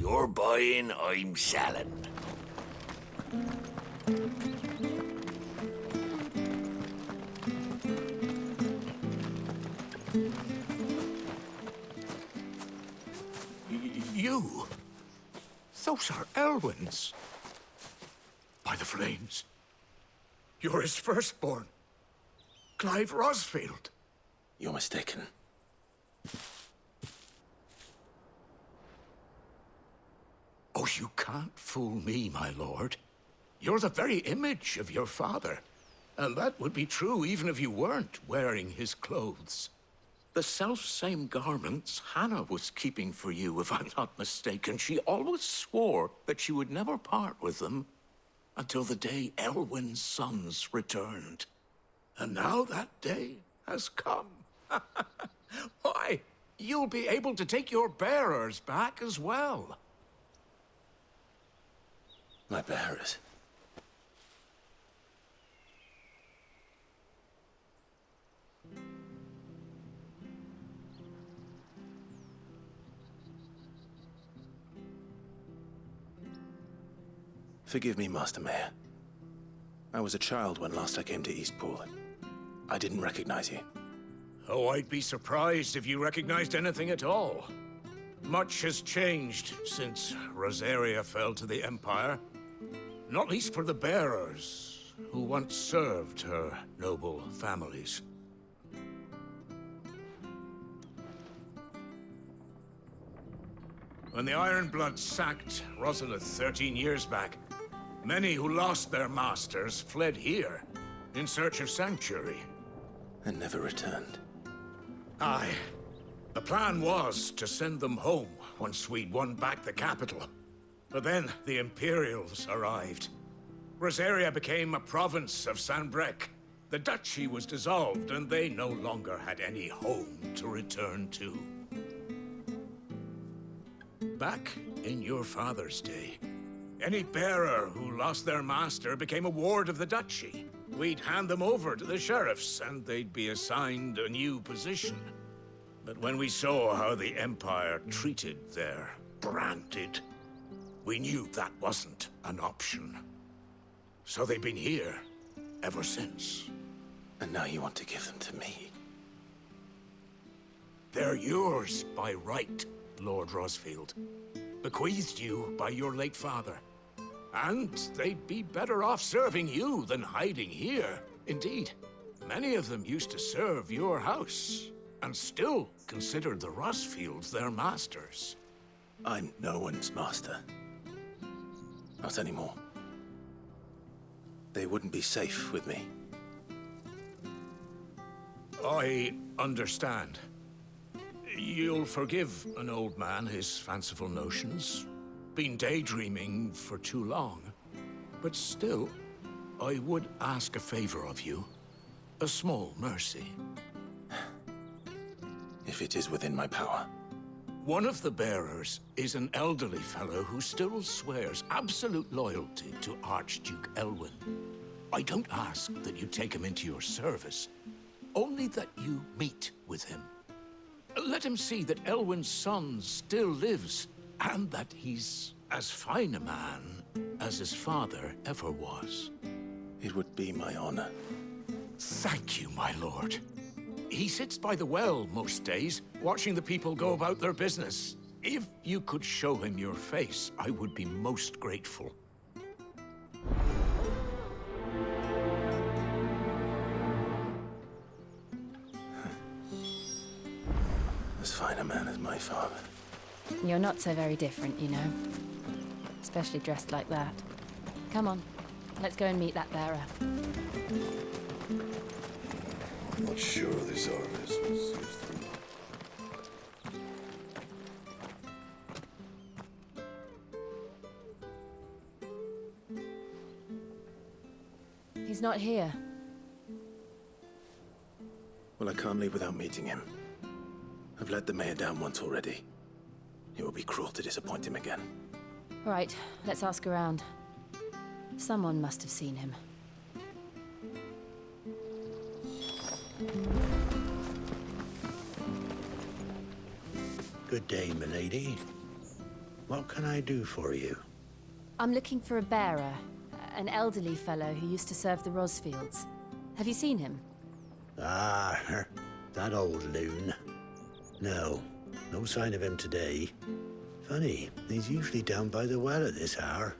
You're buying, I'm selling. You? Those are Elwyn's. By the flames. You're his firstborn. Clive Rosfield. You're mistaken. Oh, you can't fool me, my lord. You're the very image of your father. And that would be true even if you weren't wearing his clothes. The self-same garments Hannah was keeping for you, if I'm not mistaken. She always swore that she would never part with them until the day Elwyn's sons returned. And now that day has come. Why, you'll be able to take your bearers back as well. My bearers? Forgive me, Master Mayor. I was a child when last I came to Eastpool. I didn't recognize you. Oh, I'd be surprised if you recognized anything at all. Much has changed since Rosaria fell to the Empire. Not least for the bearers, who once served her noble families. When the Ironbloods sacked Rosalith 13 years back, many who lost their masters fled here in search of sanctuary. And never returned. Aye. The plan was to send them home once we'd won back the capital. But then the Imperials arrived. Rosaria became a province of Sanbreque. The duchy was dissolved, and they no longer had any home to return to. Back in your father's day, any bearer who lost their master became a ward of the duchy. We'd hand them over to the sheriffs, and they'd be assigned a new position. But when we saw how the Empire treated their branded, we knew that wasn't an option. So they've been here ever since. And now you want to give them to me? They're yours by right, Lord Rosfield. Bequeathed you by your late father. And they'd be better off serving you than hiding here. Indeed, many of them used to serve your house, and still considered the Rosfields their masters. I'm no one's master. Not anymore. They wouldn't be safe with me. I understand. You'll forgive an old man his fanciful notions. Been daydreaming for too long. But still, I would ask a favor of you. A small mercy. If it is within my power. One of the bearers is an elderly fellow who still swears absolute loyalty to Archduke Elwyn. I don't ask that you take him into your service, only that you meet with him. Let him see that Elwyn's son still lives, and that he's as fine a man as his father ever was. It would be my honor. Thank you, my lord. He sits by the well most days, watching the people go about their business. If you could show him your face, I would be most grateful. As fine a man as my father. You're not so very different, you know. Especially dressed like that. Come on, let's go and meet that bearer. I'm not sure this harvest was used for. He's not here. Well, I can't leave without meeting him. I've let the mayor down once already. It would be cruel to disappoint him again. Right, let's ask around. Someone must have seen him. Good day, milady. What can I do for you? I'm looking for a bearer, an elderly fellow who used to serve the Rosfields. Have you seen him? Ah, that old loon. No sign of him today. Funny, he's usually down by the well at this hour,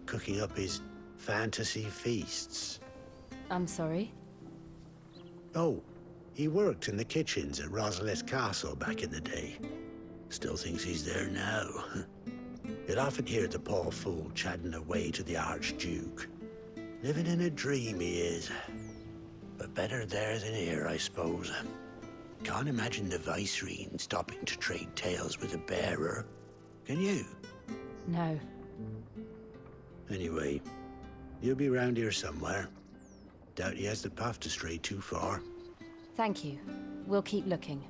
cooking up his fantasy feasts. I'm sorry? Oh, he worked in the kitchens at Rosalith Castle back in the day. Still thinks he's there now. You'd often hear the poor fool chatting away to the Archduke. Living in a dream he is. But better there than here, I suppose. Can't imagine the Viceroy stopping to trade tales with a bearer. Can you? No. Anyway, you'll be round here somewhere. Doubt he has the path to stray too far. Thank you. We'll keep looking.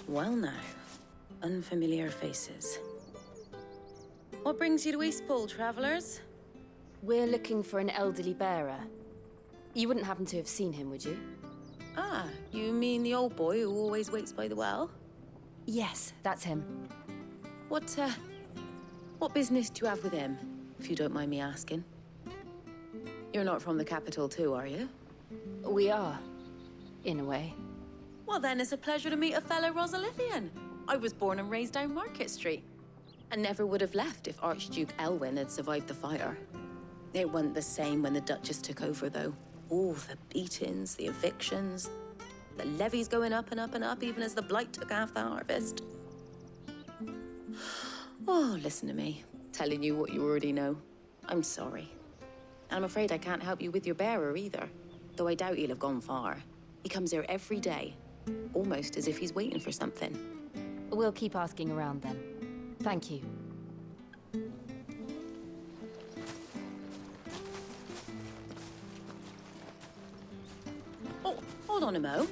Well now, unfamiliar faces. What brings you to Eastpool, travelers? We're looking for an elderly bearer. You wouldn't happen to have seen him, would you? Ah, you mean the old boy who always waits by the well? Yes, that's him. What business do you have with him, if you don't mind me asking? You're not from the capital too, are you? We are, in a way. Well then, it's a pleasure to meet a fellow Rosalithian. I was born and raised down Market Street. And never would have left if Archduke Elwyn had survived the fire. It wasn't the same when the Duchess took over, though. All the beatings, the evictions, the levies going up and up and up, even as the blight took half the harvest. Oh, listen to me, telling you what you already know. I'm sorry. I'm afraid I can't help you with your bearer either, though I doubt he'll have gone far. He comes here every day, almost as if he's waiting for something. We'll keep asking around then. Thank you. Oh, hold on a mo.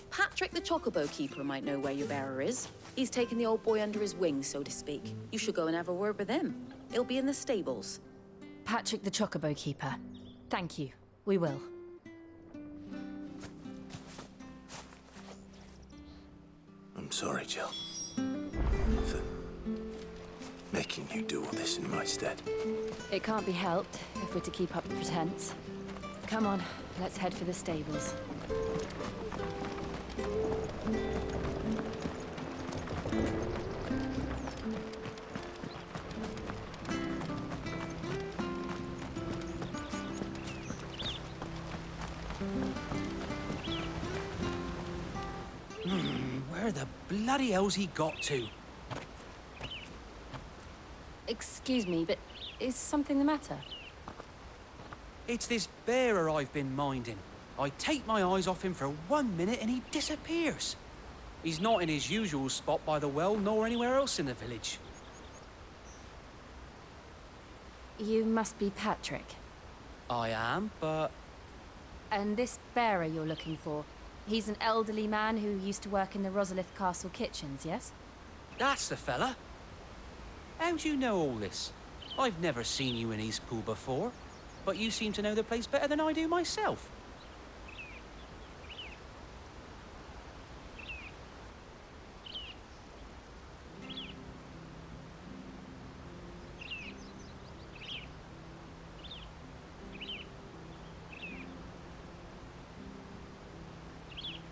Patrick the Chocobo keeper might know where your bearer is. He's taken the old boy under his wing, so to speak. You should go and have a word with him. He'll be in the stables. Patrick the Chocobo keeper. Thank you. We will. I'm sorry, Jill. For making you do all this in my stead. It can't be helped if we're to keep up the pretense. Come on, let's head for the stables. Where the bloody hell's he got to? Excuse me, but is something the matter? It's this bearer I've been minding. I take my eyes off him for 1 minute and he disappears. He's not in his usual spot by the well, nor anywhere else in the village. You must be Patrick. I am, but... And this bearer you're looking for, he's an elderly man who used to work in the Rosalith Castle kitchens, yes? That's the fella. How do you know all this? I've never seen you in Eastpool before, but you seem to know the place better than I do myself.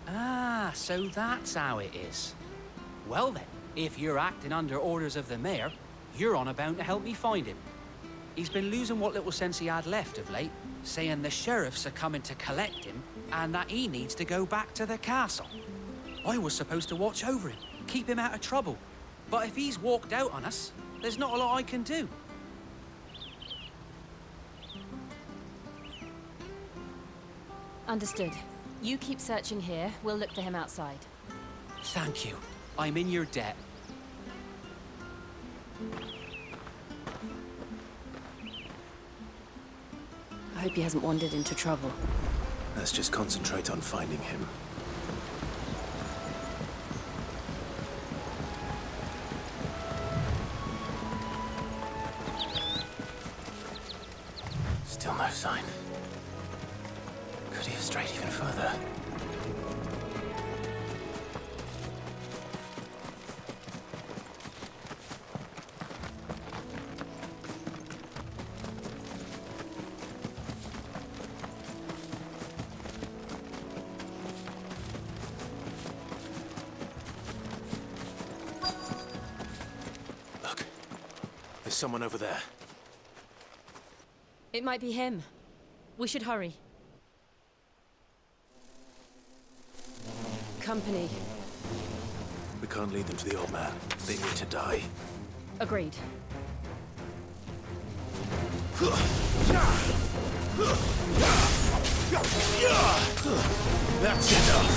Ah, so that's how it is. Well then, if you're acting under orders of the mayor, you're on about to help me find him. He's been losing what little sense he had left of late, saying the sheriffs are coming to collect him and that he needs to go back to the castle. I was supposed to watch over him, keep him out of trouble. But if he's walked out on us, there's not a lot I can do. Understood. You keep searching here, we'll look for him outside. Thank you. I'm in your debt. I hope he hasn't wandered into trouble. Let's just concentrate on finding him. Still sign. Could he have strayed even further? Look, there's someone over there. It might be him. We should hurry. Company. We can't lead them to the old man. They need to die. Agreed. That's enough!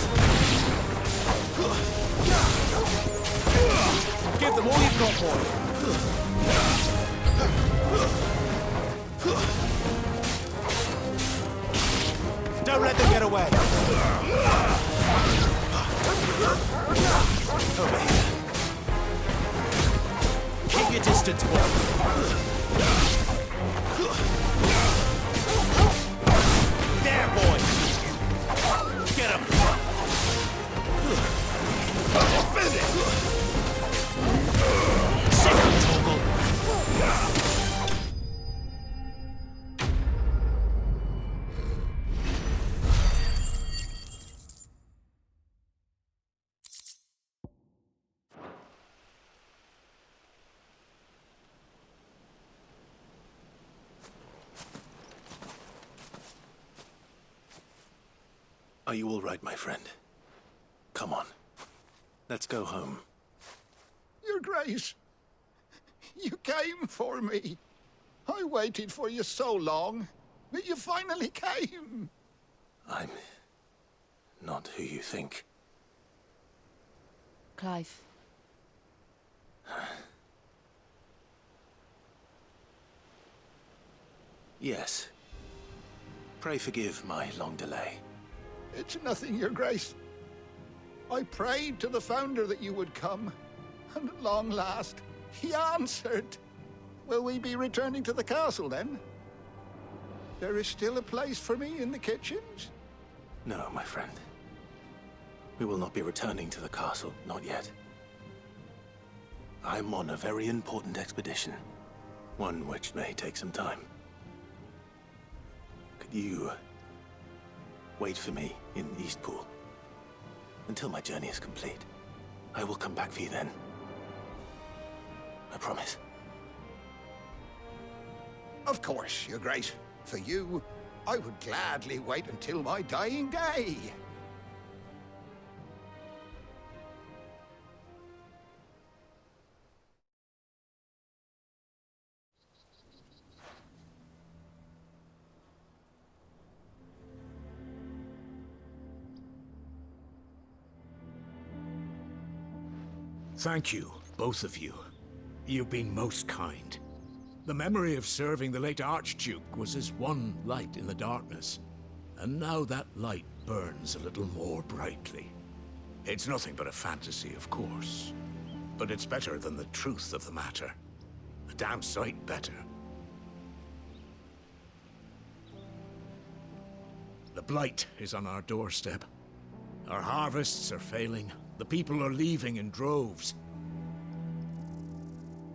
Give them all you've got, boy! Don't let them get away! Over here. Keep your distance, boy. There, boy! Get him! Finish! Sick of Toggle! Are you all right, my friend? Come on. Let's go home. Your Grace, you came for me. I waited for you so long, but you finally came. I'm not who you think. Clive. Yes. Pray forgive my long delay. It's nothing, Your Grace. I prayed to the Founder that you would come, and at long last, he answered. Will we be returning to the castle, then? There is still a place for me in the kitchens? No, my friend. We will not be returning to the castle, not yet. I'm on a very important expedition, one which may take some time. Could you wait for me in Eastpool until my journey is complete? I will come back for you then. I promise. Of course, Your Grace. For you, I would gladly wait until my dying day. Thank you, both of you. You've been most kind. The memory of serving the late Archduke was as one light in the darkness, and now that light burns a little more brightly. It's nothing but a fantasy, of course, but it's better than the truth of the matter. A damn sight better. The blight is on our doorstep. Our harvests are failing. The people are leaving in droves.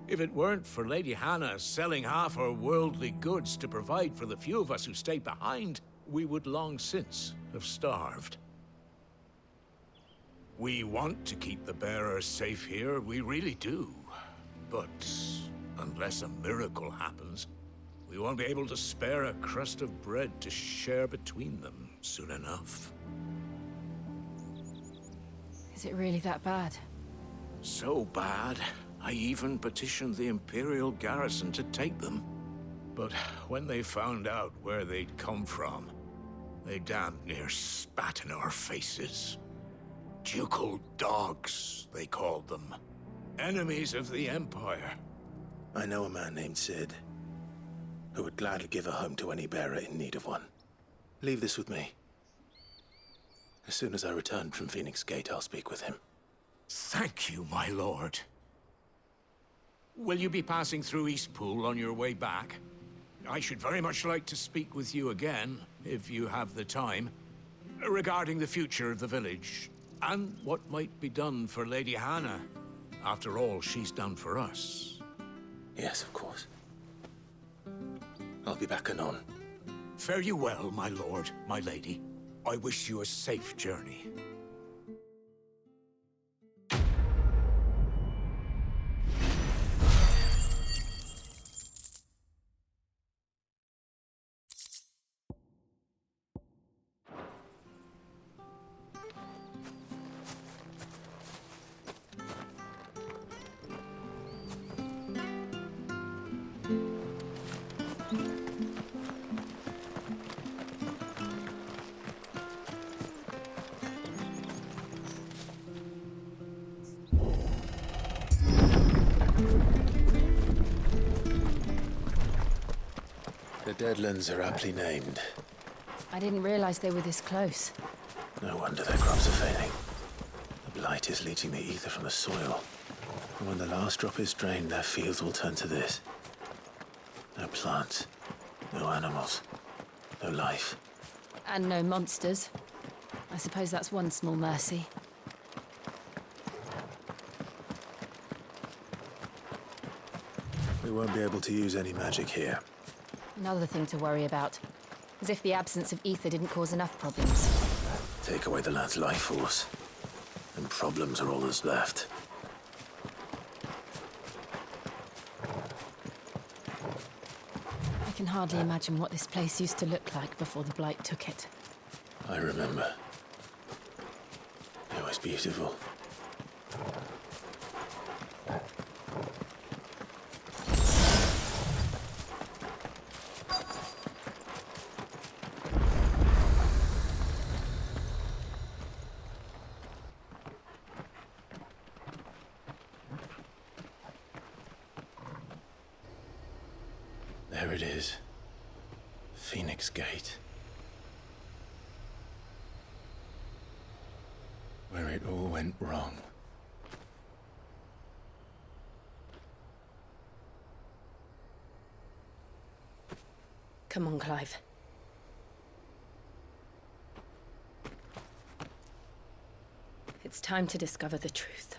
If it weren't for Lady Hannah selling half her worldly goods to provide for the few of us who stayed behind, we would long since have starved. We want to keep the bearers safe here, we really do. But unless a miracle happens, we won't be able to spare a crust of bread to share between them soon enough. Is it really that bad? So bad, I even petitioned the Imperial garrison to take them. But when they found out where they'd come from, they damn near spat in our faces. Ducal dogs, they called them. Enemies of the Empire. I know a man named Sid, who would gladly give a home to any bearer in need of one. Leave this with me. As soon as I return from Phoenix Gate, I'll speak with him. Thank you, my lord. Will you be passing through Eastpool on your way back? I should very much like to speak with you again, if you have the time, regarding the future of the village, and what might be done for Lady Hannah. After all, she's done for us. Yes, of course. I'll be back anon. Fare you well, my lord, my lady. I wish you a safe journey. The Deadlands are aptly named. I didn't realize they were this close. No wonder their crops are failing. The blight is leaching the ether from the soil. And when the last drop is drained, their fields will turn to this. No plants, no animals, no life. And no monsters. I suppose that's one small mercy. We won't be able to use any magic here. Another thing to worry about. As if the absence of ether didn't cause enough problems. Take away the lad's life force, and problems are all that's left. I can hardly imagine what this place used to look like before the blight took it. I remember. It was beautiful. There it is. Phoenix Gate. Where it all went wrong. Come on, Clive. It's time to discover the truth.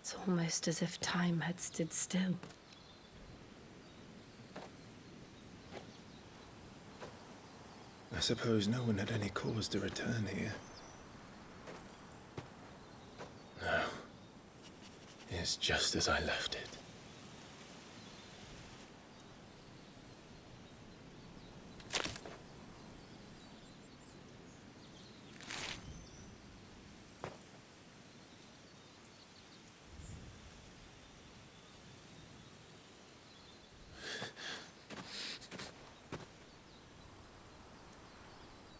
It's almost as if time had stood still. I suppose no one had any cause to return here. No. It's just as I left it.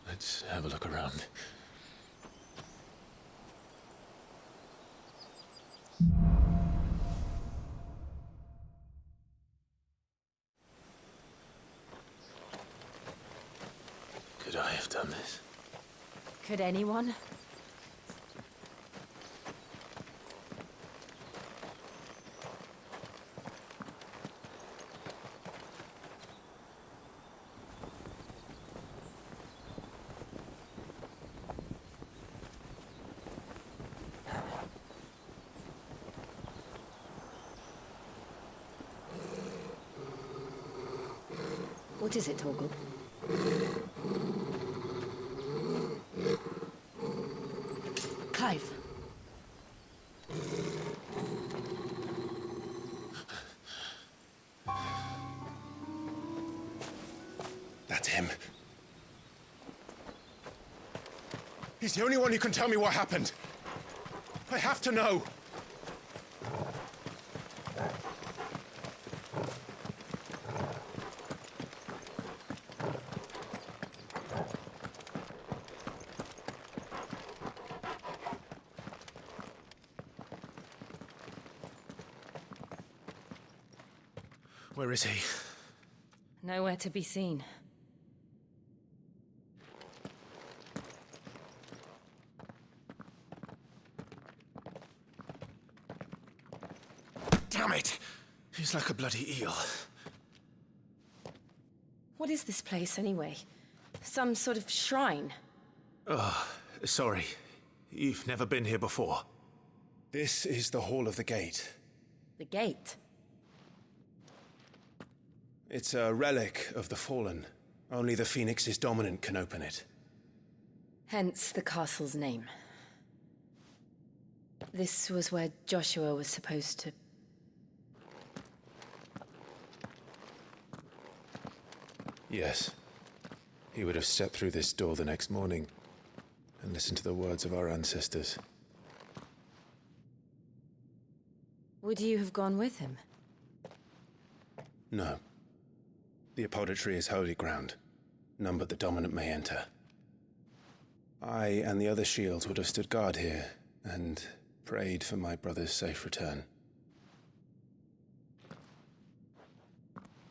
Let's have a look around. Could I have done this? Could anyone? What is it, Torgal? Clive. That's him. He's the only one who can tell me what happened. I have to know. Where is he? Nowhere to be seen. Damn it! He's like a bloody eel. What is this place, anyway? Some sort of shrine? Oh, sorry. You've never been here before. This is the Hall of the Gate. The gate? It's a relic of the Fallen. Only the Phoenix's dominant can open it. Hence the castle's name. This was where Joshua was supposed to... Yes. He would have stepped through this door the next morning and listened to the words of our ancestors. Would you have gone with him? No. The apodatory is holy ground. None but the dominant may enter. I and the other shields would have stood guard here and prayed for my brother's safe return.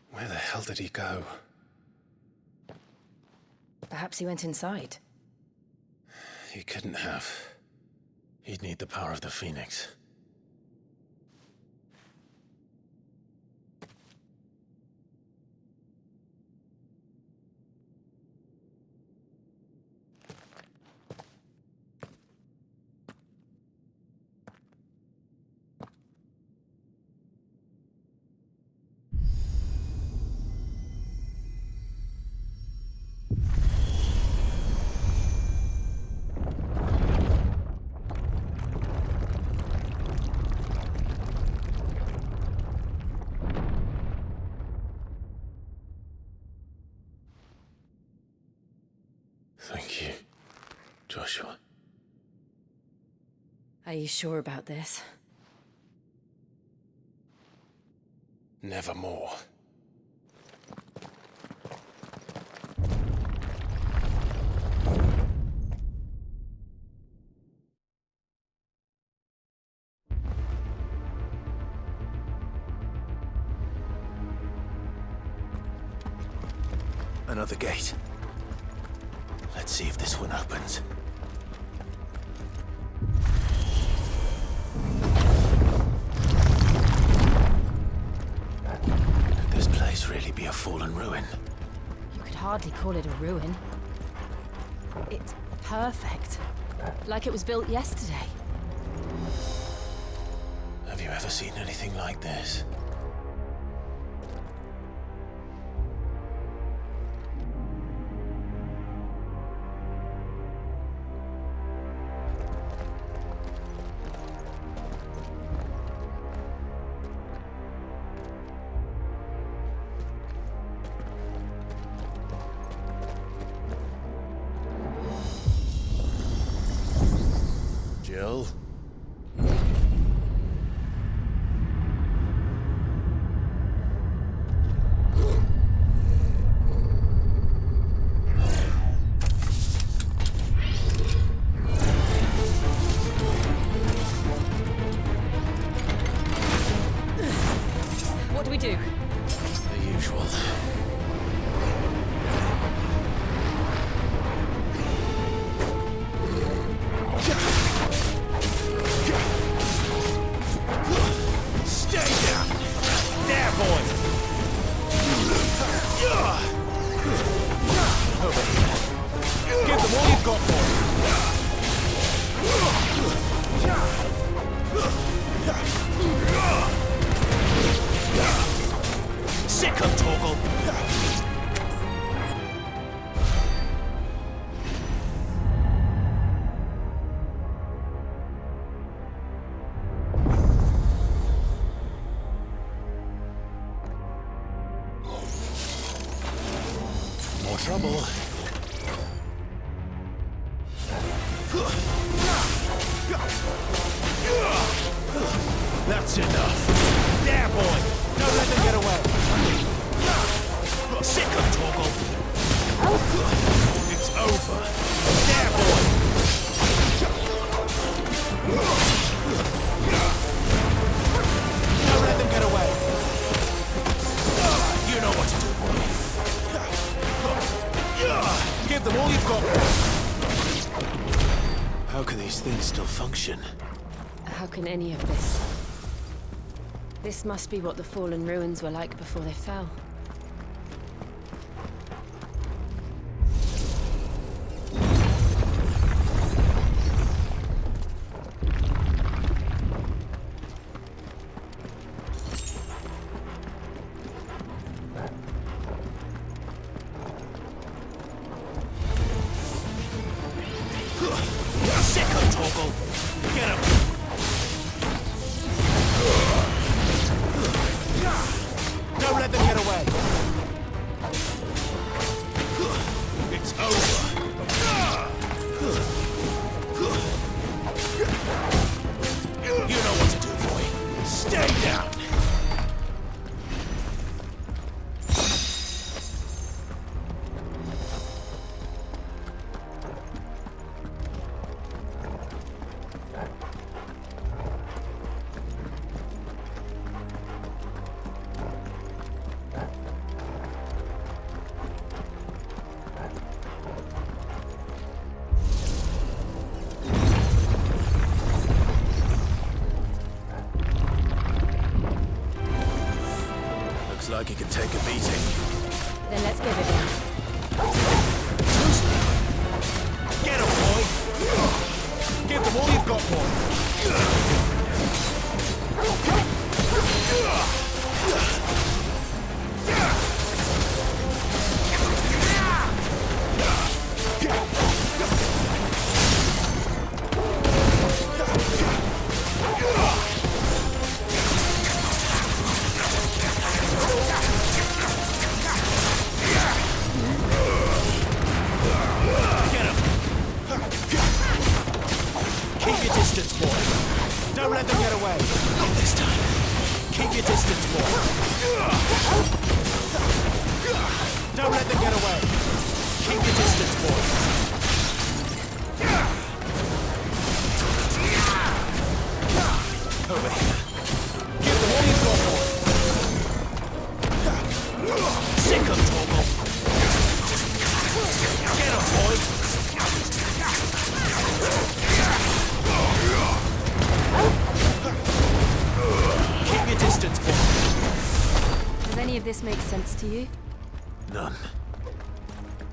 Where the hell did he go? Perhaps he went inside. He couldn't have. He'd need the power of the Phoenix. Thank you, Joshua. Are you sure about this? Nevermore. Another gate. Let's see if this one opens. Could this place really be a fallen ruin? You could hardly call it a ruin. It's perfect. Like it was built yesterday. Have you ever seen anything like this? Jill? What do we do? The usual. Sick of Torgal. more trouble. That's enough. There, boy! Don't let them get away! Sick of Torgal. It's over. There, boy! Don't let them get away! You know what to do, boy. Give them all you've got! How can these things still function? How can any of this? This must be what the fallen ruins were like before they fell. Sick of Torgal. Get him. Don't let them get away! It's over. You know what to do, boy. Stay down. Looks like he can take a beating. Then let's give it in. Get them, boy! Give them all you've got, boy! Keep your distance, boy. Don't let them get away. Not this time. Keep your distance, boy. Don't let them get away. Keep your distance, boy. Over here. Give them all you've got, boy. Sick of Torgal. Get him, boy. Keep your distance, boy. Does any of this make sense to you? None.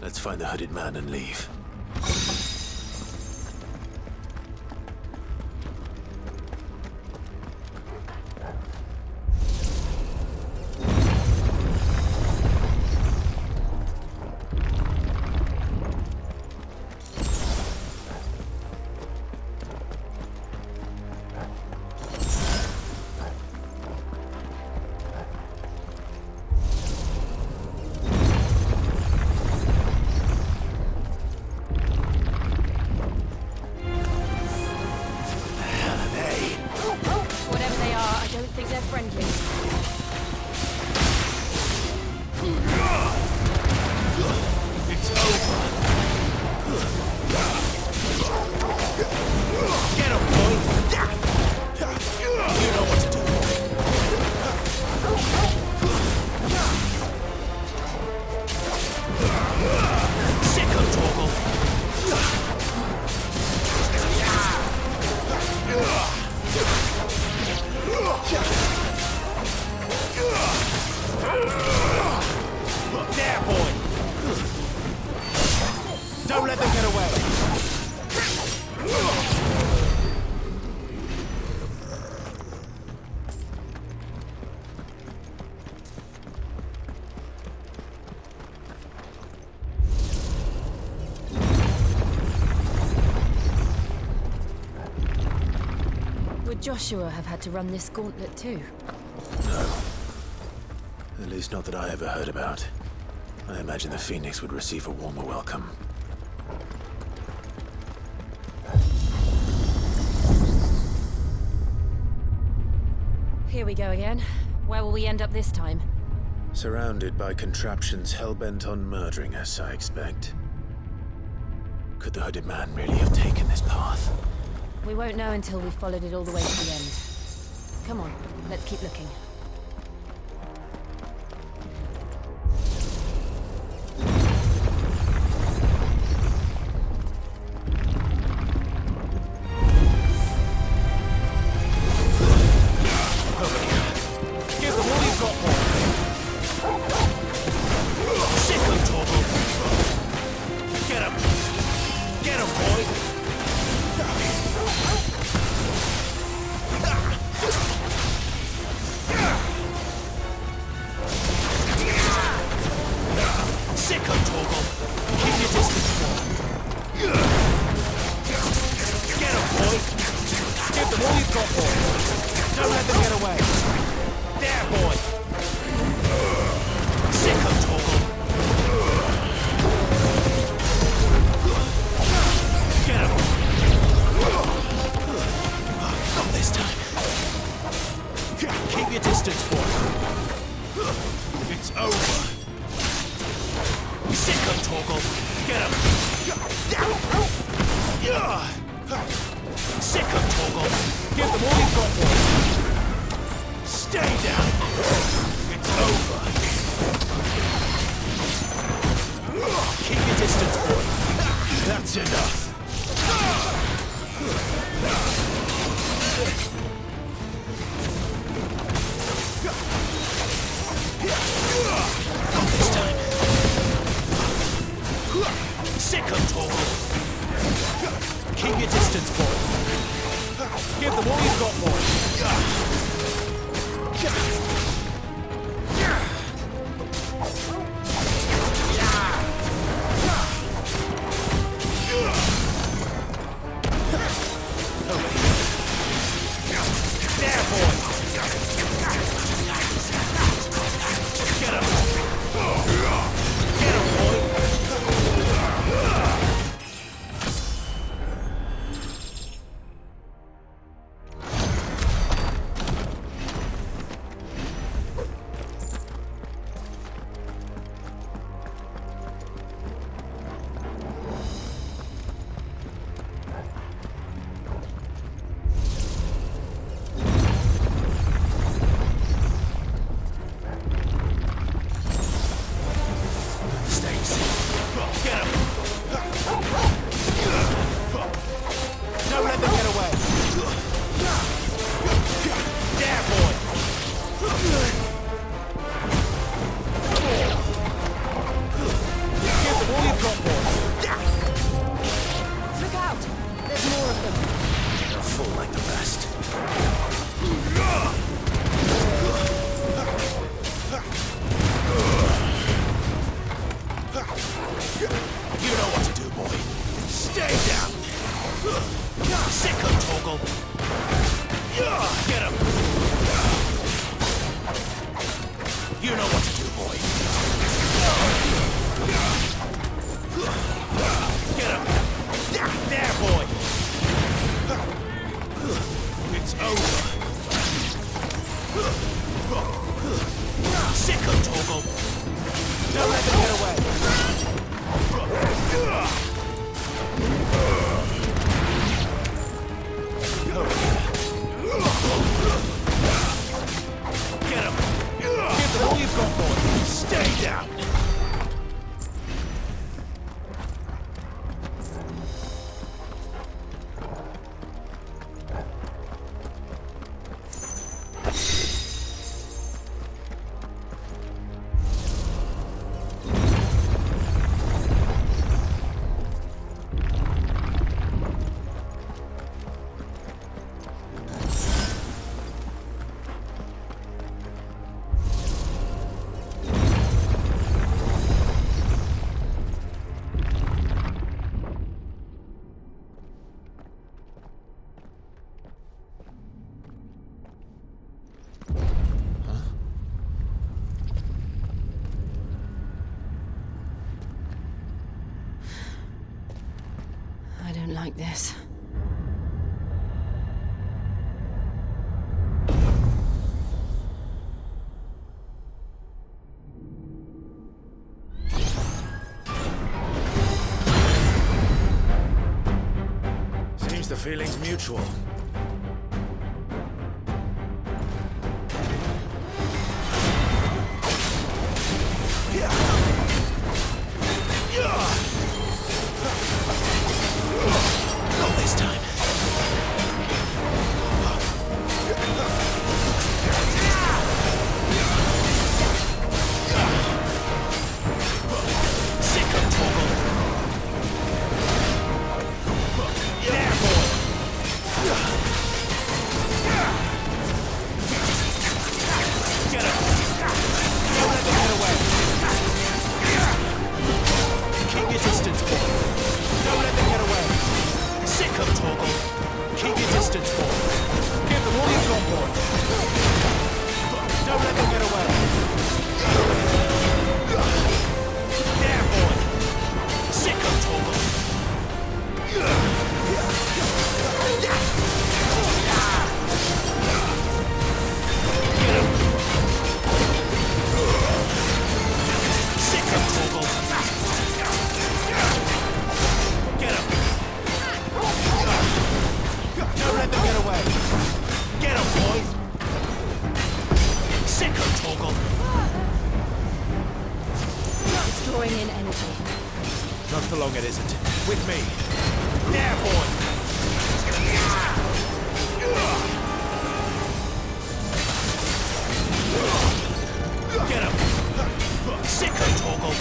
Let's find the hooded man and leave. Whatever they are, I don't think they're friendly. It's over. Get him, boy. You know what to do, boy. Sick of Torgal. There, boy. Don't let them get away. Would Joshua have had to run this gauntlet too? No. At least not that I ever heard about. I imagine the Phoenix would receive a warmer welcome. Here we go again. Where will we end up this time? Surrounded by contraptions hell-bent on murdering us, I expect. Could the hooded man really have taken this path? We won't know until we've followed it all the way to the end. Come on, let's keep looking. like this. Seems the feeling's mutual. Not this time. Sick of Toggle. There, boy. Get him. Don't let them get away. Keep your distance, boy. Don't let them get away. Sick of Toggle. Keep your distance, boy. Give them all you've got, boy. Don't let them get away. There, boy. Sick of Toggle. Get him. Sick of Toggle. Get him. Don't let them get away. Get him, boy. Sick of Toggle. It's drawing in energy. Not for long it isn't. With me. There, boy. Get him. Sick of Toggle.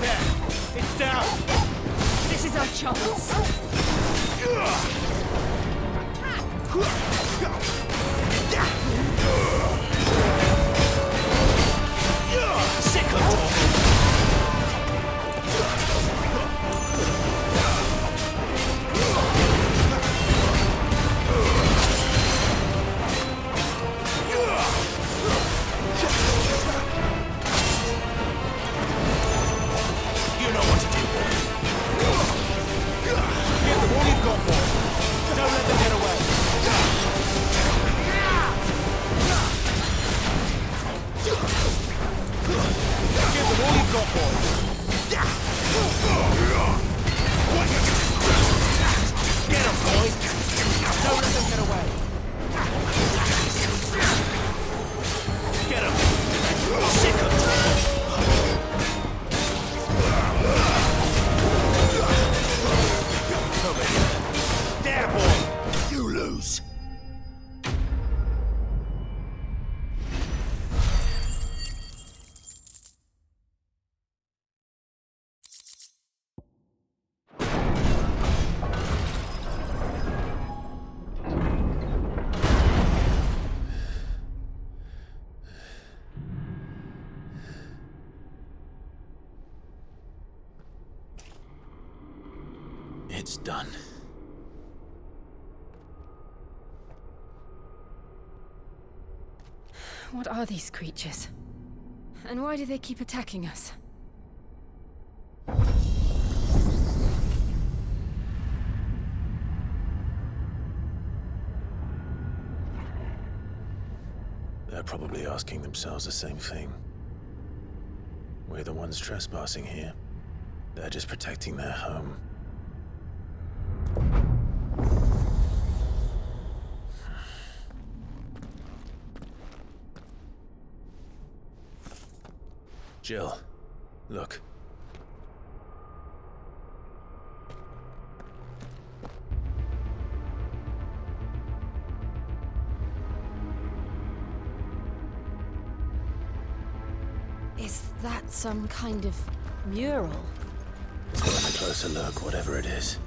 There. It's down. This is our chance. Sick of Toggle. You know what to do, boy. Give them all you've got, boy. Don't let them get away. Give them all you've got, boy. Get him, boy. Don't let them get away. Get him. Sick of trouble. There, boy. You lose. It's done. What are these creatures? And why do they keep attacking us? They're probably asking themselves the same thing. We're the ones trespassing here. They're just protecting their home. Jill, look. Is that some kind of mural? It's worth a closer look, whatever it is.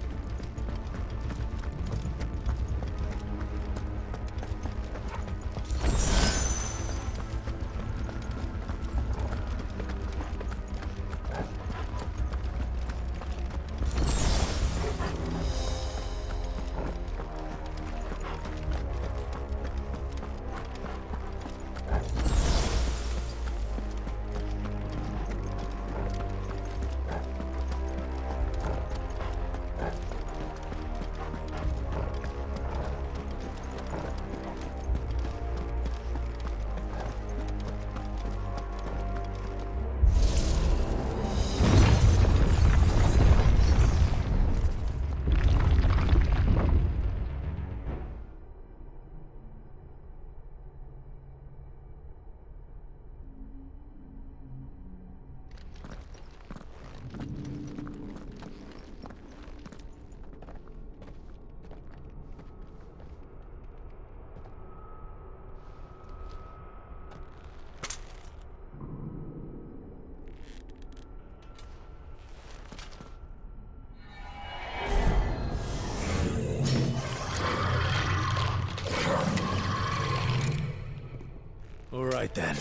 right then.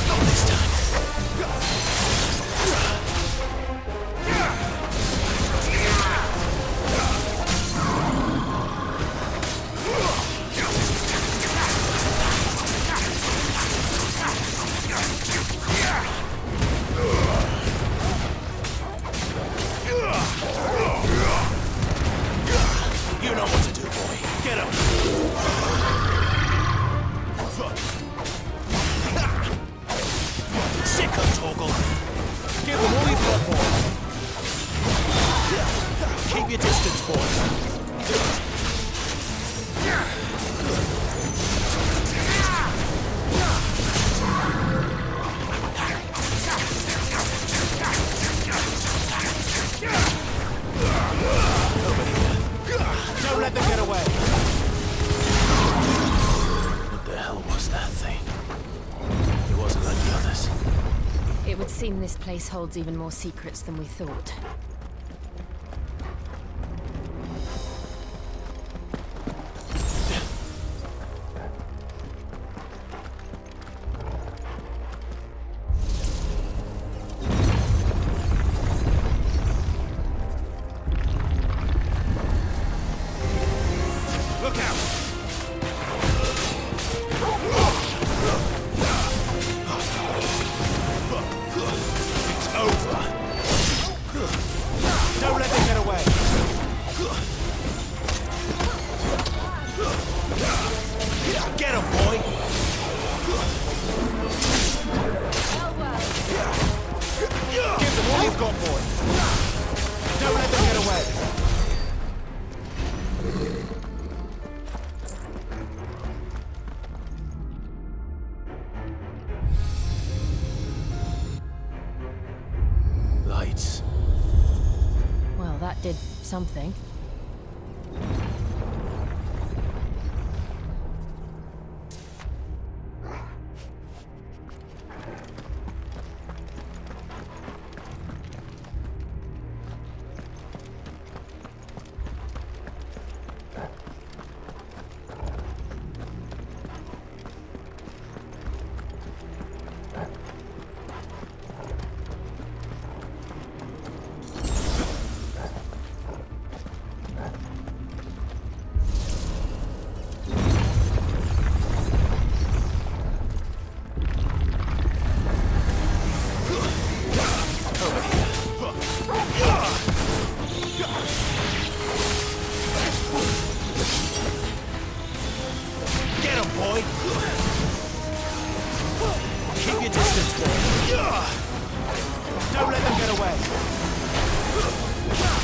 Not this time. You know what to do, boy. Get him. Sick of Toggle. Give him all you've got, boy. Keep your distance, boy. Don't let them get away. What the hell was that thing? It wasn't like the others. It would seem this place holds even more secrets than we thought. Look out! It's over. Don't let them get away. Get him, boy. Give them all you've got, boy. Don't let them get away. Lights. Well, that did something. Get him, boy! Keep your distance, boy. Don't let them get away.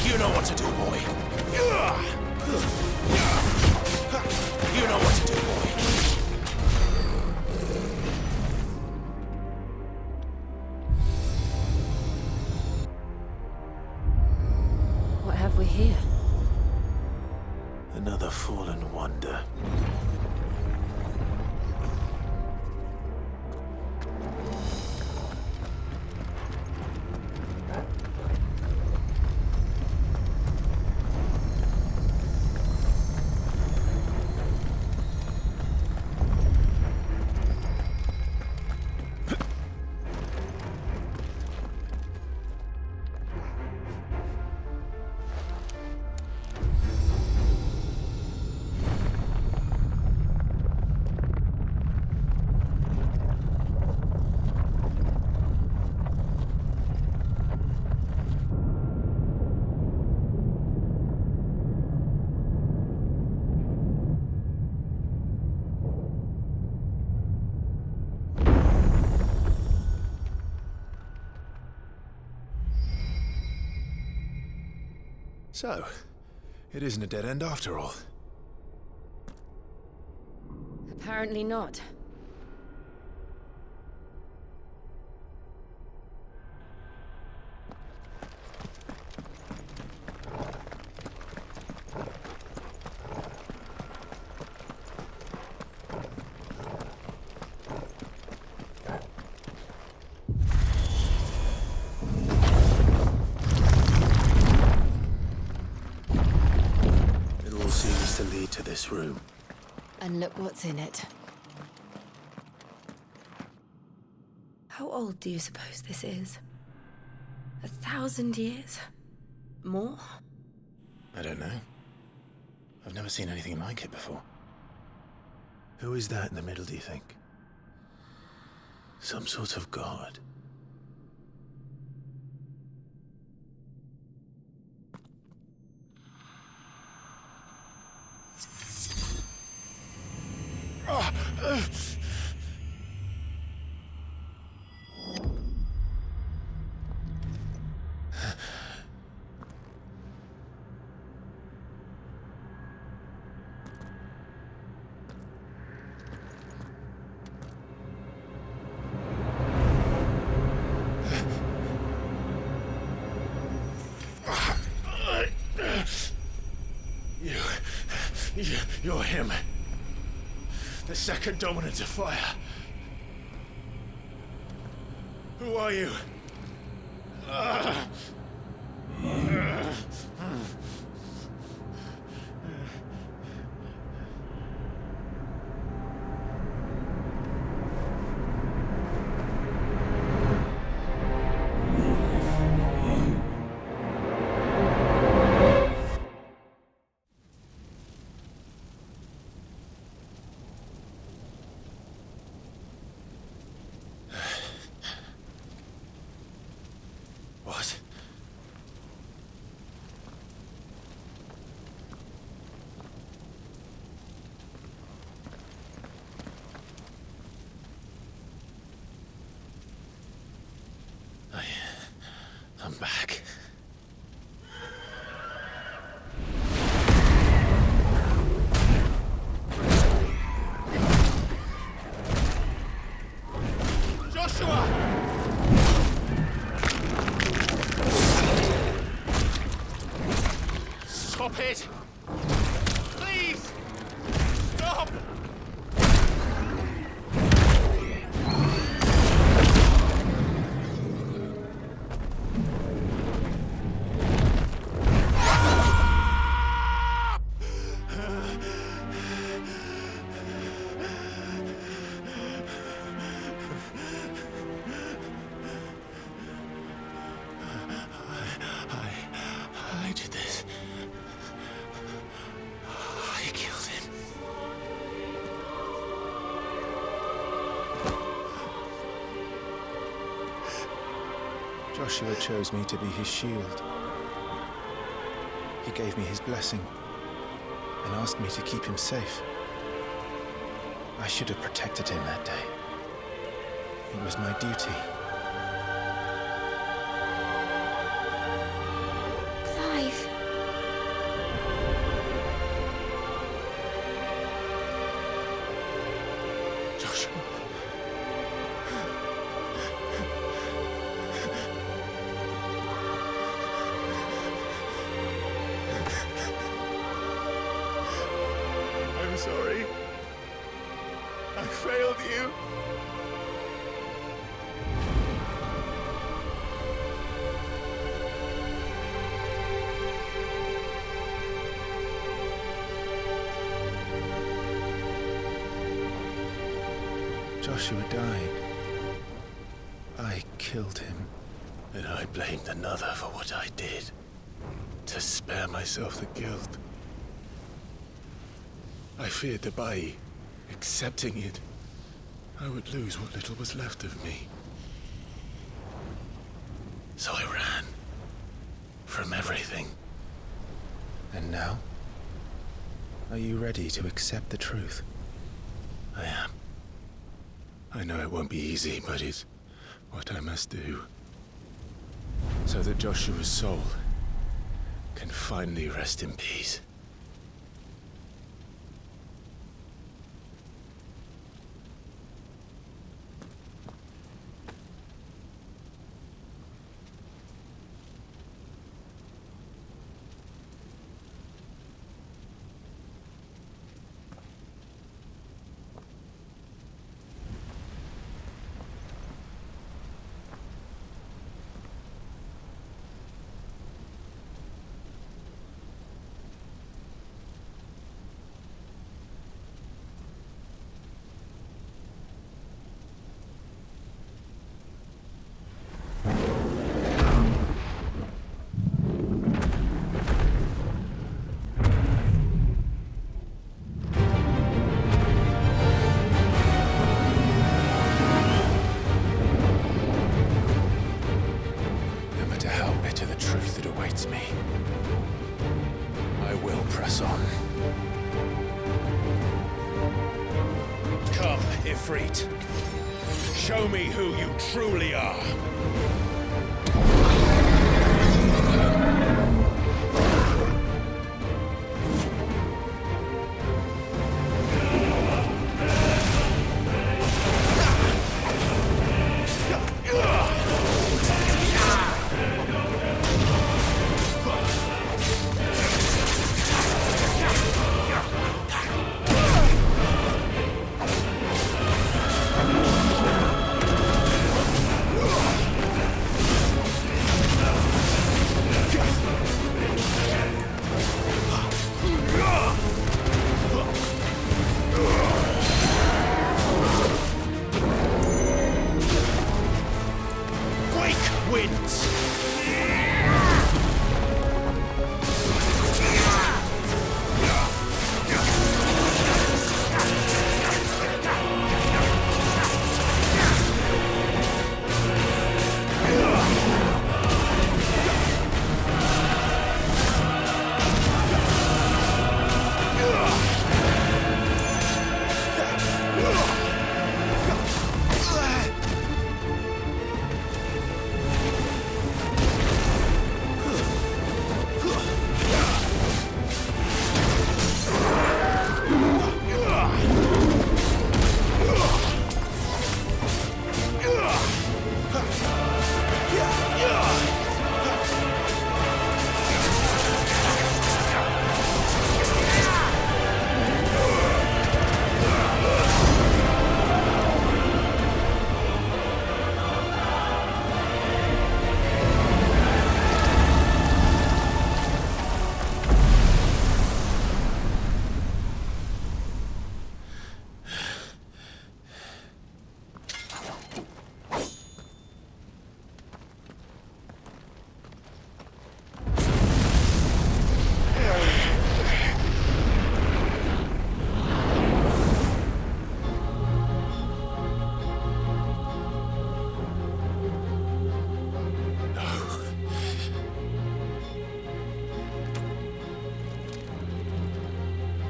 You know what to do, boy. You know what to do, boy. What have we here? Another fallen wonder. So, it isn't a dead end after all. Apparently not. this room. And look what's in it. How old do you suppose this is? 1,000 years? More? I don't know. I've never seen anything like it before. Who is that in the middle, do you think? Some sort of god? You're him. The second dominant of fire. Who are you? What? I'm back. Stop it! Please! Stop! I did this. I killed him. Joshua chose me to be his shield. He gave me his blessing and asked me to keep him safe. I should have protected him that day. It was my duty. Clive. Joshua. I'm sorry. I failed you. Joshua died. I killed him. And I blamed another for what I did, to spare myself the guilt. I feared that by accepting it, I would lose what little was left of me. So I ran from everything. And now? Are you ready to accept the truth? I am. I know it won't be easy, but it's what I must do. So that Joshua's soul can finally rest in peace. Show me who you truly are.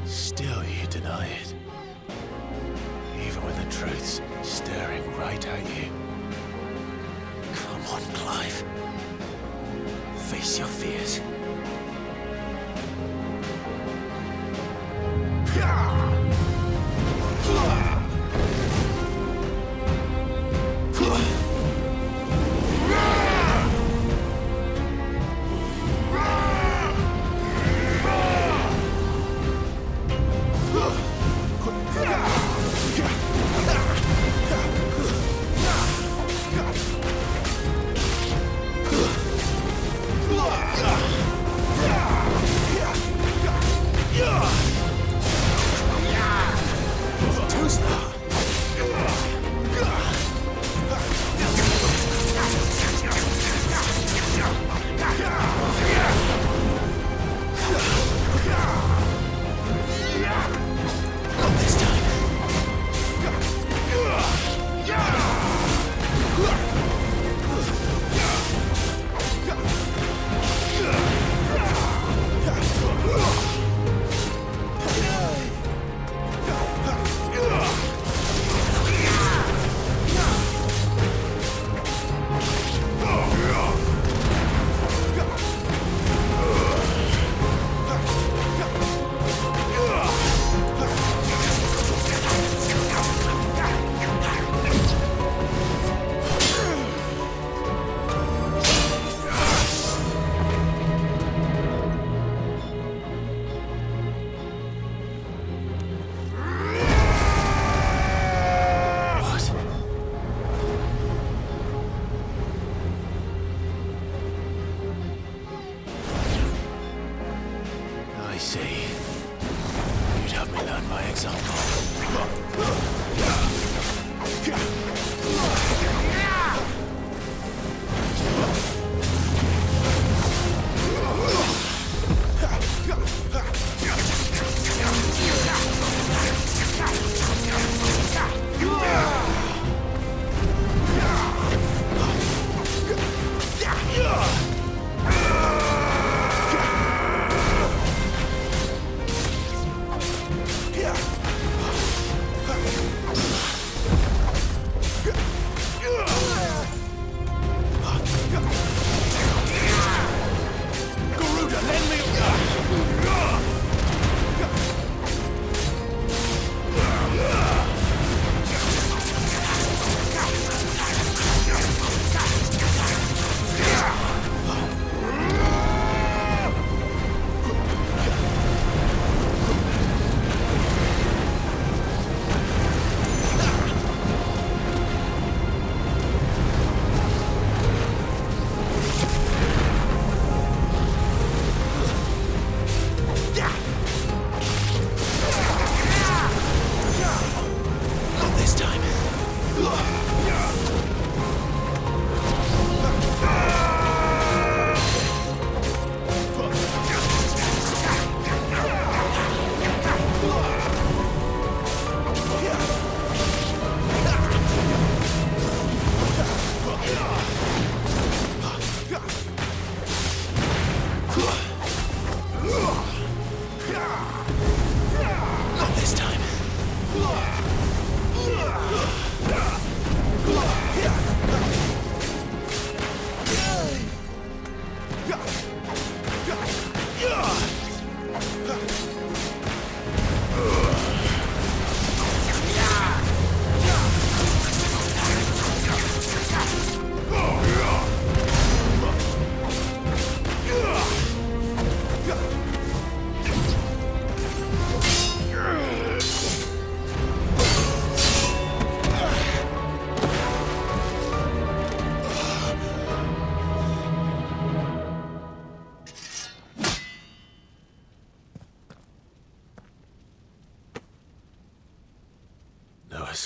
Still you deny it. Even when the truth's staring right at you. Come on, Clive. Face your fears.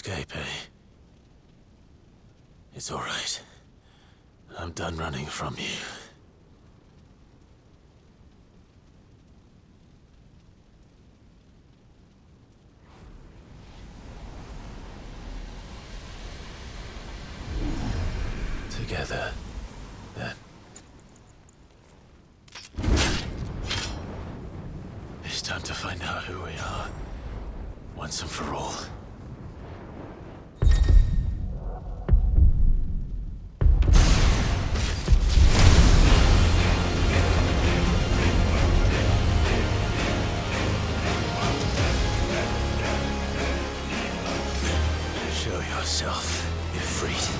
escape, eh? It's all right. I'm done running from you. Together, then. It's time to find out who we are, once and for all. Show yourself, Ifrit.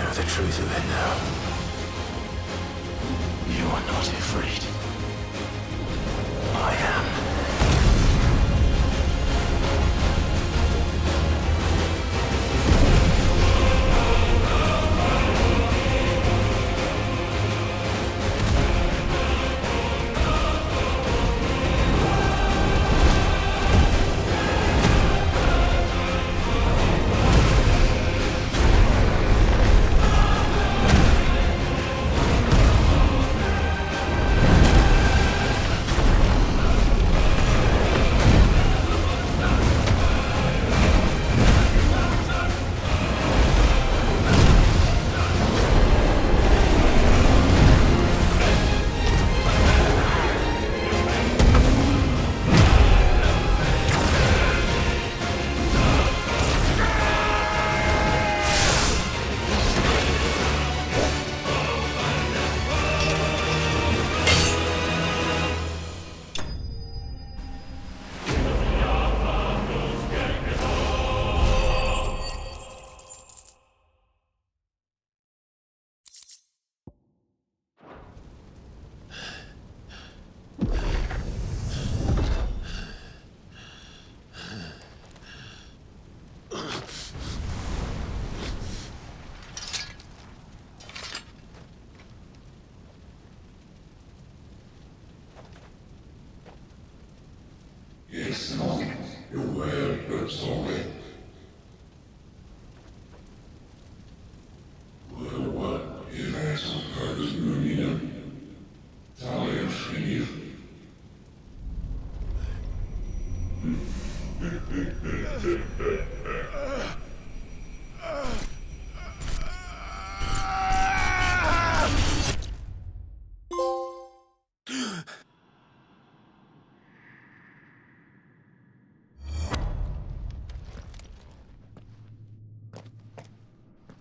The truth of it now. You are not afraid. I am.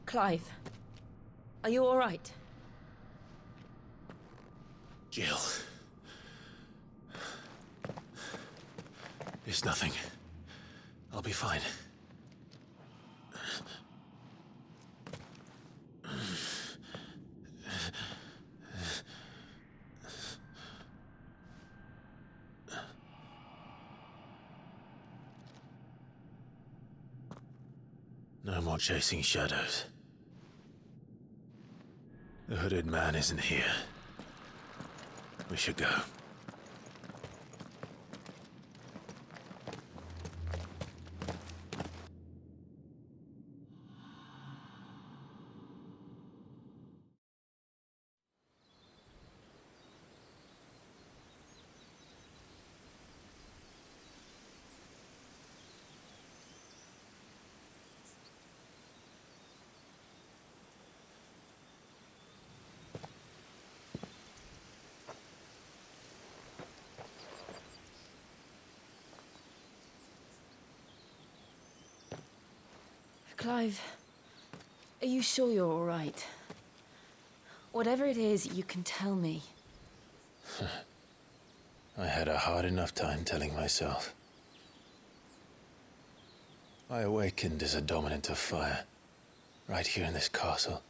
Clive, are you all right? Jill. It's nothing. I'll be fine. No more chasing shadows. The hooded man isn't here. We should go. Clive, are you sure you're all right? Whatever it is, you can tell me. I had a hard enough time telling myself. I awakened as a dominant of fire, right here in this castle,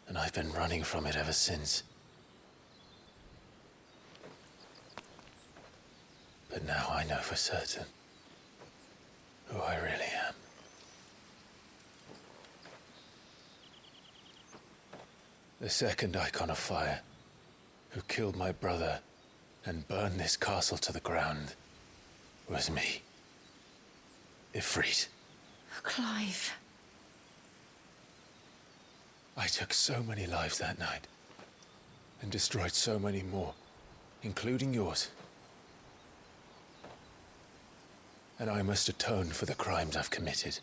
and I've been running from it ever since. But now I know for certain who I really am. The second Icon of Fire, who killed my brother and burned this castle to the ground, was me. Ifrit. Clive. I took so many lives that night, and destroyed so many more, including yours. And I must atone for the crimes I've committed.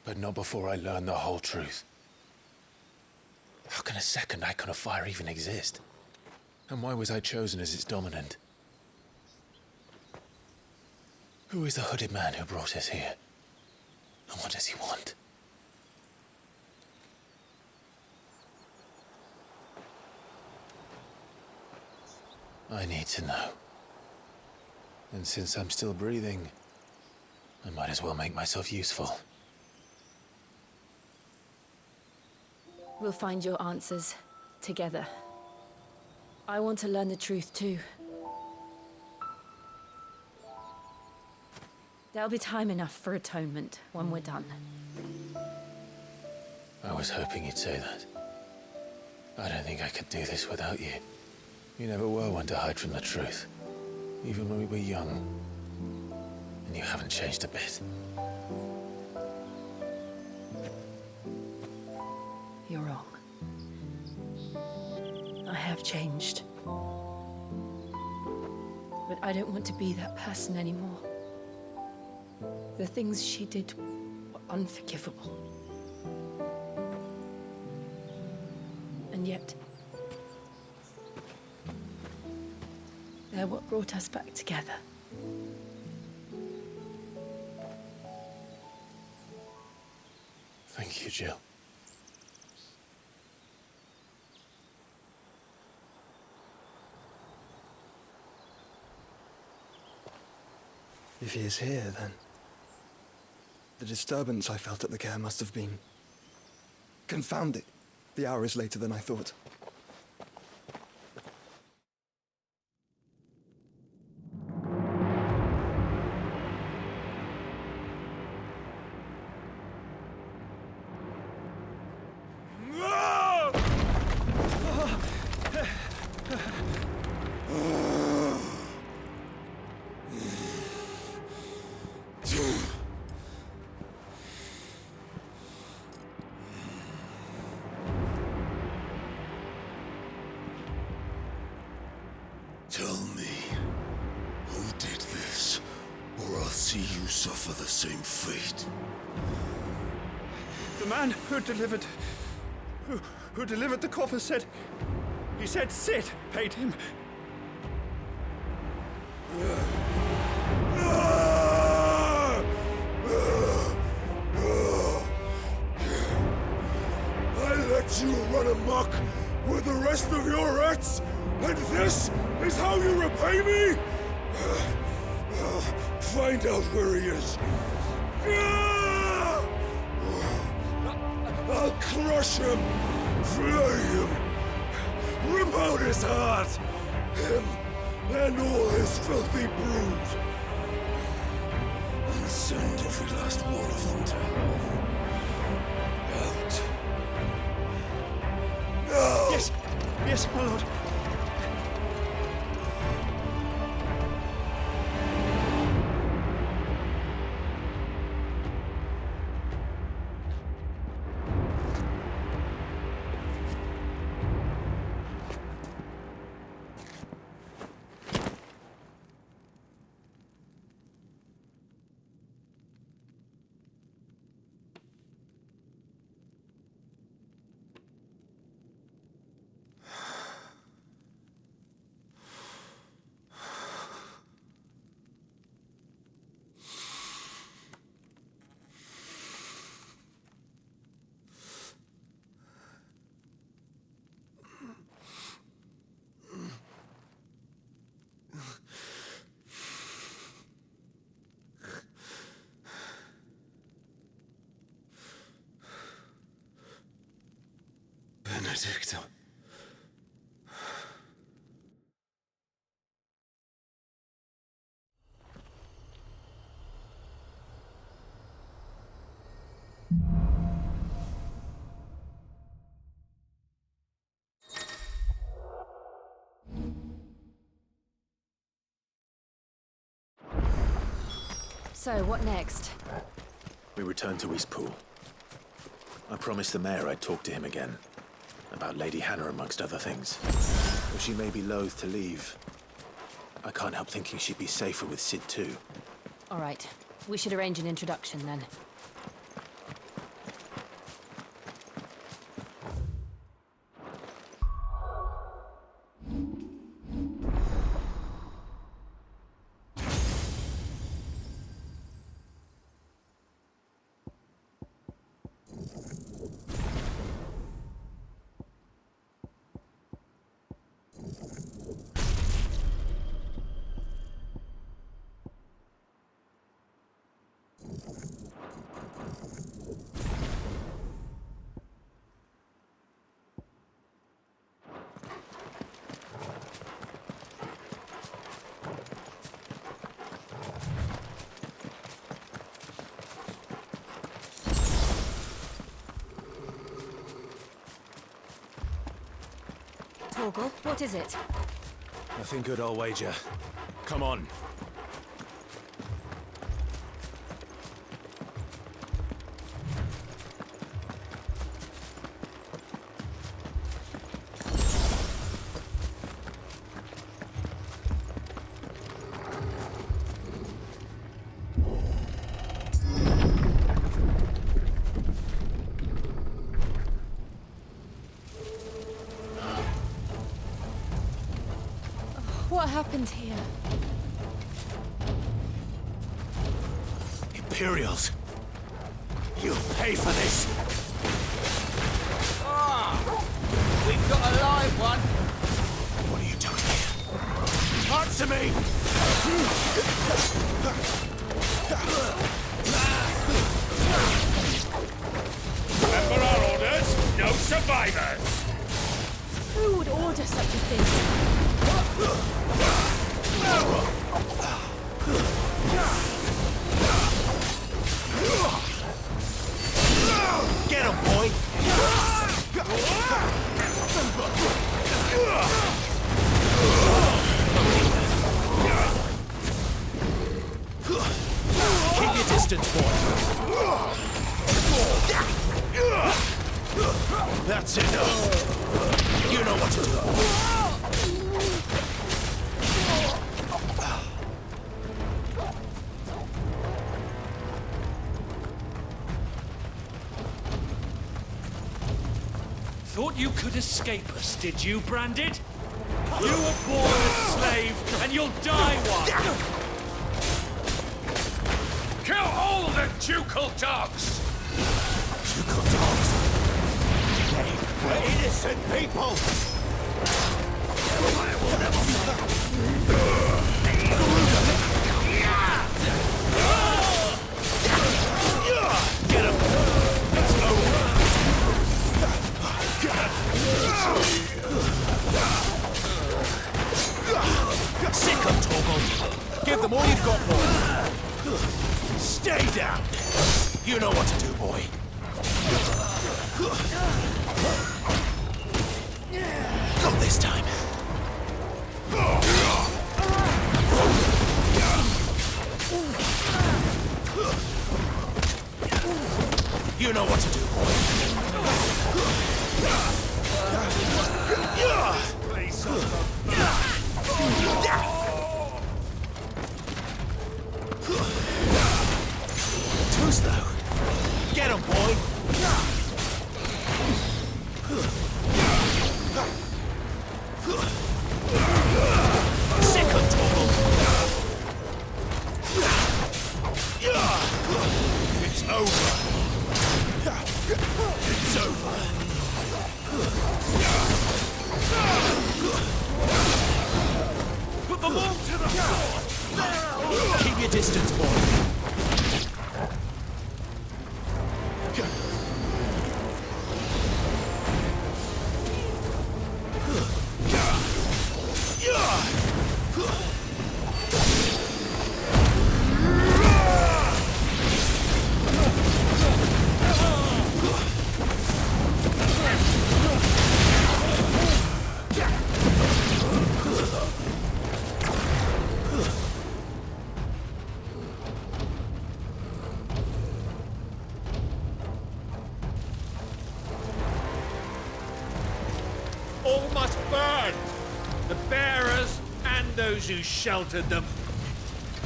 But not before I learn the whole truth. How can a second Icon of Fire even exist? And why was I chosen as its dominant? Who is the hooded man who brought us here? And what does he want? I need to know. And since I'm still breathing, I might as well make myself useful. We'll find your answers together. I want to learn the truth too. There'll be time enough for atonement when we're done. I was hoping you'd say that. I don't think I could do this without you. You never were one to hide from the truth, even when we were young. And you haven't changed a bit. You're wrong. I have changed. But I don't want to be that person anymore. The things she did were unforgivable. And yet, they're what brought us back together. Thank you, Jill. If he is here, then the disturbance I felt at the care must have been confounded. The hour is later than I thought. Tell me, who did this, or I'll see you suffer the same fate. The man who delivered the coffer said, he said Sid paid him. I let you run amok with the rest of your rats, and this is how you repay me? Find out where he is. I'll crush him, flay him, rip out his heart, him and all his filthy brood, and send every last one of them to hell. Out. Now! Yes, yes, my lord. Benedicta. So, what next? We return to Eastpool. I promised the mayor I'd talk to him again. About Lady Hannah, amongst other things. Though she may be loath to leave, I can't help thinking she'd be safer with Sid too. All right. We should arrange an introduction then. Torgal, what is it? Nothing good, I'll wager. Come on. What happened here? Imperials! You'll pay for this! We've got a live one. What are you doing here? Answer me! Remember our orders? No survivors! Who would order such a thing? Get him, boy! Keep your distance, boy. That's enough. You know what to do. Thought you could escape us, did you, Branded? You were born a slave, and you'll die one! Kill all the ducal dogs! Ducal dogs? They were innocent people! I will never... Get him! It's over! Sick of Torgal! Give them all you've got, boy! Stay down! You know what to do, boy. Not this time. You know what to do, boy. Too slow. Get him, boy. Sick of Torgal. It's over. It's over. Put them all to the floor! Keep your distance, boy. must burn! The bearers and those who sheltered them.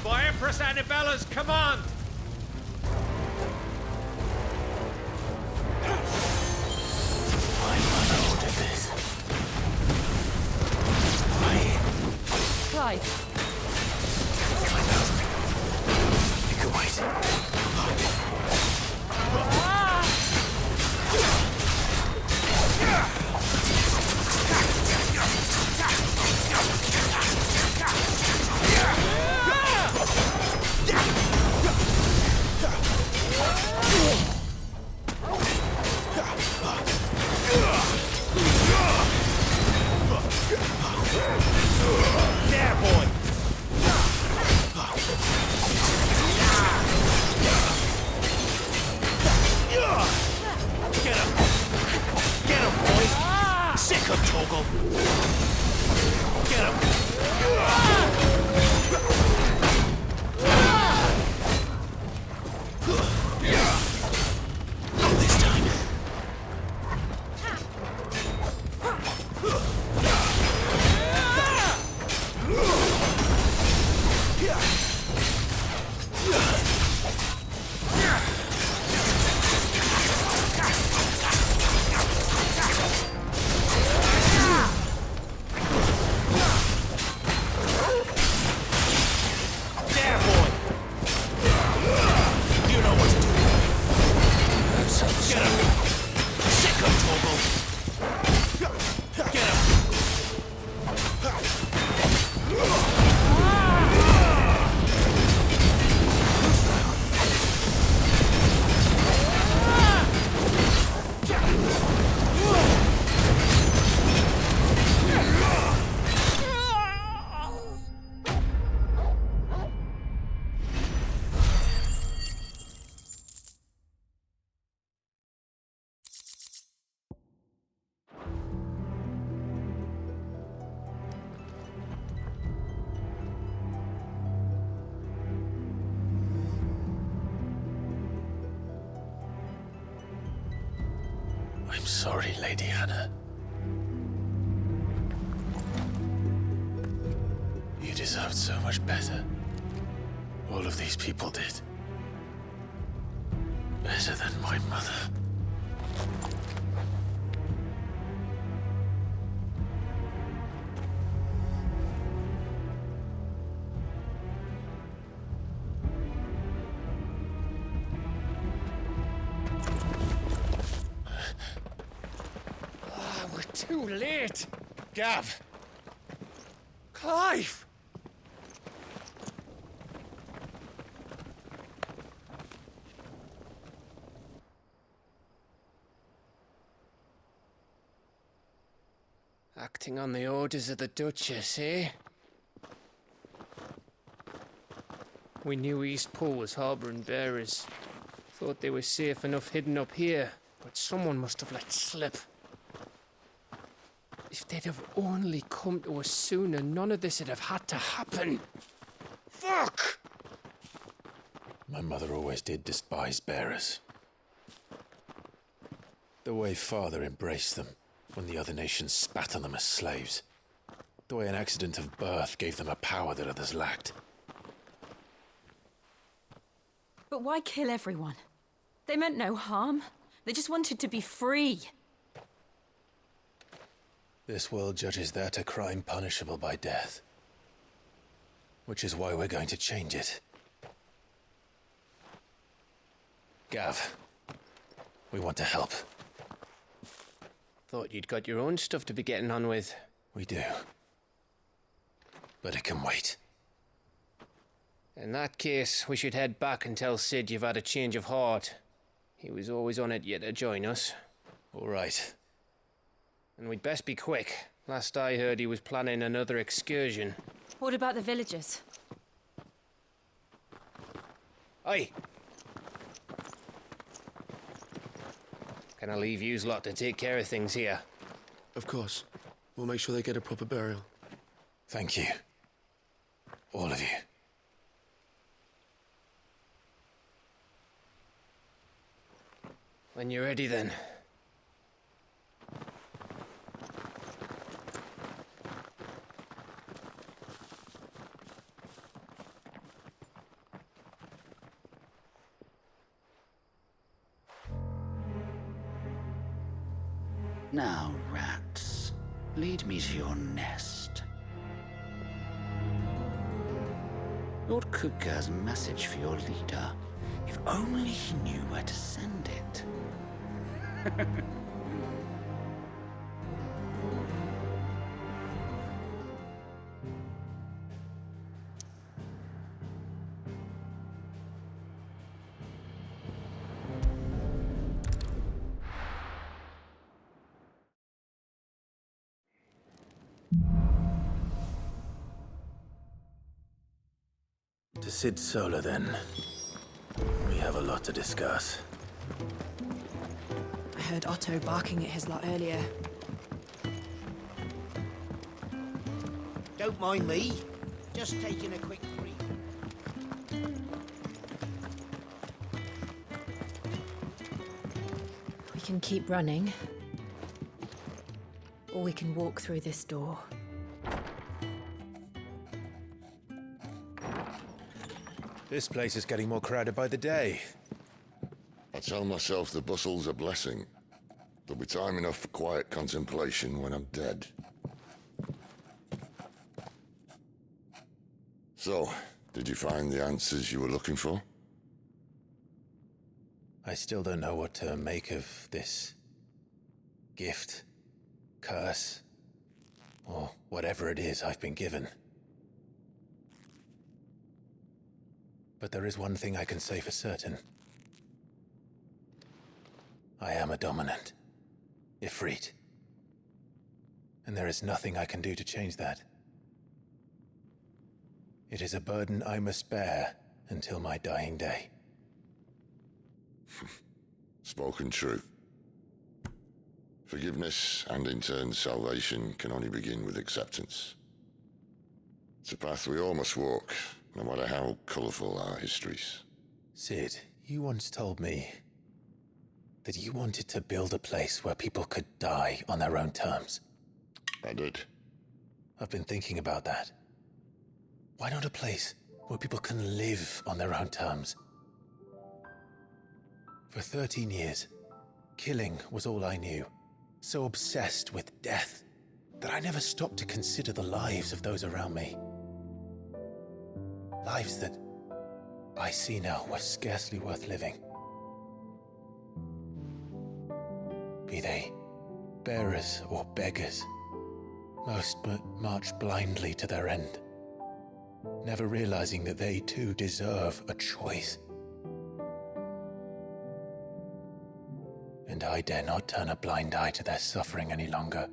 By Empress Annabella's command! My mother ordered this. Clive. You can wait. There, boy! Get him! Get him, boy! Sick of Toggle! Get him! Not this time. There, boy! You know what to do. Get him! Sick of Toggle! Get him! I'm sorry, Lady Hannah. You deserved so much better. All of these people did. Better than my mother. We're too late! Gav! Clive! Acting on the orders of the Duchess, eh? We knew Eastpool was harbouring bearers. Thought they were safe enough hidden up here, but someone must have let slip. If they'd have only come to us sooner, none of this would have had to happen. Fuck! My mother always did despise bearers. The way Father embraced them when the other nations spat on them as slaves. The way an accident of birth gave them a power that others lacked. But why kill everyone? They meant no harm. They just wanted to be free. This world judges that a crime punishable by death. Which is why we're going to change it. Gav, we want to help. Thought you'd got your own stuff to be getting on with. We do. But it can wait. In that case, we should head back and tell Sid you've had a change of heart. He was always on it yet to join us. All right. And we'd best be quick. Last I heard, he was planning another excursion. What about the villagers? Aye. Can I leave yous lot to take care of things here? Of course. We'll make sure they get a proper burial. Thank you. All of you. When you're ready, then. Now, rats, lead me to your nest. Lord Kupka has a message for your leader. If only he knew where to send it. To Sid Solar, then. We have a lot to discuss. I heard Otto barking at his lot earlier. Don't mind me. Just taking a quick breathe. We can keep running. Or we can walk through this door. This place is getting more crowded by the day. I tell myself the bustle's a blessing. There'll be time enough for quiet contemplation when I'm dead. So, did you find the answers you were looking for? I still don't know what to make of this gift, curse, or whatever it is I've been given. But there is one thing I can say for certain. I am a dominant, Ifrit. And there is nothing I can do to change that. It is a burden I must bear until my dying day. Spoken true. Forgiveness, and in turn salvation, can only begin with acceptance. It's a path we all must walk, no matter how colourful our histories. Sid, you once told me that you wanted to build a place where people could die on their own terms. I did. I've been thinking about that. Why not a place where people can live on their own terms? For 13 years, killing was all I knew. So obsessed with death that I never stopped to consider the lives of those around me. Lives that I see now were scarcely worth living. Be they bearers or beggars, most march blindly to their end, never realizing that they too deserve a choice. And I dare not turn a blind eye to their suffering any longer.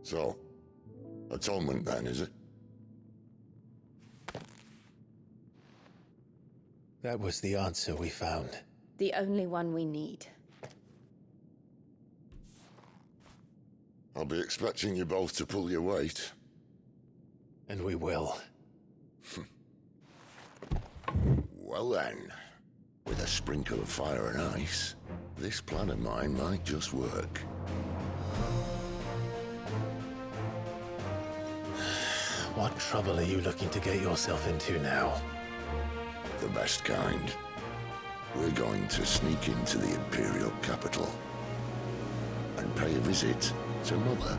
So, atonement then, is it? That was the answer we found. The only one we need. I'll be expecting you both to pull your weight. And we will. Well then, with a sprinkle of fire and ice, this plan of mine might just work. What trouble are you looking to get yourself into now? The best kind. We're going to sneak into the Imperial capital and pay a visit to Mother.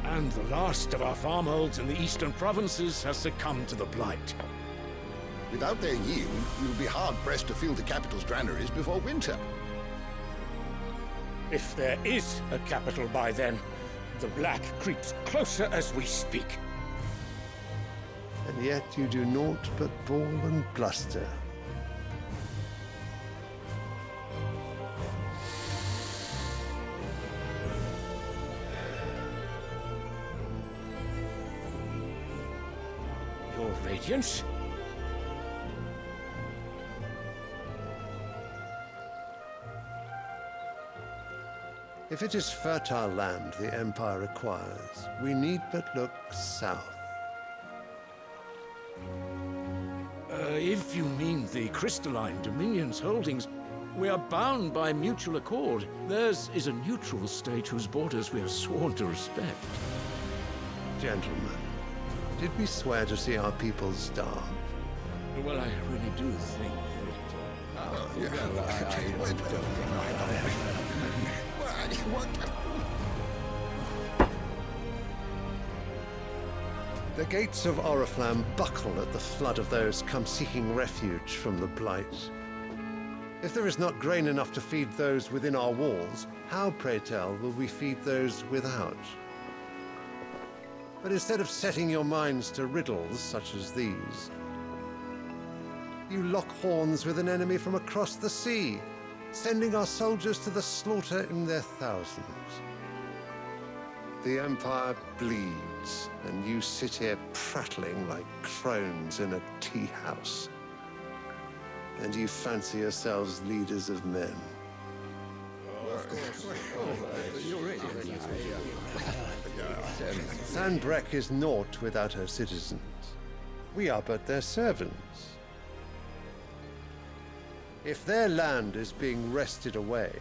And the last of our farmholds in the eastern provinces has succumbed to the blight. Without their yield, you'll be hard-pressed to fill the capital's granaries before winter. If there is a capital by then, the black creeps closer as we speak. And yet you do naught but bawl and bluster. Your Radiance? If it is fertile land the Empire requires, we need but look south. If you mean the crystalline Dominion's holdings, we are bound by mutual accord. Theirs is a neutral state whose borders we are sworn to respect. Gentlemen, did we swear to see our people starve? Well, I really do think The gates of Oriflamme buckle at the flood of those come seeking refuge from the Blight. If there is not grain enough to feed those within our walls, how, pray tell, will we feed those without? But instead of setting your minds to riddles such as these, you lock horns with an enemy from across the sea, sending our soldiers to the slaughter in their thousands. The Empire bleeds, and you sit here prattling like crones in a tea house. And you fancy yourselves leaders of men. Sandbreck is naught without her citizens. We are but their servants. If their land is being wrested away,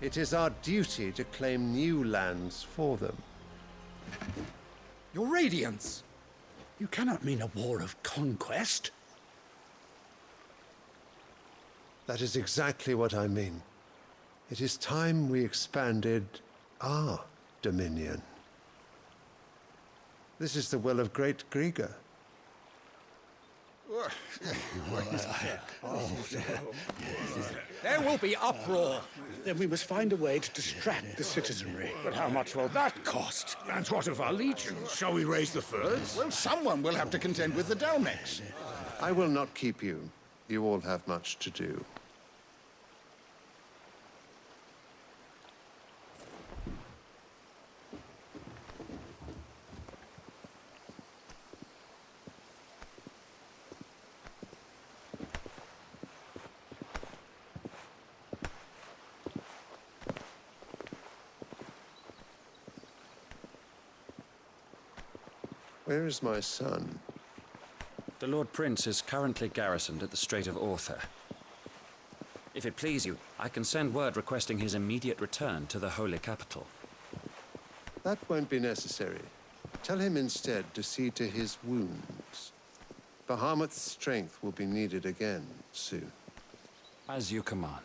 it is our duty to claim new lands for them. Your Radiance! You cannot mean a war of conquest. That is exactly what I mean. It is time we expanded our dominion. This is the will of great Grieger. There will be uproar. Then we must find a way to distract the citizenry. But how much will that cost? And what of our legions? Shall we raise the furs? Well, someone will have to contend with the Dalmex. I will not keep you. You all have much to do. Where is my son? The Lord Prince is currently garrisoned at the Strait of Author. If it please you, I can send word requesting his immediate return to the Holy Capital. That won't be necessary. Tell him instead to see to his wounds. Bahamut's strength will be needed again soon. As you command.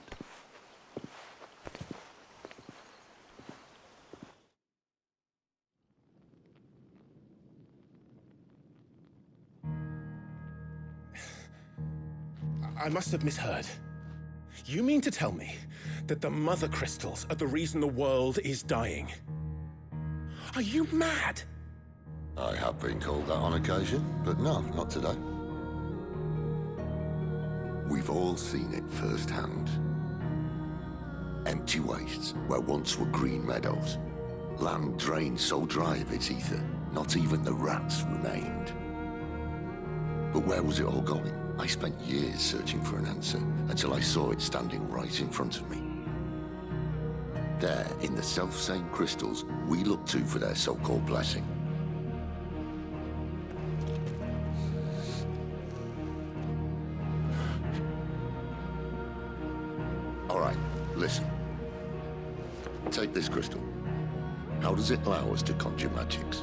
I must have misheard. You mean to tell me that the Mother Crystals are the reason the world is dying? Are you mad? I have been called that on occasion, but no, not today. We've all seen it firsthand. Empty wastes where once were green meadows. Land drained so dry of its ether, not even the rats remained. But where was it all going? I spent years searching for an answer until I saw it standing right in front of me. There, in the self-same crystals we look to for their so-called blessing. All right, listen. Take this crystal. How does it allow us to conjure magics?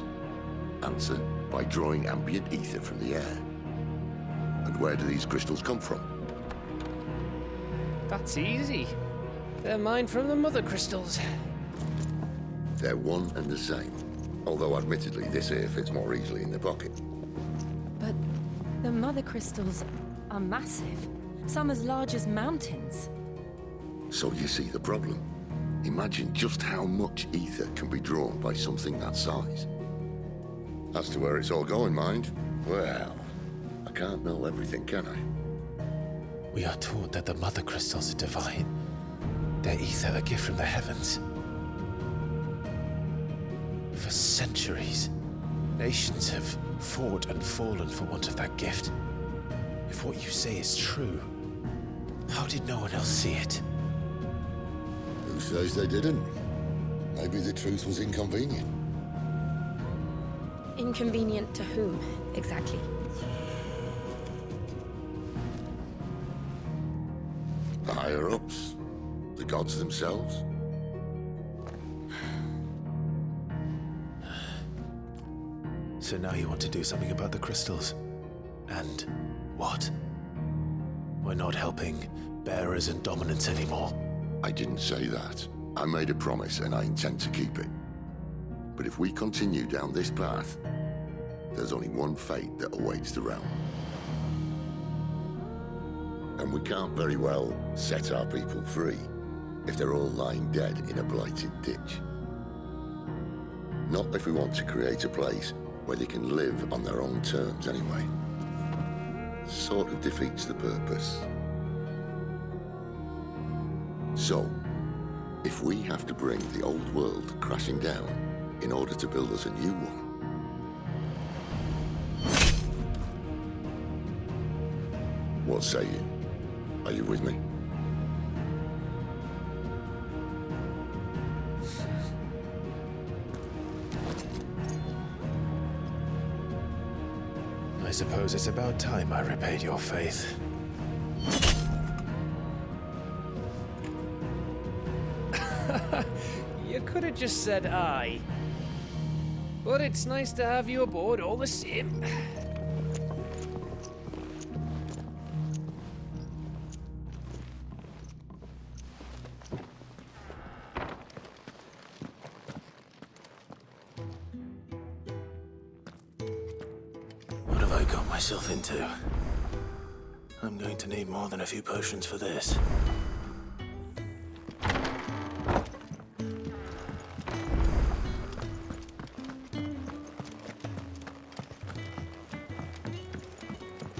Answer, by drawing ambient ether from the air. And where do these crystals come from? That's easy. They're mine from the Mother Crystals. They're one and the same. Although admittedly this here fits more easily in the pocket. But the Mother Crystals are massive. Some as large as mountains. So you see the problem. Imagine just how much ether can be drawn by something that size. As to where it's all going, mind, well, I can't know everything, can I? We are taught that the Mother Crystals are divine. Their ether a gift from the heavens. For centuries, nations have fought and fallen for want of that gift. If what you say is true, how did no one else see it? Who says they didn't? Maybe the truth was inconvenient. Inconvenient to whom, exactly? higher-ups? The gods themselves? So now you want to do something about the crystals? And what? We're not helping bearers and dominants anymore. I didn't say that. I made a promise and I intend to keep it. But if we continue down this path, there's only one fate that awaits the realm. And we can't very well set our people free if they're all lying dead in a blighted ditch. Not if we want to create a place where they can live on their own terms anyway. Sort of defeats the purpose. So, if we have to bring the old world crashing down in order to build us a new one, what say you? Are you with me? I suppose it's about time I repaid your faith. You could have just said aye. But it's nice to have you aboard all the same. What have I got myself into? I'm going to need more than a few potions for this.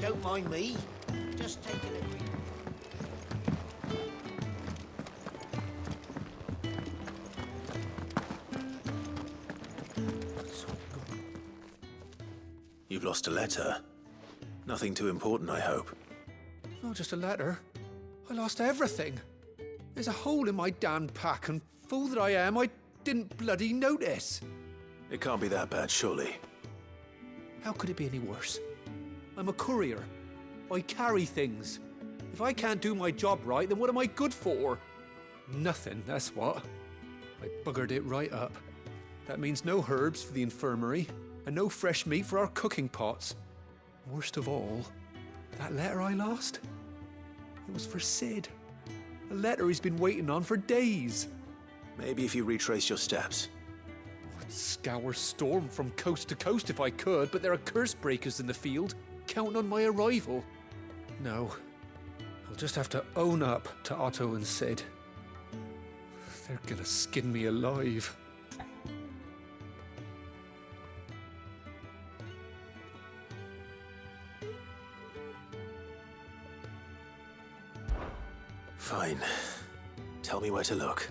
Don't mind me. Just taking a quick... You've lost a letter. Nothing too important, I hope. Not just a letter. I lost everything. There's a hole in my damned pack, and fool that I am, I didn't bloody notice. It can't be that bad, surely. How could it be any worse? I'm a courier. I carry things. If I can't do my job right, then what am I good for? Nothing, that's what. I buggered it right up. That means no herbs for the infirmary, and no fresh meat for our cooking pots. Worst of all, that letter I lost? It was for Sid. A letter he's been waiting on for days. Maybe if you retrace your steps. I'd scour Storm from coast to coast if I could, but there are curse breakers in the field, counting on my arrival. No, I'll just have to own up to Otto and Sid. They're gonna skin me alive. Fine. Tell me where to look.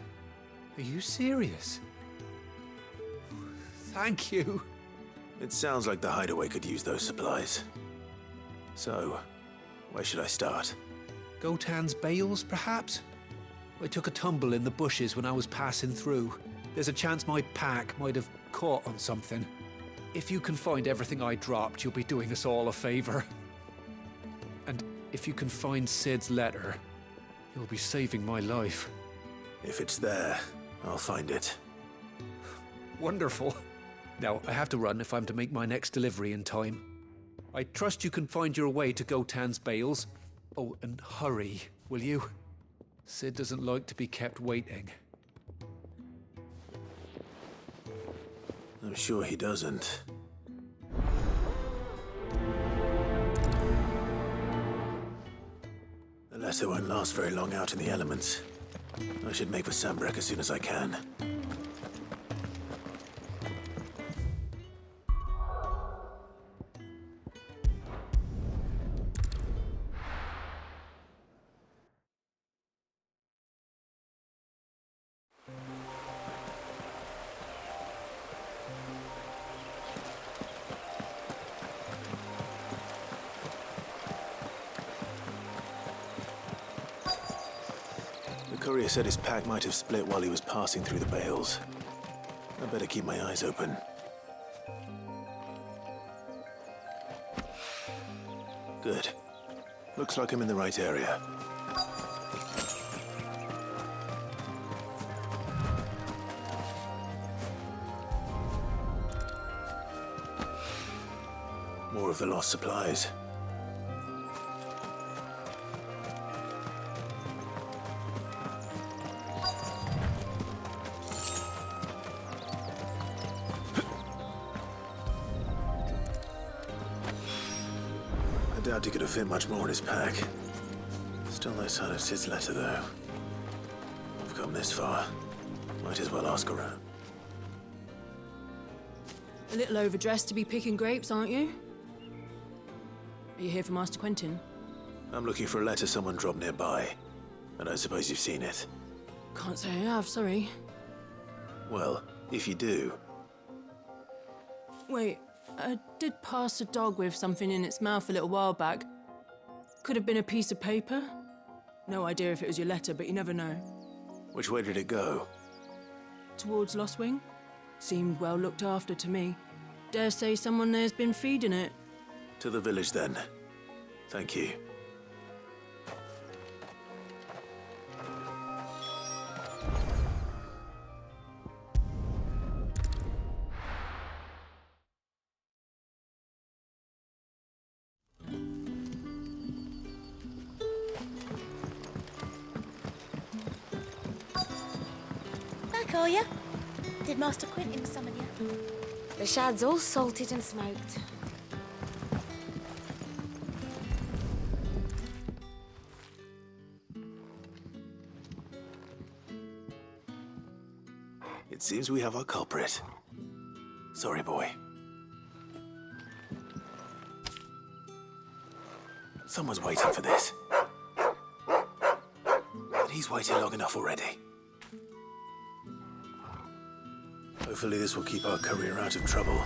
Are you serious? Thank you. It sounds like the hideaway could use those supplies. So, where should I start? Gotan's bales, perhaps? I took a tumble in the bushes when I was passing through. There's a chance my pack might have caught on something. If you can find everything I dropped, you'll be doing us all a favor. And if you can find Sid's letter, you'll be saving my life. If it's there, I'll find it. Wonderful. Now, I have to run if I'm to make my next delivery in time. I trust you can find your way to Gotan's bales. Oh, and hurry, will you? Sid doesn't like to be kept waiting. I'm sure he doesn't. The letter won't last very long out in the elements. I should make for Sambrek as soon as I can. The courier said his pack might have split while he was passing through the bales. I better keep my eyes open. Good. Looks like I'm in the right area. More of the lost supplies. I doubt he could have fit much more in his pack. Still no sign of Sid's letter, though. I've come this far. Might as well ask around. A little overdressed to be picking grapes, aren't you? Are you here for Master Quentin? I'm looking for a letter someone dropped nearby. I don't suppose you've seen it. Can't say I have, sorry. Well, if you do, Wait, I did pass a dog with something in its mouth a little while back. Could have been a piece of paper. No idea if it was your letter, but you never know. which way did it go? Towards Lost Wing? Seemed well looked after to me. Dare say someone there's been feeding it. To the village, then. Thank you. Back, are ya? Did Master Quentin summon you? The shad's all salted and smoked. It seems we have our culprit. Sorry, boy. Someone's waiting for this. And he's waited long enough already. Hopefully this will keep our courier out of trouble.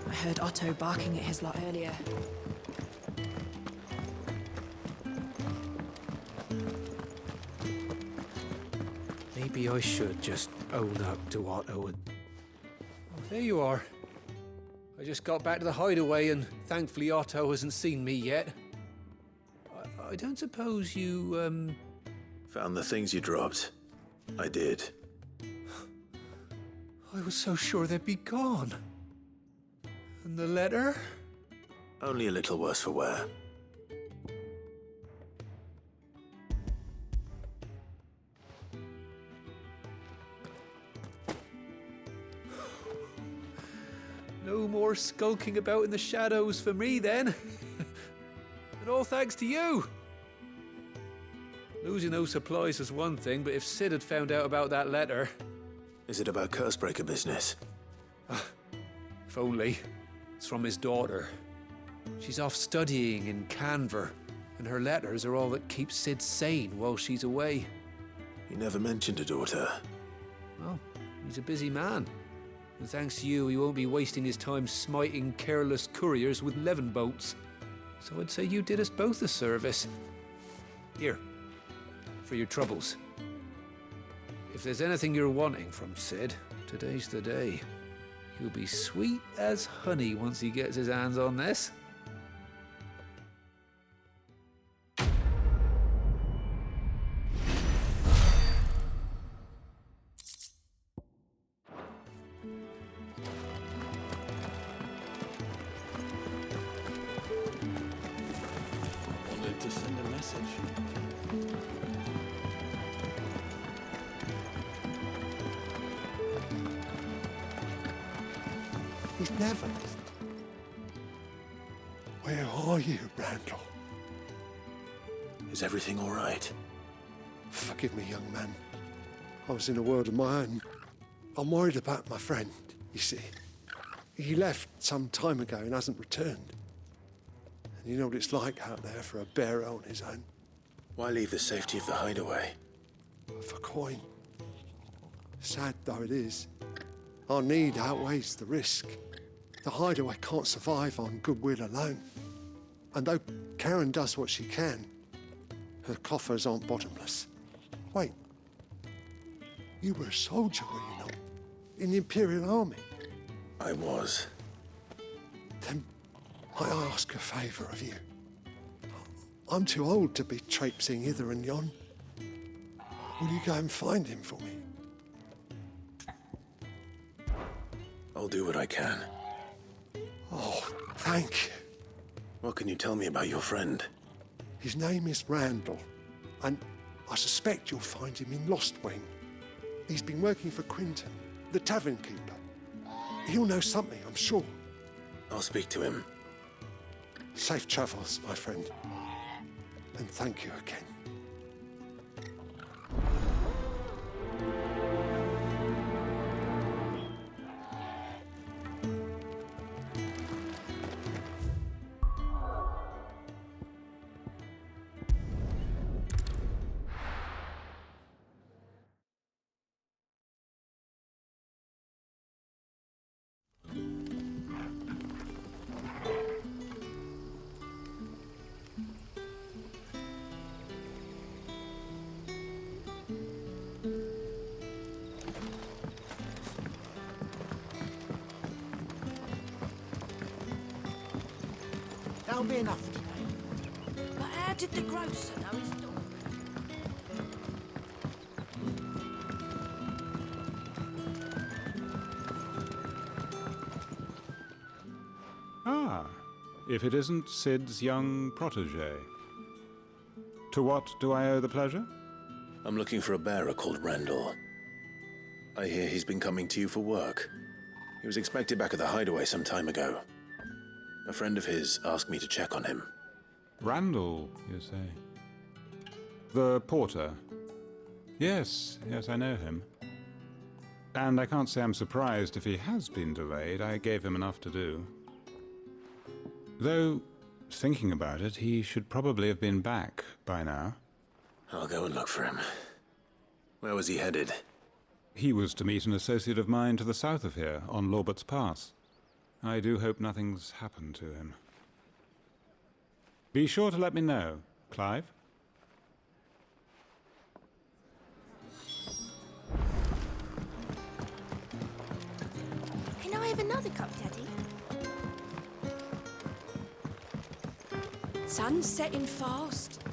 I heard Otto barking at his lot earlier. Maybe I should just own up to Otto and... Oh, there you are. I just got back to the hideaway and thankfully Otto hasn't seen me yet. I don't suppose you, Found the things you dropped. I did. I was so sure they'd be gone. And the letter? Only a little worse for wear. No more skulking about in the shadows for me, then. And all thanks to you. Losing those supplies was one thing, but if Sid had found out about that letter... Is it about Cursebreaker business? If only. It's from his daughter. She's off studying in Canver, and her letters are all that keep Sid sane while she's away. You never mentioned a daughter. Well, he's a busy man. And thanks to you, he won't be wasting his time smiting careless couriers with levin bolts. So I'd say you did us both a service. Here, for your troubles. If there's anything you're wanting from Sid, today's the day. He'll be sweet as honey once he gets his hands on this. Wanted to send a message. He's never. Where are you, Randall? Is everything all right? Forgive me, young man. I was in a world of my own. I'm worried about my friend, you see. He left some time ago and hasn't returned. And you know what it's like out there for a bearer on his own. Why leave the safety of the hideaway? For coin. Sad though it is, our need outweighs the risk. The hideaway can't survive on goodwill alone. And though Karen does what she can, her coffers aren't bottomless. Wait, you were a soldier, were you not? In the Imperial Army? I was. Then I ask a favour of you. I'm too old to be traipsing hither and yon. Will you go and find him for me? I'll do what I can. Oh, thank you. What can you tell me about your friend? His name is Randall, and I suspect you'll find him in Lost Wing. He's been working for Quinton, the tavern keeper. He'll know something, I'm sure. I'll speak to him. Safe travels, my friend. And thank you again. That'll be enough today. But how did the grocer know his daughter? Ah, if it isn't Sid's young protege. To what do I owe the pleasure? I'm looking for a bearer called Randall. I hear he's been coming to you for work. He was expected back at the hideaway some time ago. A friend of his asked me to check on him. Randall, you say? The porter? Yes, I know him. And I can't say I'm surprised if he has been delayed. I gave him enough to do. Though, thinking about it, he should probably have been back by now. I'll go and look for him. Where was he headed? He was to meet an associate of mine to the south of here, on Lorbert's Pass. I do hope nothing's happened to him. Be sure to let me know, Clive. Can I have another cup, Daddy? Sun's setting fast.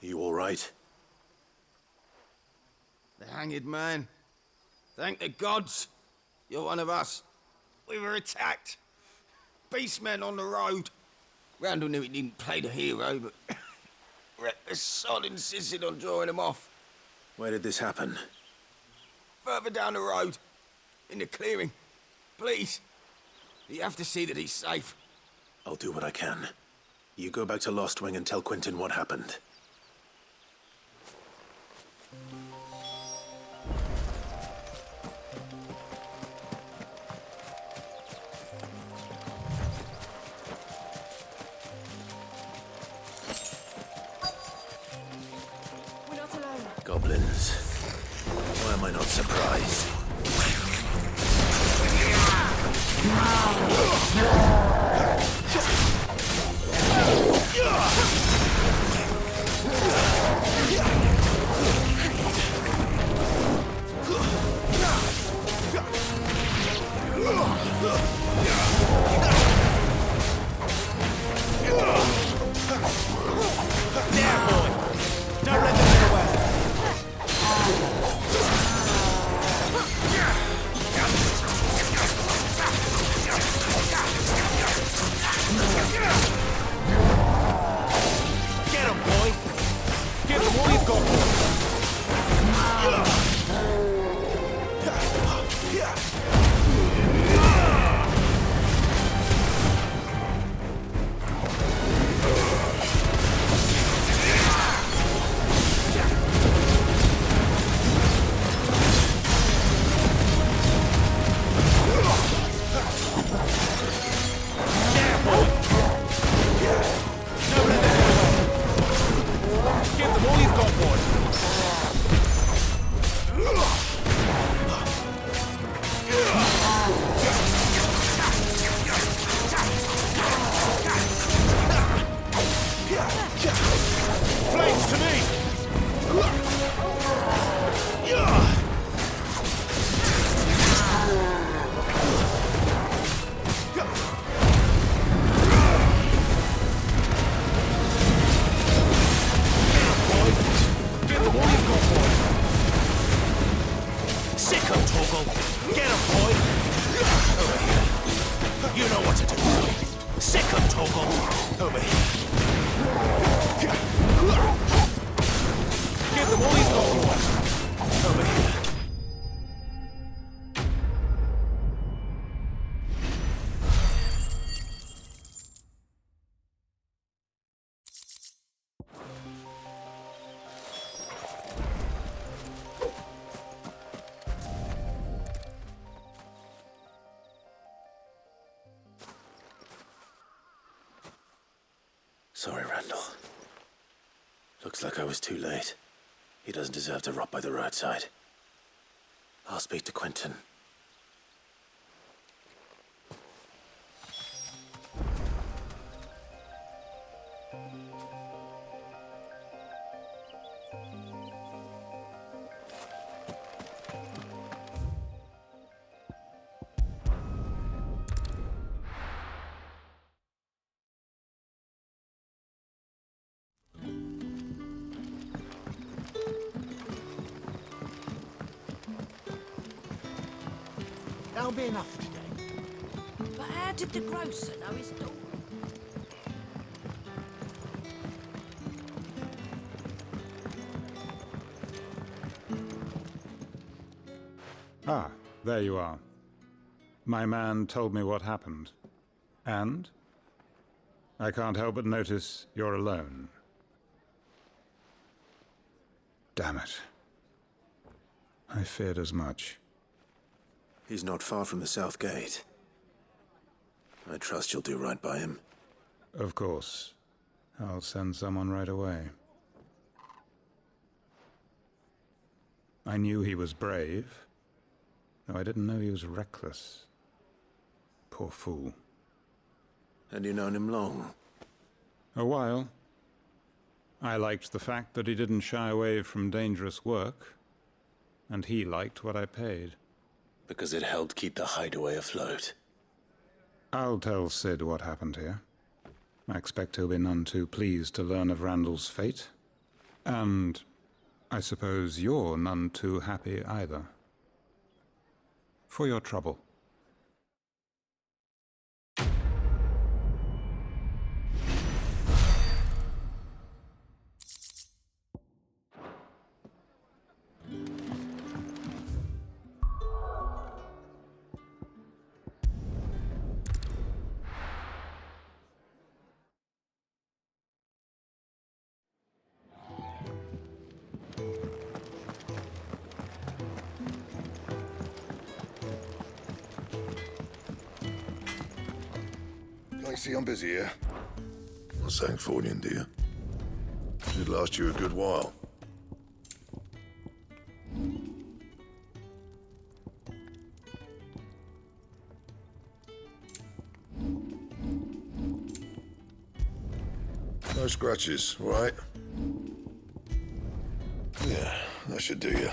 You all right? The hanged man. Thank the gods. You're one of us. We were attacked. Beastmen on the road. Randall knew he didn't play the hero, but the sod insisted on drawing him off. Where did this happen? Further down the road. In the clearing. Please. You have to see that he's safe. I'll do what I can. You go back to Lost Wing and tell Quinton what happened. We're not alone. Goblins. Why am I not surprised? boy! Over here. You know what to do. Sick of Toggle! Over here. Give them all he's got, boy! Over here. Sorry, Randall. Looks like I was too late. He doesn't deserve to rot by the roadside. I'll speak to Quentin. That'll be enough for today. But how did the grocer know his daughter? Ah, there you are. My man told me what happened. And? I can't help but notice you're alone. Damn it. I feared as much. He's not far from the South Gate. I trust you'll do right by him. Of course. I'll send someone right away. I knew he was brave, though I didn't know he was reckless. Poor fool. And you've known him long? A while. I liked the fact that he didn't shy away from dangerous work, and he liked what I paid. Because it helped keep the hideaway afloat. I'll tell Sid what happened here. I expect he'll be none too pleased to learn of Randall's fate. And I suppose you're none too happy either. For your trouble. I see I'm busy here. What's that for you, dear? Should last you a good while. No scratches, all right? Yeah, that should do you.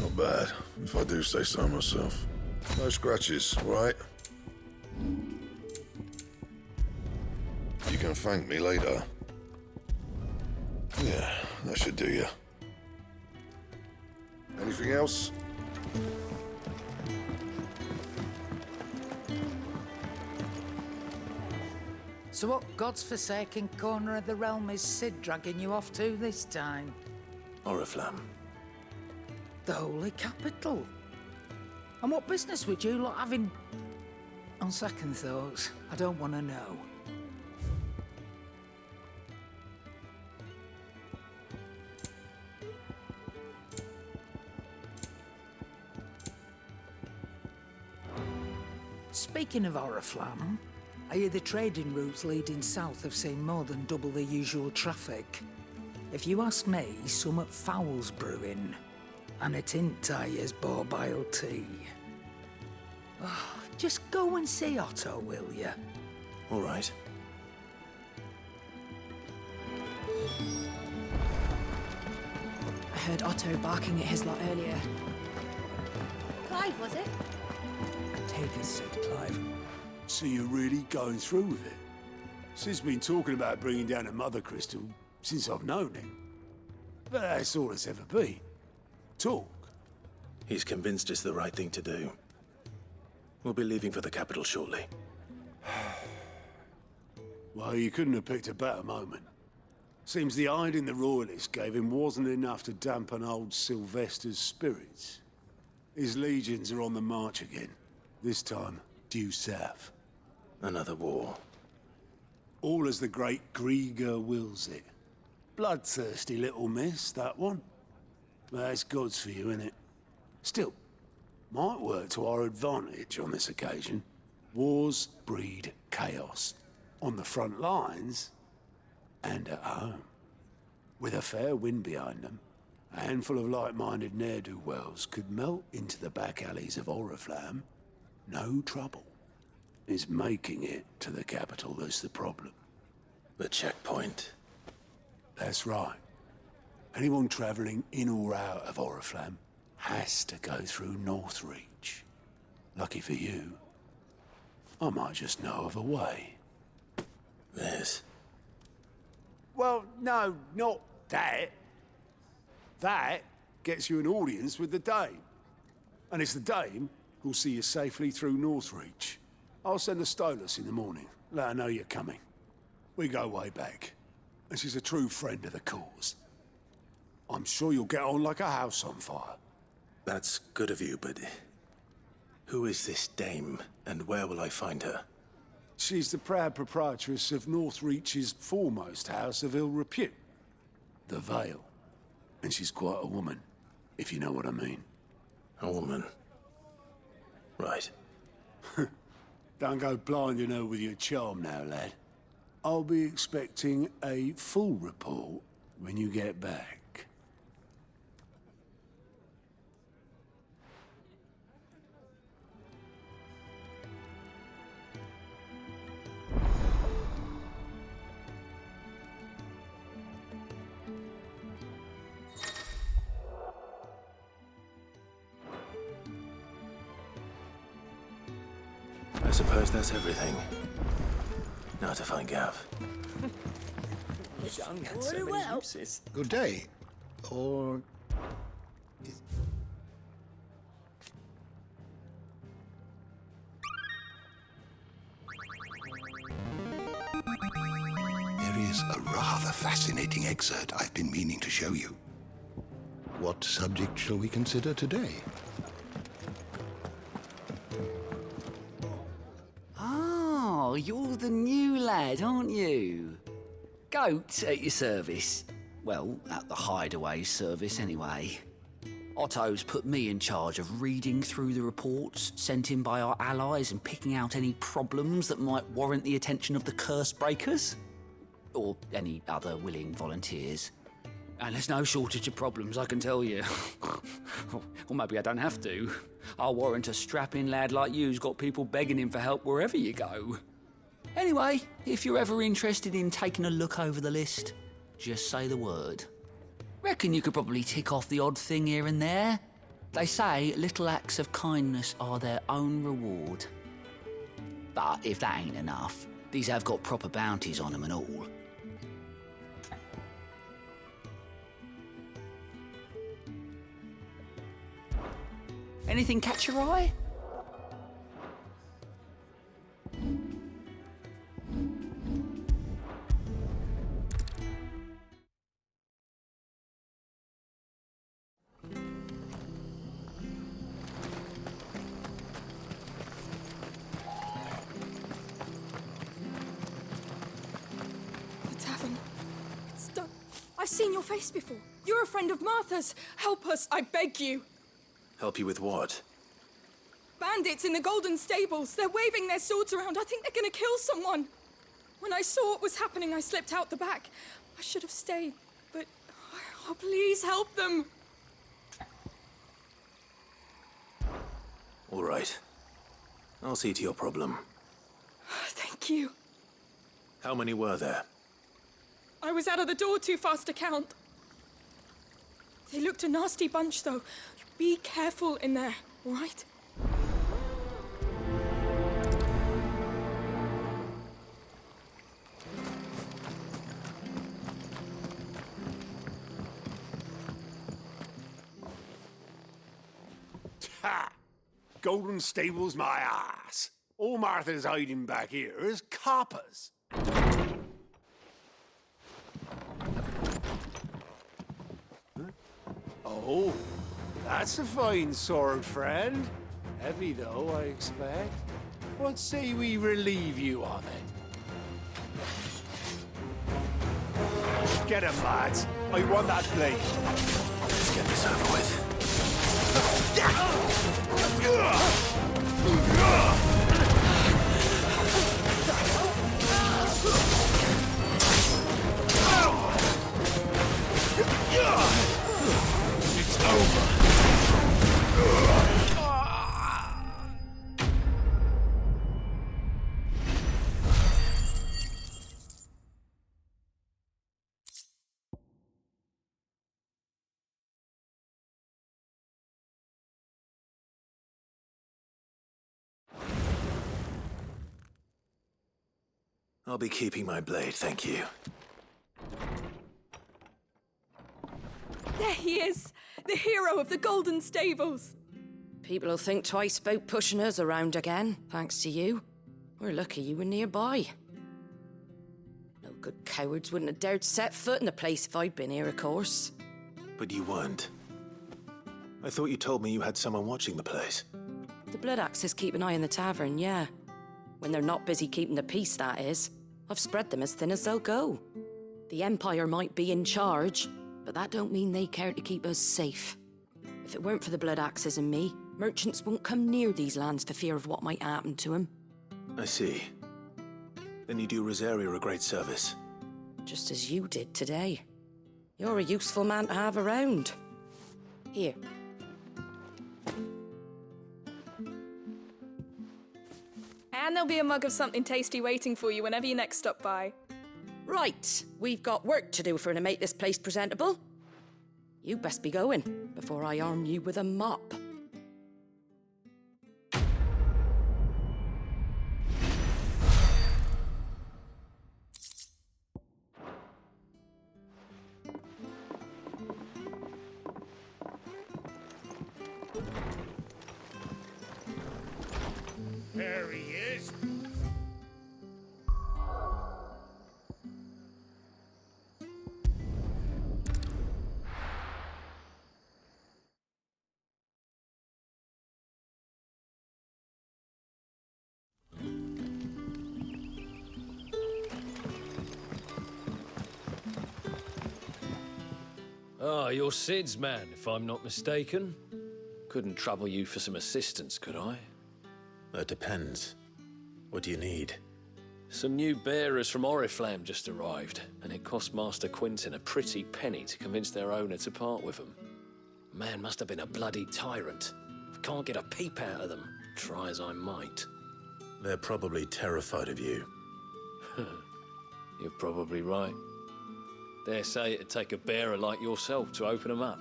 Not bad, if I do say so myself. No scratches, all right? You can thank me later. Yeah, that should do you. Anything else? So what God's forsaken corner of the realm is Sid dragging you off to this time? Oriflamme. The Holy Capital. And what business would you lot have in... On second thoughts, I don't want to know. Speaking of Oriflamme, I hear the trading routes leading south have seen more than double the usual traffic. If you ask me, summat foul's brewing. And it ain't Tyre's borbile tea. Oh, just go and see Otto, will you? All right. I heard Otto barking at his lot earlier. Clive, was it? Take a seat, Clive. So you're really going through with it? Sid's been talking about bringing down a mother crystal since I've known him. But that's all it's ever been. Talk. He's convinced it's the right thing to do. We'll be leaving for the capital shortly. Well, you couldn't have picked a better moment. Seems the hiding the Royalists gave him wasn't enough to dampen old Sylvester's spirits. His legions are on the march again. This time, due south. Another war. All as the great Grieger wills it. Bloodthirsty little miss, that one. But that's God's for you, innit? Still, might work to our advantage on this occasion. Wars breed chaos. On the front lines, and at home. With a fair wind behind them, a handful of like-minded ne'er-do-wells could melt into the back alleys of Oriflamme. No trouble. It's making it to the capital that's the problem. The checkpoint. That's right. Anyone travelling in or out of Oriflamme has to go through Northreach. Lucky for you, I might just know of a way. This? Well, no, not that. That gets you an audience with the Dame. And it's the Dame who'll see you safely through Northreach. I'll send a Stolas in the morning. Let her know you're coming. We go way back. And she's a true friend of the cause. I'm sure you'll get on like a house on fire. That's good of you, but... who is this Dame, and where will I find her? She's the proud proprietress of Northreach's foremost house of ill repute. The Vale. And she's quite a woman, if you know what I mean. A woman? Right. Don't go blinding her with your charm now, lad. I'll be expecting a full report when you get back. I suppose that's everything. Now to find Gav. Very well. Good day. Or... There is a rather fascinating excerpt I've been meaning to show you. What subject shall we consider today? Oh, you're the new lad, aren't you? Goat at your service. Well, at the Hideaway service, anyway. Otto's put me in charge of reading through the reports sent in by our allies and picking out any problems that might warrant the attention of the curse breakers. Or any other willing volunteers. And there's no shortage of problems, I can tell you. Or maybe I don't have to. I'll warrant a strapping lad like you's got people begging him for help wherever you go. Anyway, if you're ever interested in taking a look over the list, just say the word. Reckon you could probably tick off the odd thing here and there. They say little acts of kindness are their own reward. But if that ain't enough, these have got proper bounties on them and all. Anything catch your eye? The tavern. It's done. I've seen your face before. You're a friend of Martha's. Help us, I beg you. Help you with what? Bandits in the Golden Stables. They're waving their swords around. I think they're gonna kill someone. When I saw what was happening, I slipped out the back. I should have stayed, but... oh, please help them. All right. I'll see to your problem. Thank you. How many were there? I was out of the door too fast to count. They looked a nasty bunch, though. Be careful in there. all right? Ha! Golden Stable's my ass. All Martha's hiding back here is coppers. Oh, that's a fine sword, friend. Heavy, though, I expect. What say we relieve you of it? Get him, lads. I want that blade. Let's get this over with. It's over. I'll be keeping my blade, thank you. There he is! The hero of the Golden Stables! People will think twice about pushing us around again, thanks to you. We're lucky you were nearby. No good cowards wouldn't have dared set foot in the place if I'd been here, of course. But you weren't. I thought you told me you had someone watching the place. The Blood Axes keep an eye on the tavern, yeah. When they're not busy keeping the peace, that is. I've spread them as thin as they'll go. The Empire might be in charge, but that don't mean they care to keep us safe. If it weren't for the Blood Axes and me, merchants won't come near these lands for fear of what might happen to them. I see. Then you do Rosaria a great service. Just as you did today. You're a useful man to have around. Here. And there'll be a mug of something tasty waiting for you whenever you next stop by. Right, we've got work to do for to make this place presentable. You best be going before I arm you with a mop. There he is. Ah, you're Sid's man, if I'm not mistaken. Couldn't trouble you for some assistance, could I? That depends. What do you need? Some new bearers from Oriflamme just arrived, and it cost Master Quinton a pretty penny to convince their owner to part with them. Man must have been a bloody tyrant. I can't get a peep out of them, try as I might. They're probably terrified of you. You're probably right. Dare say it'd take a bearer like yourself to open them up.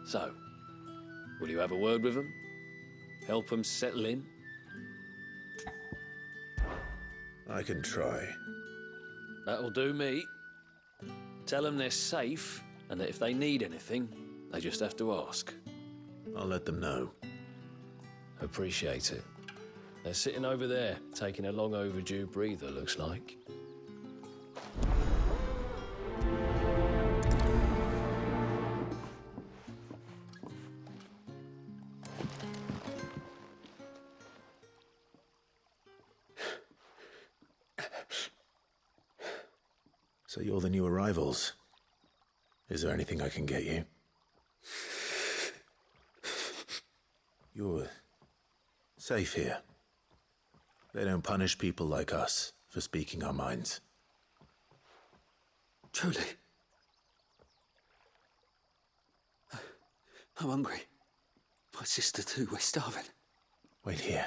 So, will you have a word with them? Help them settle in? I can try. That'll do me. Tell them they're safe, and that if they need anything, they just have to ask. I'll let them know. Appreciate it. They're sitting over there, taking a long overdue breather, looks like. So you're the new arrivals. Is there anything I can get you? You're safe here. They don't punish people like us for speaking our minds. Truly. I'm hungry. My sister too, we're starving. Wait here.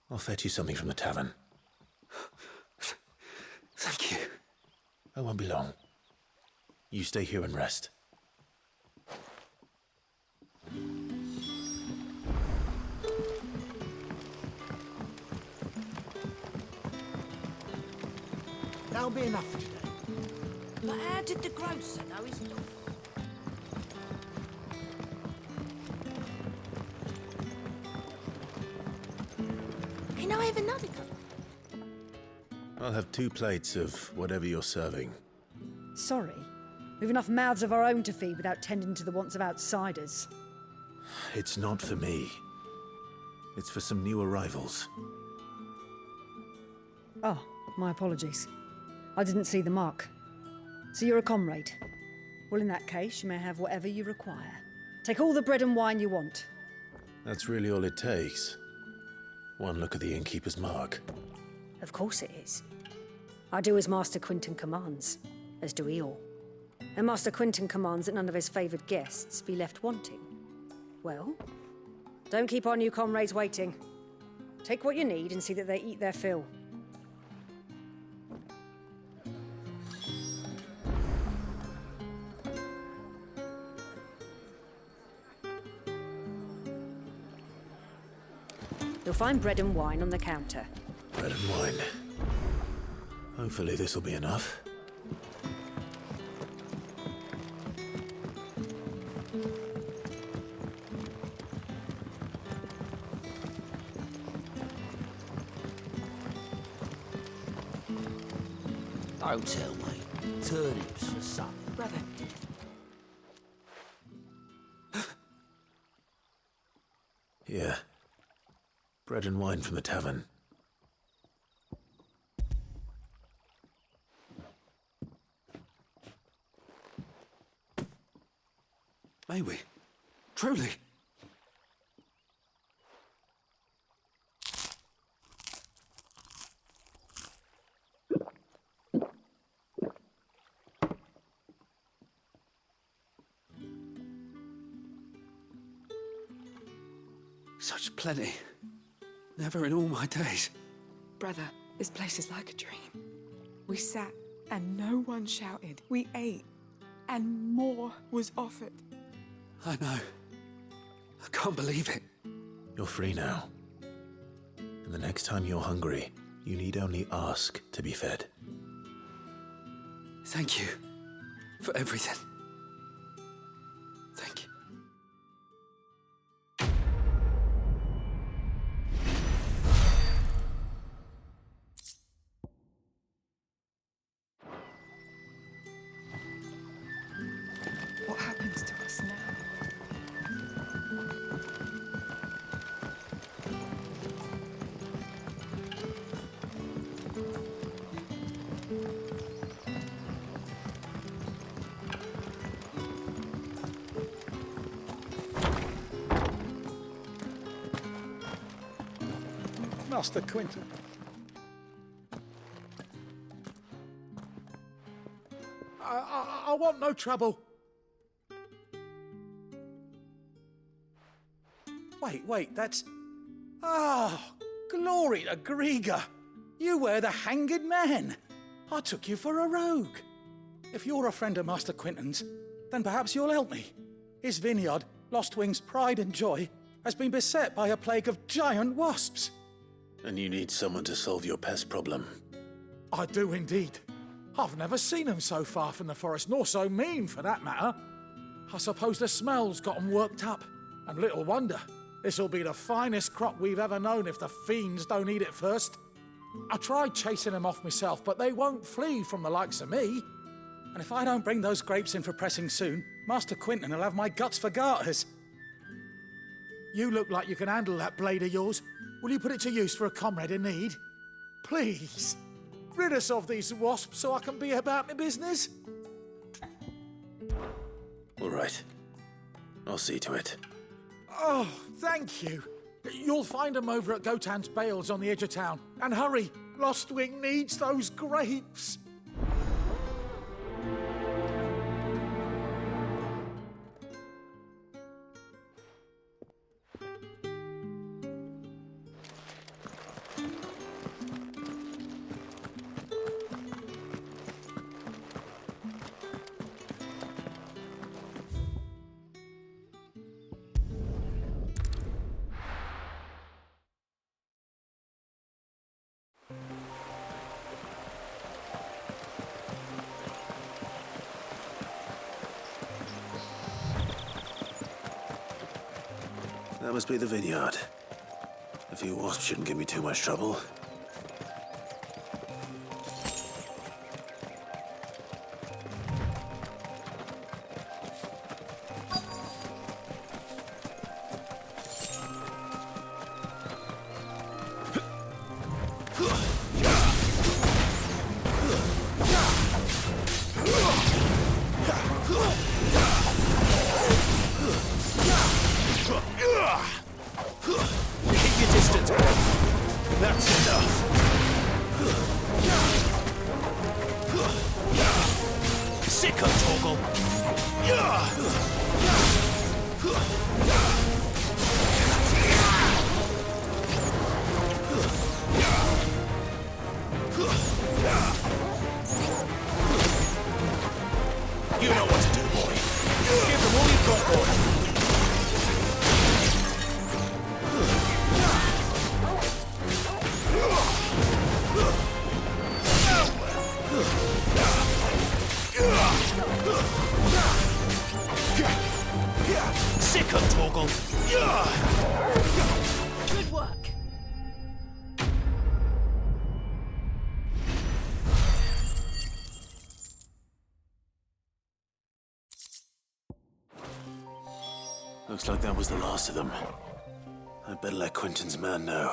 I'll fetch you something from the tavern. Thank you. I won't be long. You stay here and rest. That'll be enough for today. But how did the grocer know his dog? Can I have another cup? I'll have 2 plates of whatever you're serving. Sorry. We've enough mouths of our own to feed without tending to the wants of outsiders. It's not for me. It's for some new arrivals. Oh, my apologies. I didn't see the mark. So you're a comrade. Well, in that case, you may have whatever you require. Take all the bread and wine you want. That's really all it takes. One look at the innkeeper's mark. Of course it is. I do as Master Quinton commands, as do we all. And Master Quinton commands that none of his favoured guests be left wanting. Well, don't keep our new comrades waiting. Take what you need and see that they eat their fill. You'll find bread and wine on the counter. Bread and wine. Hopefully this'll be enough. Don't tell me. Turnips for supper. Brother, Yeah. Bread and wine from the tavern. May we? Truly? Such plenty. Never in all my days. Brother, this place is like a dream. We sat and no one shouted. We ate and more was offered. I know. I can't believe it. You're free now. And the next time you're hungry, you need only ask to be fed. Thank you for everything. Thank you. What happens to us now? Master Quinton. I want no trouble. Wait, that's... Ah, glory to Grieger. You were the hanged man. I took you for a rogue. If you're a friend of Master Quinton's, then perhaps you'll help me. His vineyard, Lostwing's pride and joy, has been beset by a plague of giant wasps. And you need someone to solve your pest problem. I do indeed. I've never seen them so far from the forest, nor so mean, for that matter. I suppose the smell's got 'em worked up. And little wonder. This'll be the finest crop we've ever known if the fiends don't eat it first. I tried chasing them off myself, but they won't flee from the likes of me. And if I don't bring those grapes in for pressing soon, Master Quinton will have my guts for garters. You look like you can handle that blade of yours. Will you put it to use for a comrade in need? Please, rid us of these wasps so I can be about my business. All right. I'll see to it. Oh, thank you. You'll find them over at Gotan's Bales on the edge of town. And hurry, Lostwing needs those grapes. must be the vineyard. A few wasps shouldn't give me too much trouble. Keep your distance, boy. That's enough. Sick of Toggle. You know what to do, boy. Give them all you've got, boy. Sick of Toggle. Good work. Looks like that was the last of them. I'd better let Quentin's man know.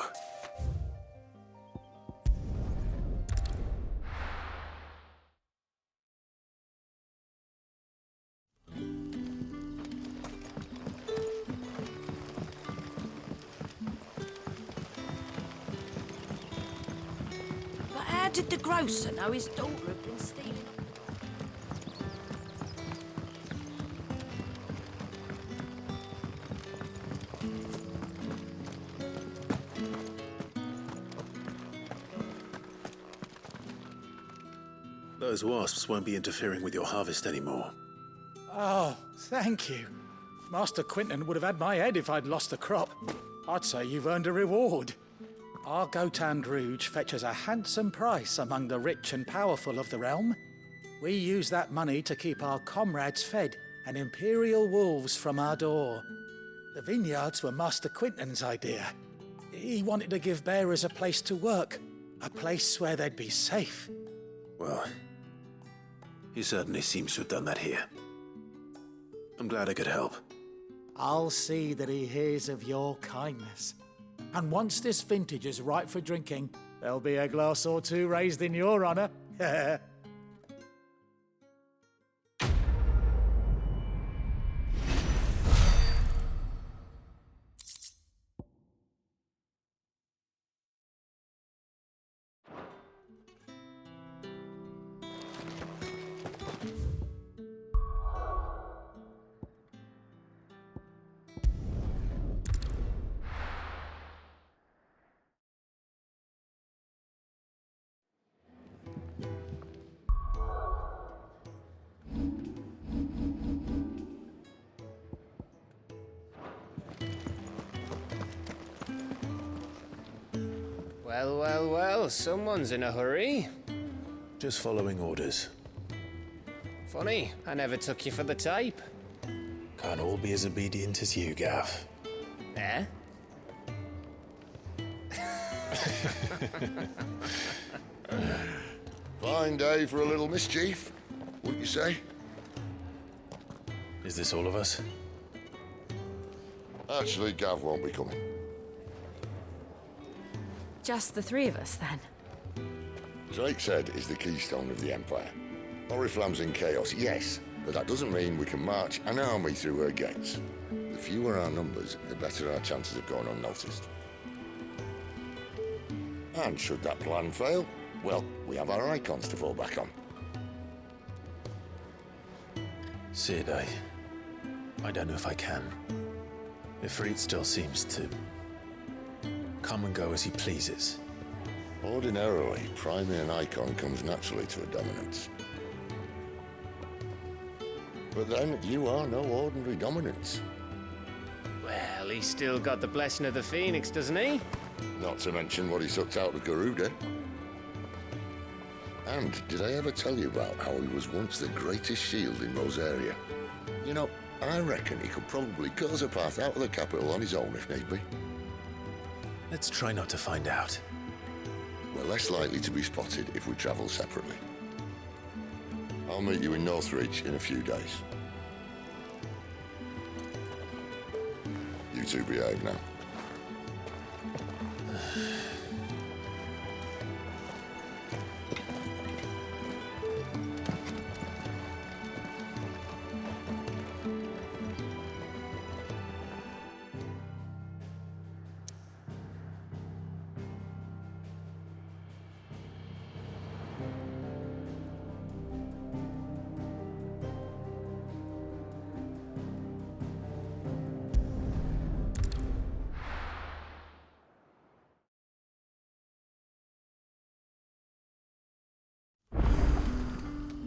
But how did the grocer know his daughter had been stealing? Those wasps won't be interfering with your harvest anymore. Oh, thank you. Master Quentin would have had my head if I'd lost the crop. I'd say you've earned a reward. Our Gotand Rouge fetches a handsome price among the rich and powerful of the realm. We use that money to keep our comrades fed and imperial wolves from our door. The vineyards were Master Quentin's idea. He wanted to give bearers a place to work, a place where they'd be safe. Well, he certainly seems to have done that here. I'm glad I could help. I'll see that he hears of your kindness. And once this vintage is ripe for drinking, there'll be a glass or two raised in your honor. Well, well, well, someone's in a hurry. Just following orders. Funny, I never took you for the type. Can't all be as obedient as you, Gav. Eh? Fine day for a little mischief, wouldn't you say? Is this all of us? Actually, Gav won't be coming. Just the three of us, then? Drake's Head is the keystone of the Empire. Oriflamme's in chaos, yes, but that doesn't mean we can march an army through her gates. The fewer our numbers, the better our chances of going unnoticed. And should that plan fail, well, we have our Eikons to fall back on. Sid, I don't know if I can. Ifrit still seems to come and go as he pleases. Ordinarily, priming an Eikon comes naturally to a dominance. But then, you are no ordinary dominance. Well, he's still got the blessing of the Phoenix, doesn't he? Not to mention what he sucked out of Garuda. And did I ever tell you about how he was once the greatest shield in Rosaria? You know, I reckon he could probably cut us a path out of the capital on his own if need be. Let's try not to find out. We're less likely to be spotted if we travel separately. I'll meet you in Northreach in a few days. You two behave now.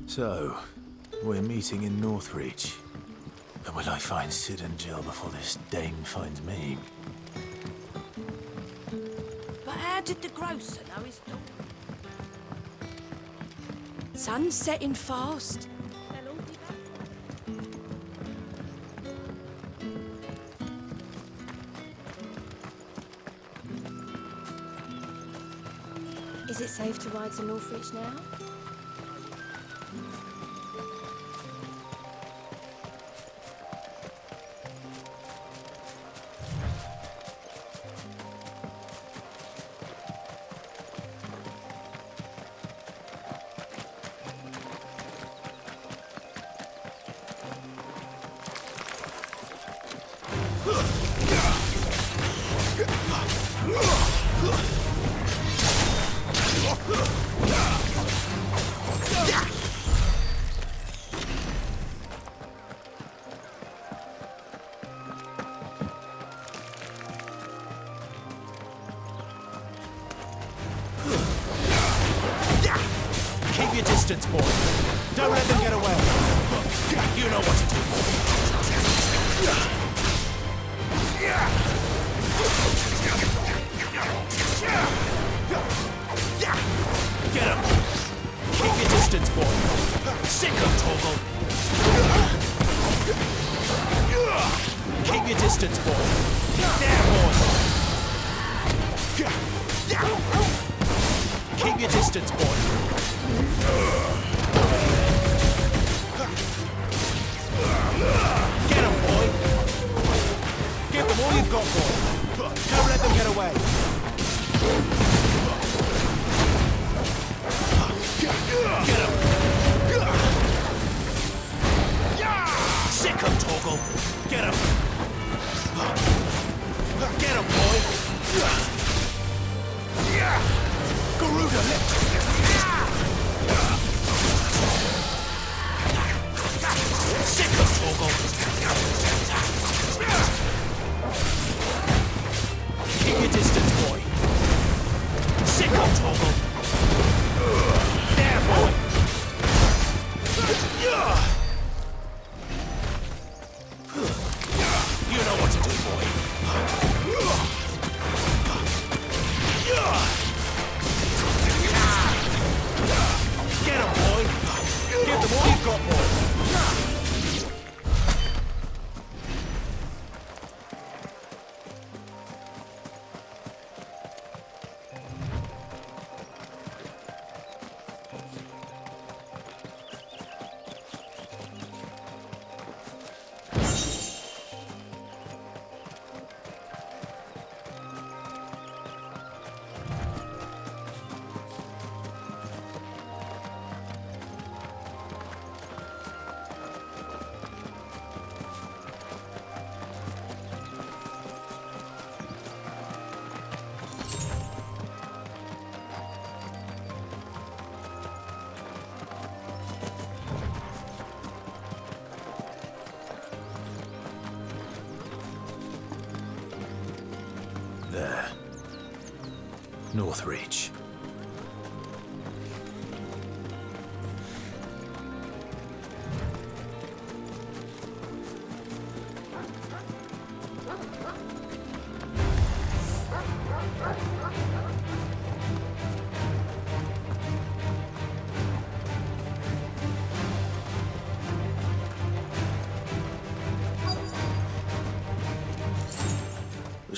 So, we're meeting in Northreach. But will I find Sid and Jill before this dame finds me? But how did the grocer know his daughter? Sun's setting fast. They'll all be back. Is it safe to ride to Northreach now? Keep your distance, boy. Don't let them get away. You know what to do. Get him. Keep your distance, boy. Sick of Toggle. Keep your distance, boy. There, boy. Keep your distance, boy. Get him, boy! Give them all you've got, boy! Don't let them get away! Get him! Sick of Torgal! Get him! Get him, boy! Garuda, sick of Torgal! Keep your distance, boy. Sick of Torgal! There, boy! You know what to do, boy. Get him, boy! Give them all you've got, boy! There. Northreach.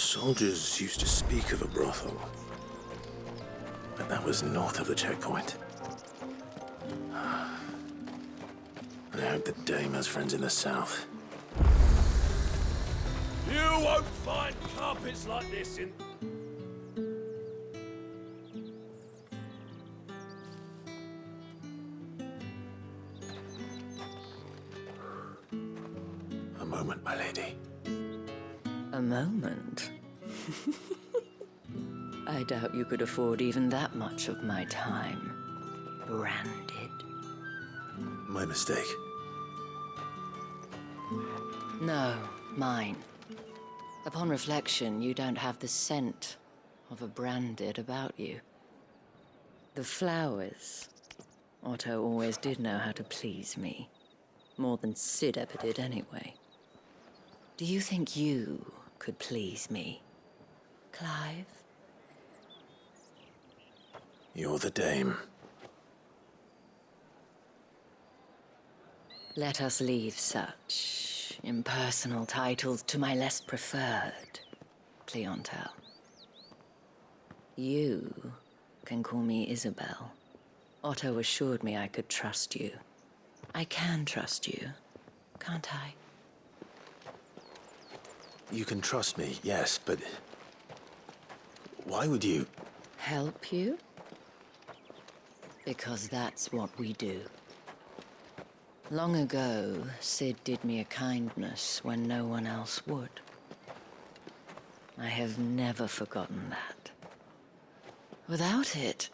Soldiers used to speak of a brothel, but that was north of the checkpoint. I hope the dame has friends in the south. You won't find carpets like this in... A moment, my lady. A moment? I doubt you could afford even that much of my time. Branded. My mistake. No, mine. Upon reflection, you don't have the scent of a branded about you. The flowers. Otto always did know how to please me. More than Sid ever did anyway. Do you think you could please me, Clive? You're the dame. Let us leave such impersonal titles to my less preferred clientele. You can call me Isabel. Otto assured me I could trust you. I can trust you, can't I? You can trust me, yes, but... why would you... Help you? Because that's what we do. Long ago, Sid did me a kindness when no one else would. I have never forgotten that. Without it,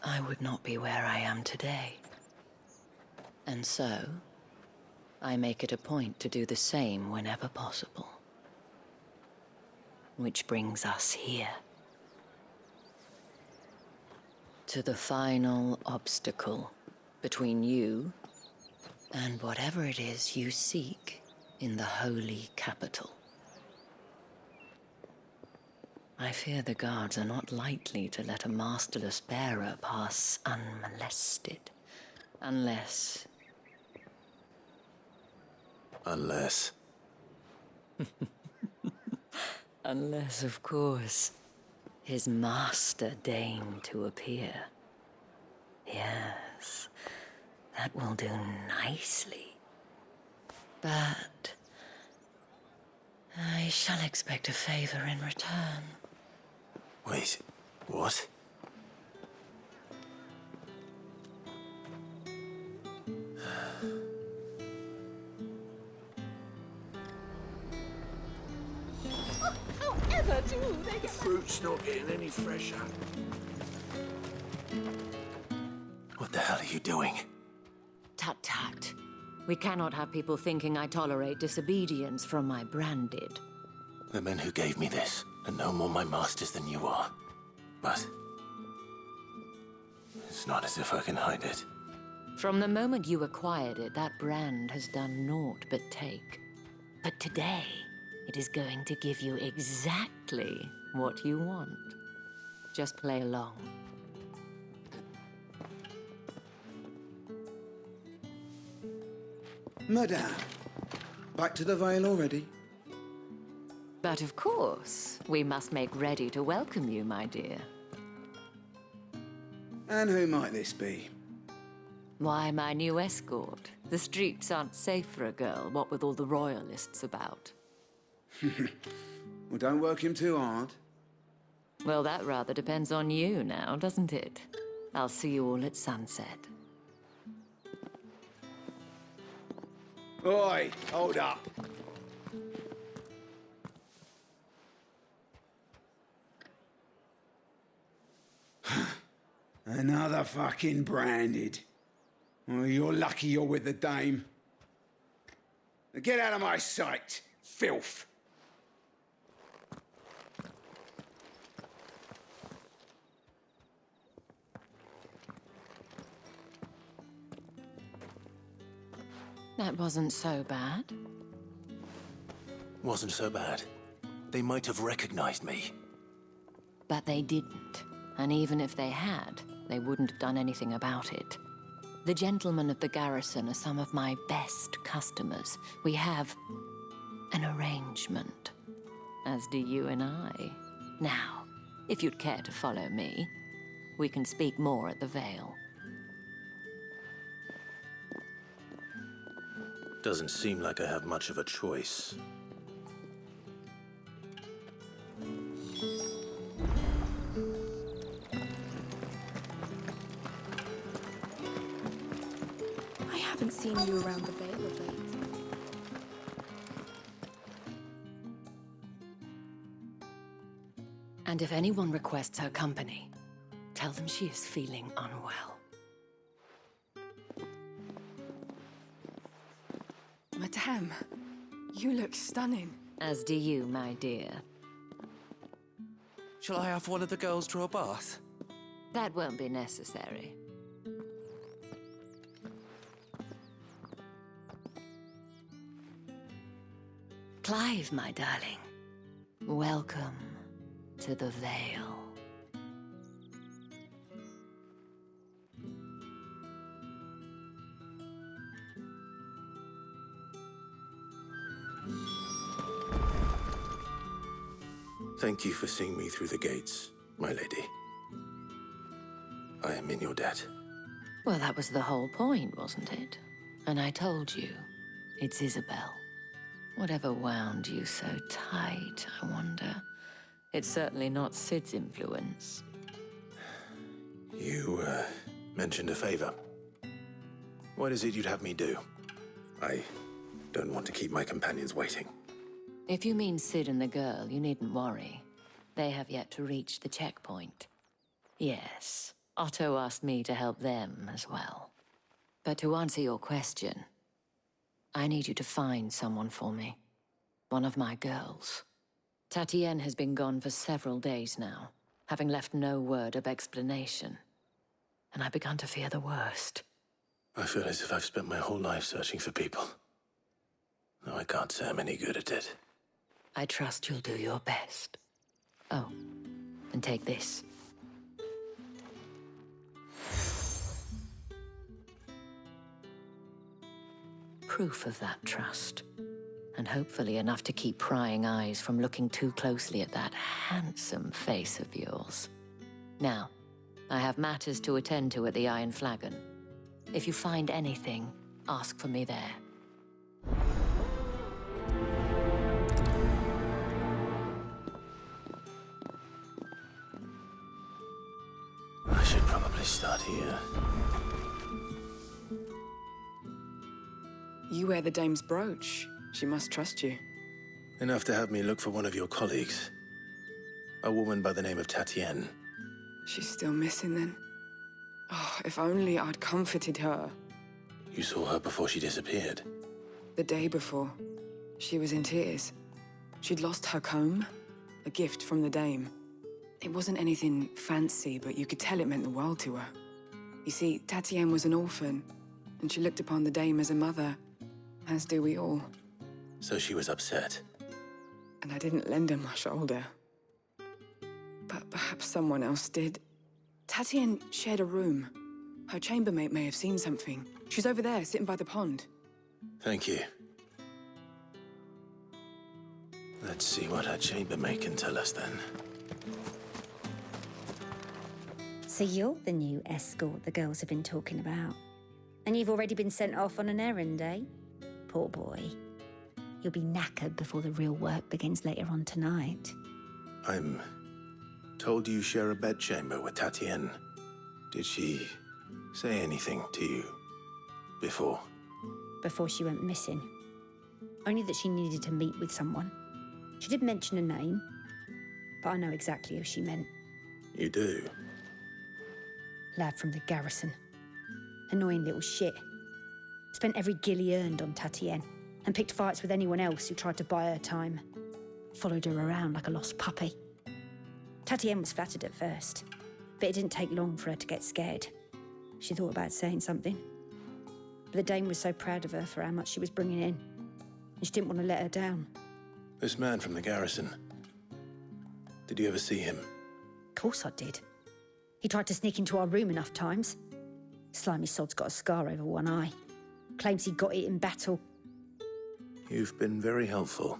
I would not be where I am today. And so, I make it a point to do the same whenever possible. Which brings us here. To the final obstacle between you and whatever it is you seek in the holy capital. I fear the guards are not likely to let a masterless bearer pass unmolested, unless... Unless... Unless, of course, his master deigned to appear. Yes, that will do nicely. But I shall expect a favor in return. Wait, what? However do they get... Fruit's not getting any fresher. What the hell are you doing? Tut-tut. We cannot have people thinking I tolerate disobedience from my branded. The men who gave me this are no more my masters than you are. But... it's not as if I can hide it. From the moment you acquired it, that brand has done naught but take. But today, it is going to give you exactly what you want. Just play along. Madame, back to the Vale already? But of course, we must make ready to welcome you, my dear. And who might this be? Why, my new escort. The streets aren't safe for a girl, what with all the royalists about. Well, don't work him too hard. Well, that rather depends on you now, doesn't it? I'll see you all at sunset. Oi, hold up. Another fucking branded. Well, you're lucky you're with the dame. Now get out of my sight, filth. That wasn't so bad. Wasn't so bad. They might have recognized me. But they didn't. And even if they had, they wouldn't have done anything about it. The gentlemen of the garrison are some of my best customers. We have an arrangement. As do you and I. Now, if you'd care to follow me, we can speak more at the Vale. Doesn't seem like I have much of a choice. I haven't seen you around the Vale of late. And if anyone requests her company, tell them she is feeling unwell. Madame, you look stunning. As do you, my dear. Shall I have one of the girls draw a bath? That won't be necessary. Clive, my darling. Welcome to the Vale. Thank you for seeing me through the gates, my lady. I am in your debt. Well, that was the whole point, wasn't it? And I told you, it's Isabel. Whatever wound you so tight, I wonder. It's certainly not Sid's influence. You, mentioned a favor. What is it you'd have me do? I don't want to keep my companions waiting. If you mean Sid and the girl, you needn't worry. They have yet to reach the checkpoint. Yes, Otto asked me to help them as well. But to answer your question, I need you to find someone for me. One of my girls. Tatienne has been gone for several days now, having left no word of explanation. And I've begun to fear the worst. I feel as if I've spent my whole life searching for people. Though I can't say I'm any good at it. I trust you'll do your best. Oh, and take this. Proof of that trust. And hopefully enough to keep prying eyes from looking too closely at that handsome face of yours. Now, I have matters to attend to at the Iron Flagon. If you find anything, ask for me there. I should probably start here. You wear the dame's brooch. She must trust you. Enough to have me look for one of your colleagues. A woman by the name of Tatienne. She's still missing then. Oh, if only I'd comforted her. You saw her before she disappeared. The day before, she was in tears. She'd lost her comb, a gift from the dame. It wasn't anything fancy, but you could tell it meant the world to her. You see, Tatienne was an orphan, and she looked upon the dame as a mother, as do we all. So she was upset. And I didn't lend her my shoulder. But perhaps someone else did. Tatienne shared a room. Her chambermaid may have seen something. She's over there, sitting by the pond. Thank you. Let's see what her chambermaid can tell us then. So you're the new escort the girls have been talking about. And you've already been sent off on an errand, eh? Poor boy. You'll be knackered before the real work begins later on tonight. I'm told you share a bedchamber with Tatienne. Did she say anything to you before? Before she went missing. Only that she needed to meet with someone. She did mention a name, but I know exactly who she meant. You do? Lad from the garrison. Annoying little shit. Spent every guil he earned on Tatienne, and picked fights with anyone else who tried to buy her time. Followed her around like a lost puppy. Tatienne was flattered at first, but it didn't take long for her to get scared. She thought about saying something. But the dame was so proud of her for how much she was bringing in, and she didn't want to let her down. This man from the garrison. Did you ever see him? Of course I did. He tried to sneak into our room enough times. Slimy sod's got a scar over one eye. Claims he got it in battle. You've been very helpful.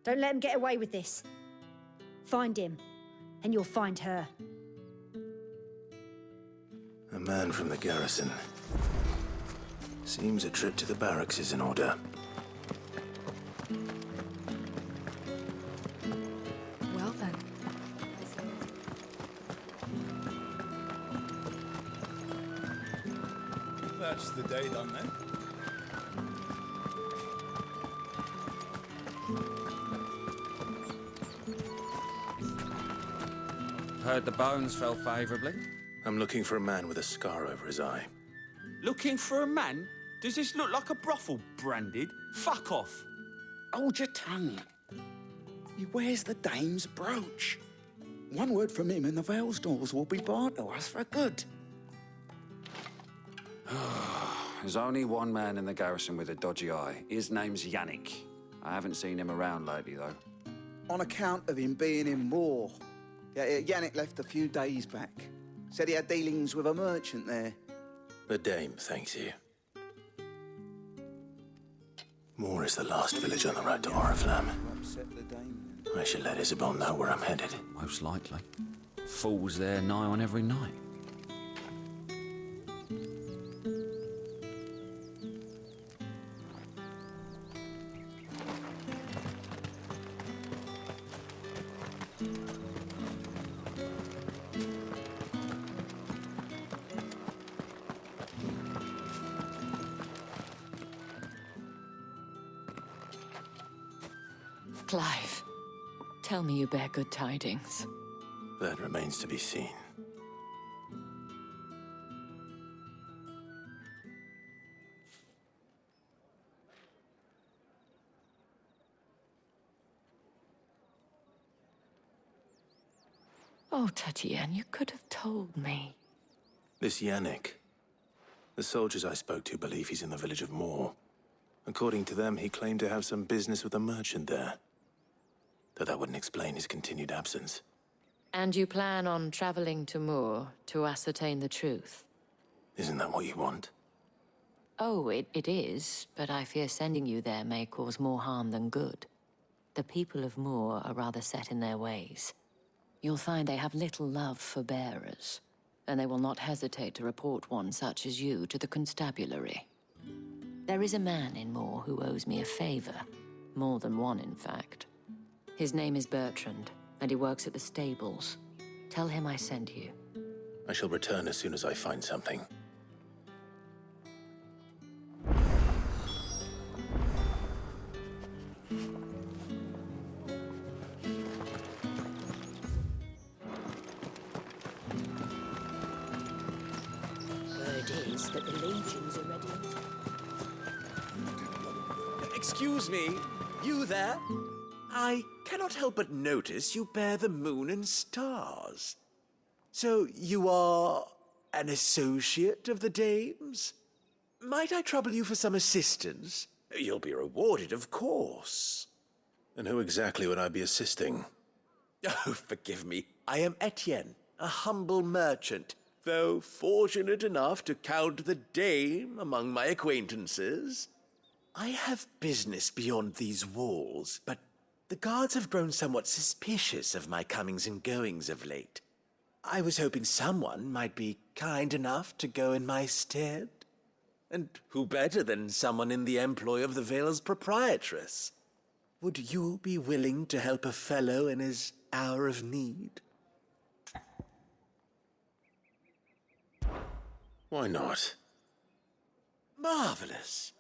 Don't let him get away with this. Find him, and you'll find her. A man from the garrison. Seems a trip to the barracks is in order. Well then. That's the day done then. Heard the bones fell favourably. I'm looking for a man with a scar over his eye. Looking for a man? Does this look like a brothel, Branded? Fuck off. Hold your tongue. He wears the dame's brooch. One word from him and the Vale's doors will be barred to us for good. There's only one man in the garrison with a dodgy eye. His name's Yannick. I haven't seen him around lately, though. On account of him being in war. Yeah, Yannick left a few days back. Said he had dealings with a merchant there. The dame thanks you. Moor is the last village on the road to Oriflamme. I should let Isabel know where I'm headed. Most likely. Fools there nigh on every night. Clive, tell me you bear good tidings. That remains to be seen. Oh, Tatienne, you could have told me. This Yannick. The soldiers I spoke to believe he's in the village of Moor. According to them, he claimed to have some business with a merchant there. Though that wouldn't explain his continued absence. And you plan on traveling to Moor to ascertain the truth? Isn't that what you want? Oh, it is, but I fear sending you there may cause more harm than good. The people of Moor are rather set in their ways. You'll find they have little love for bearers, and they will not hesitate to report one such as you to the constabulary. There is a man in Moor who owes me a favor. More than one, in fact. His name is Bertrand, and he works at the stables. Tell him I sent you. I shall return as soon as I find something. Word is that the legions are ready. Excuse me, you there? I cannot help but notice you bear the moon and stars. So you are an associate of the dame's? Might I trouble you for some assistance? You'll be rewarded, of course. And who exactly would I be assisting? Oh, forgive me. I am Etienne, a humble merchant, though fortunate enough to count the dame among my acquaintances. I have business beyond these walls, but the guards have grown somewhat suspicious of my comings and goings of late. I was hoping someone might be kind enough to go in my stead. And who better than someone in the employ of the Vale's proprietress? Would you be willing to help a fellow in his hour of need? Why not? Marvelous.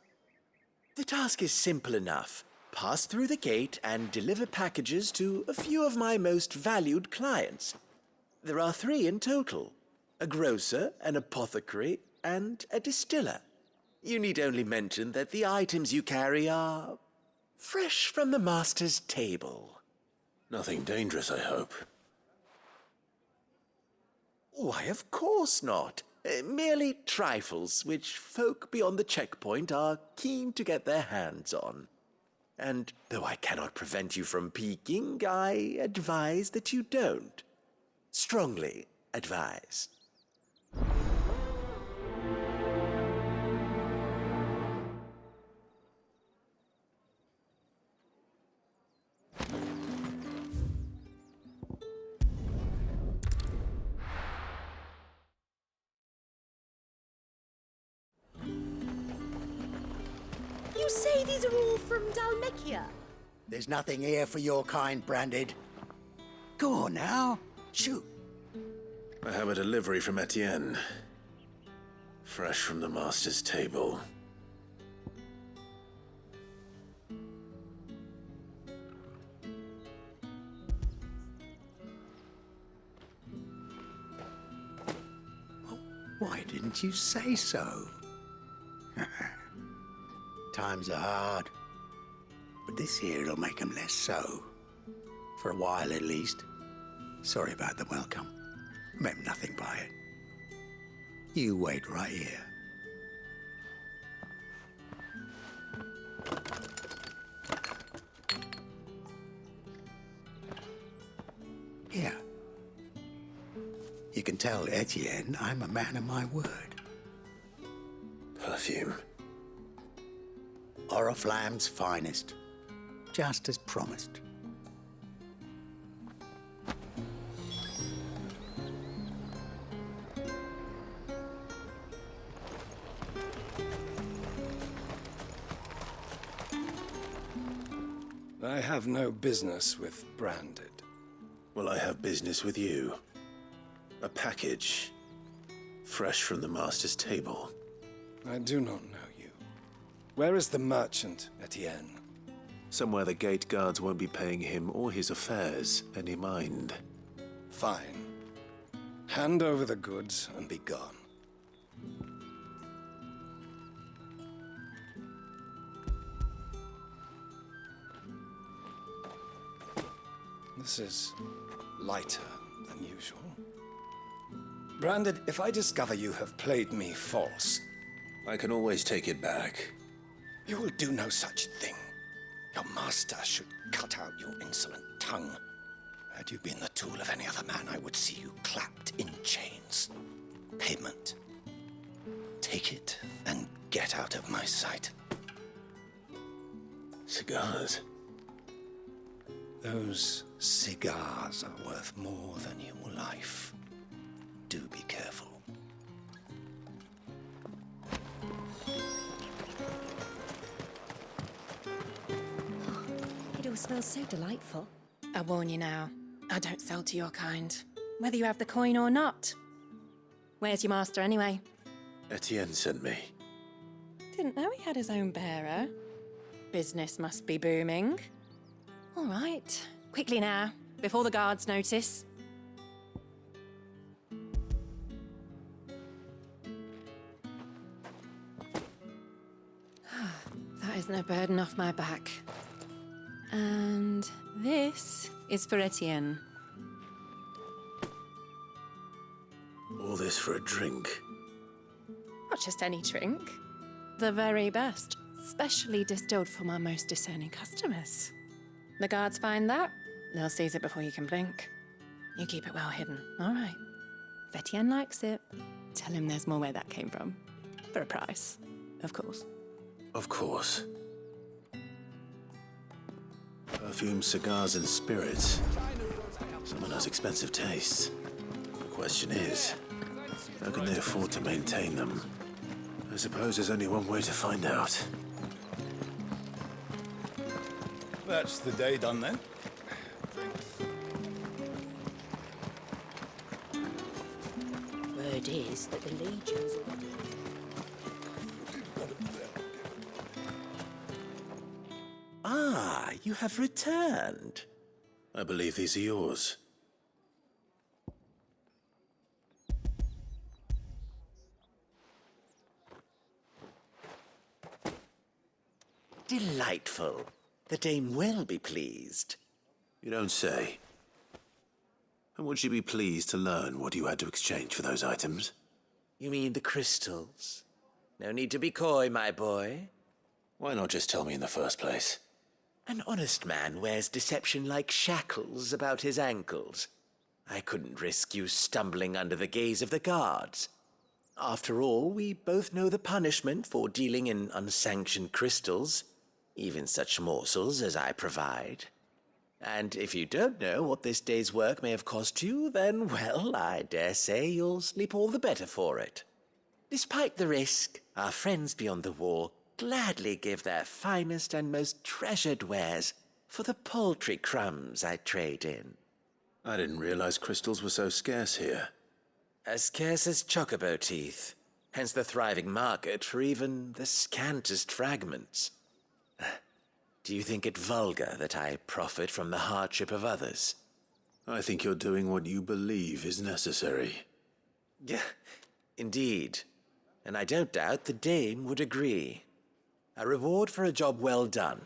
The task is simple enough. Pass through the gate and deliver packages to a few of my most valued clients. There are 3 in total. A grocer, an apothecary, and a distiller. You need only mention that the items you carry are fresh from the master's table. Nothing dangerous, I hope. Why, of course not. Merely trifles which folk beyond the checkpoint are keen to get their hands on. And though I cannot prevent you from peeking, I advise that you don't. Strongly advise. you say these are all from Dalmekia? There's nothing here for your kind, Branded. Go on now. Shoot. I have a delivery from Etienne. Fresh from the master's table. Why didn't you say so? Times are hard. But this here'll make 'em less so. For a while, at least. Sorry about the welcome. Meant nothing by it. You wait right here. Here. You can tell Etienne I'm a man of my word. Perfume. Oriflamme's finest. Just as promised. I have no business with Branded. Well, I have business with you. A package. Fresh from the master's table. I do not know you. Where is the merchant, Etienne? Somewhere the gate guards won't be paying him or his affairs any mind. Fine. Hand over the goods and be gone. This is lighter than usual. Branded, if I discover you have played me false... I can always take it back. You will do no such thing. Your master should cut out your insolent tongue. Had you been the tool of any other man, I would see you clapped in chains. Payment. Take it and get out of my sight. Cigars? Those cigars are worth more than your life. Do be careful. It all smells so delightful. I warn you now, I don't sell to your kind, whether you have the coin or not. Where's your master anyway? Etienne sent me. Didn't know he had his own bearer. Business must be booming. All right, quickly now, before the guards notice. That is no burden off my back. And this is for Etienne. All this for a drink. Not just any drink. The very best, specially distilled for my most discerning customers. The guards find that, they'll seize it before you can blink. You keep it well hidden, all right? If Etienne likes it, tell him there's more where that came from. For a price, of course. Of course. Perfume, cigars, and spirits. Someone has expensive tastes. The question is, how can they afford to maintain them? I suppose there's only one way to find out. That's the day done then. Word is that the legions are... Ah, you have returned. I believe these are yours. Delightful. The dame will be pleased. You don't say. And would she be pleased to learn what you had to exchange for those items? You mean the crystals? No need to be coy, my boy. Why not just tell me in the first place? An honest man wears deception like shackles about his ankles. I couldn't risk you stumbling under the gaze of the guards. After all, we both know the punishment for dealing in unsanctioned crystals, even such morsels as I provide. And if you don't know what this day's work may have cost you, then, well, I dare say you'll sleep all the better for it. Despite the risk, our friends beyond the wall gladly give their finest and most treasured wares for the paltry crumbs I trade in. I didn't realize crystals were so scarce here. As scarce as chocobo teeth, hence the thriving market for even the scantest fragments. Do you think it vulgar that I profit from the hardship of others? I think you're doing what you believe is necessary. Yeah, indeed. And I don't doubt the dame would agree. A reward for a job well done.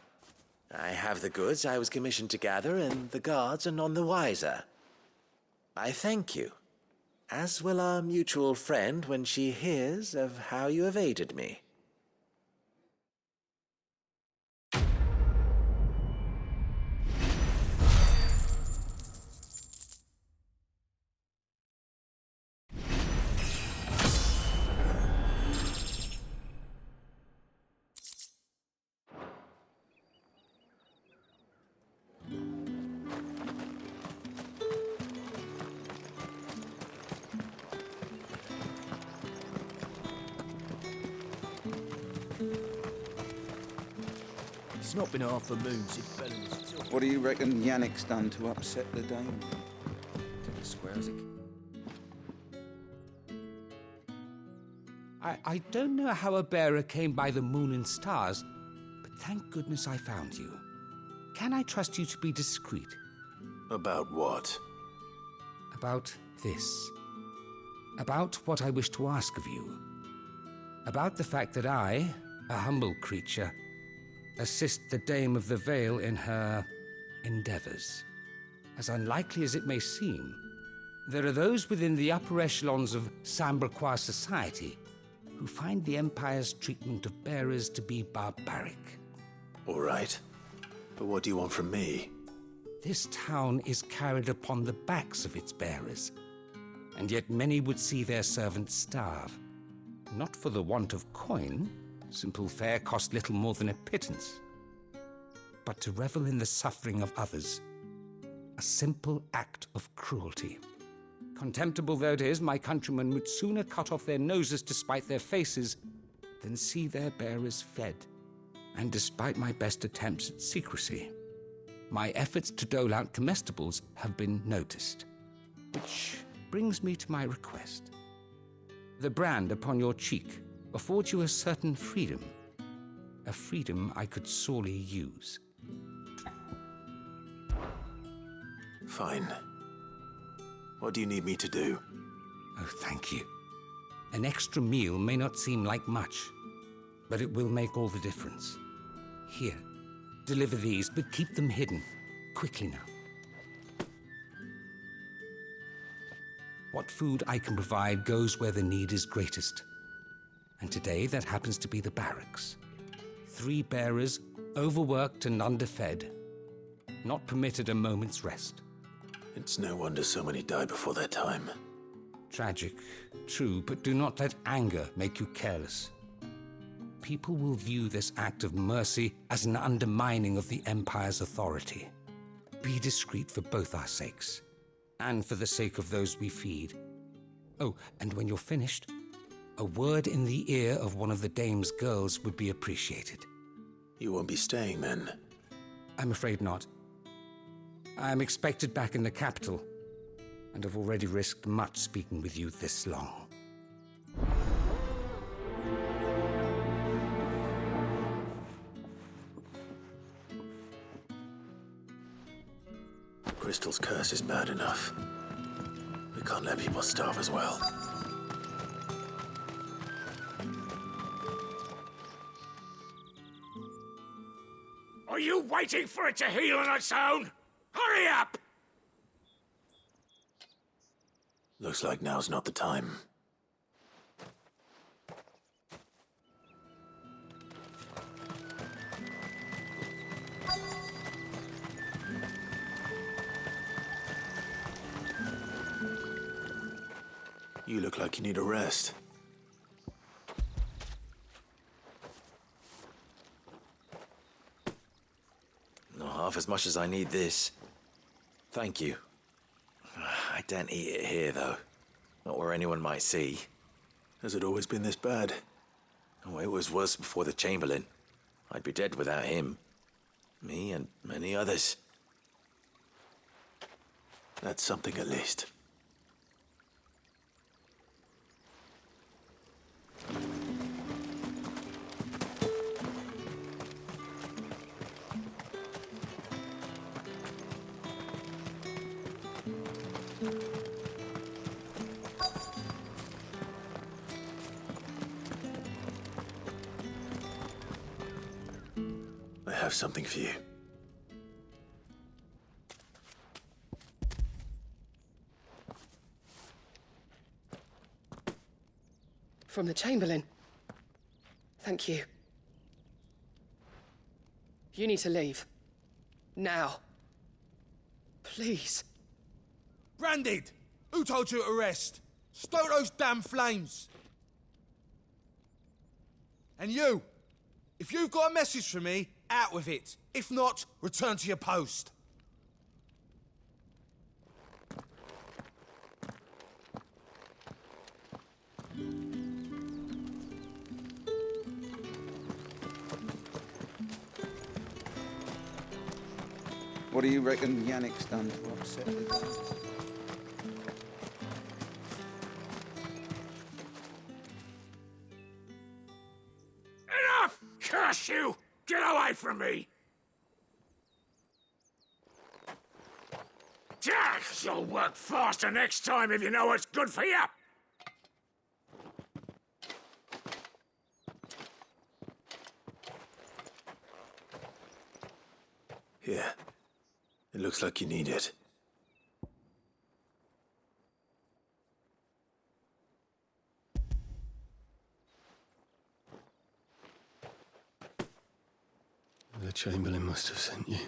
I have the goods I was commissioned to gather, and the guards are none the wiser. I thank you, as will our mutual friend when she hears of how you have aided me. It's not been half a moon since Belling's. What do you reckon Yannick's done to upset the dame? Take a square, is it? I don't know how a bearer came by the moon and stars, but thank goodness I found you. Can I trust you to be discreet? About what? About this. About what I wish to ask of you. About the fact that I, a humble creature, assist the Dame of the Vale in her endeavors. As unlikely as it may seem, there are those within the upper echelons of Samberquois society who find the Empire's treatment of bearers to be barbaric. All right. But what do you want from me? This town is carried upon the backs of its bearers, and yet many would see their servants starve. Not for the want of coin. Simple fare cost little more than a pittance. But to revel in the suffering of others, a simple act of cruelty. Contemptible though it is, my countrymen would sooner cut off their noses to spite their faces than see their bearers fed. And despite my best attempts at secrecy, my efforts to dole out comestibles have been noticed. Which brings me to my request. The brand upon your cheek affords you a certain freedom. A freedom I could sorely use. Fine. What do you need me to do? Oh, thank you. An extra meal may not seem like much, but it will make all the difference. Here, deliver these, but keep them hidden. Quickly now. What food I can provide goes where the need is greatest. And today, that happens to be the barracks. 3 bearers, overworked and underfed, not permitted a moment's rest. It's no wonder so many die before their time. Tragic, true, but do not let anger make you careless. People will view this act of mercy as an undermining of the Empire's authority. Be discreet for both our sakes, and for the sake of those we feed. Oh, and when you're finished, a word in the ear of one of the Dame's girls would be appreciated. You won't be staying then? I'm afraid not. I'm expected back in the capital, and have already risked much speaking with you this long. Crystal's curse is bad enough. We can't let people starve as well. Are you waiting for it to heal on its own? Hurry up! Looks like now's not the time. You look like you need a rest. Not half as much as I need this. Thank you. I daren't eat it here, though. Not where anyone might see. Has it always been this bad? Oh, it was worse before the Chamberlain. I'd be dead without him. Me and many others. That's something at least. I have something for you. From the Chamberlain. Thank you. You need to leave. Now. Please. Branded! Who told you to rest? Stoke those damn flames! And you! If you've got a message for me, out with it. If not, return to your post. What do you reckon Yannick's done to upset the dame? Enough! Curse you! Get away from me! Jack, you'll work faster next time if you know what's good for you! Here. It looks like you need it. The Chamberlain must have sent you,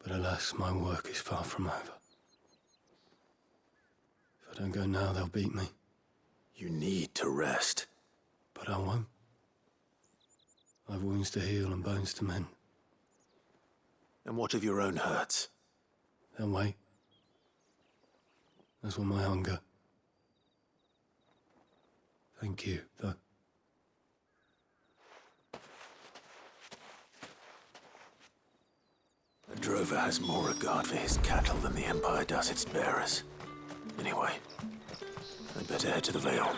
but alas, my work is far from over. If I don't go now, they'll beat me. You need to rest. But I won't. I've wounds to heal and bones to mend. And what of your own hurts? They'll wait. As will my hunger. Thank you, though. A drover has more regard for his cattle than the Empire does its bearers. Anyway, I'd better head to the Vale.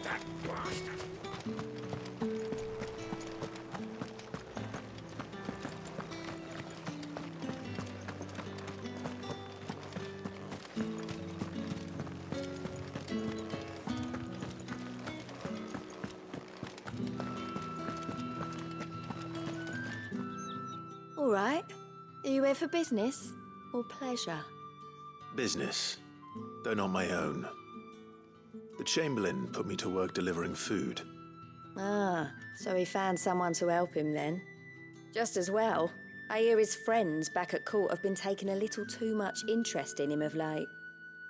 That bastard! All right. Are you here for business or pleasure? Business, though not my own. The Chamberlain put me to work delivering food. Ah, so he found someone to help him then. Just as well. I hear his friends back at court have been taking a little too much interest in him of late.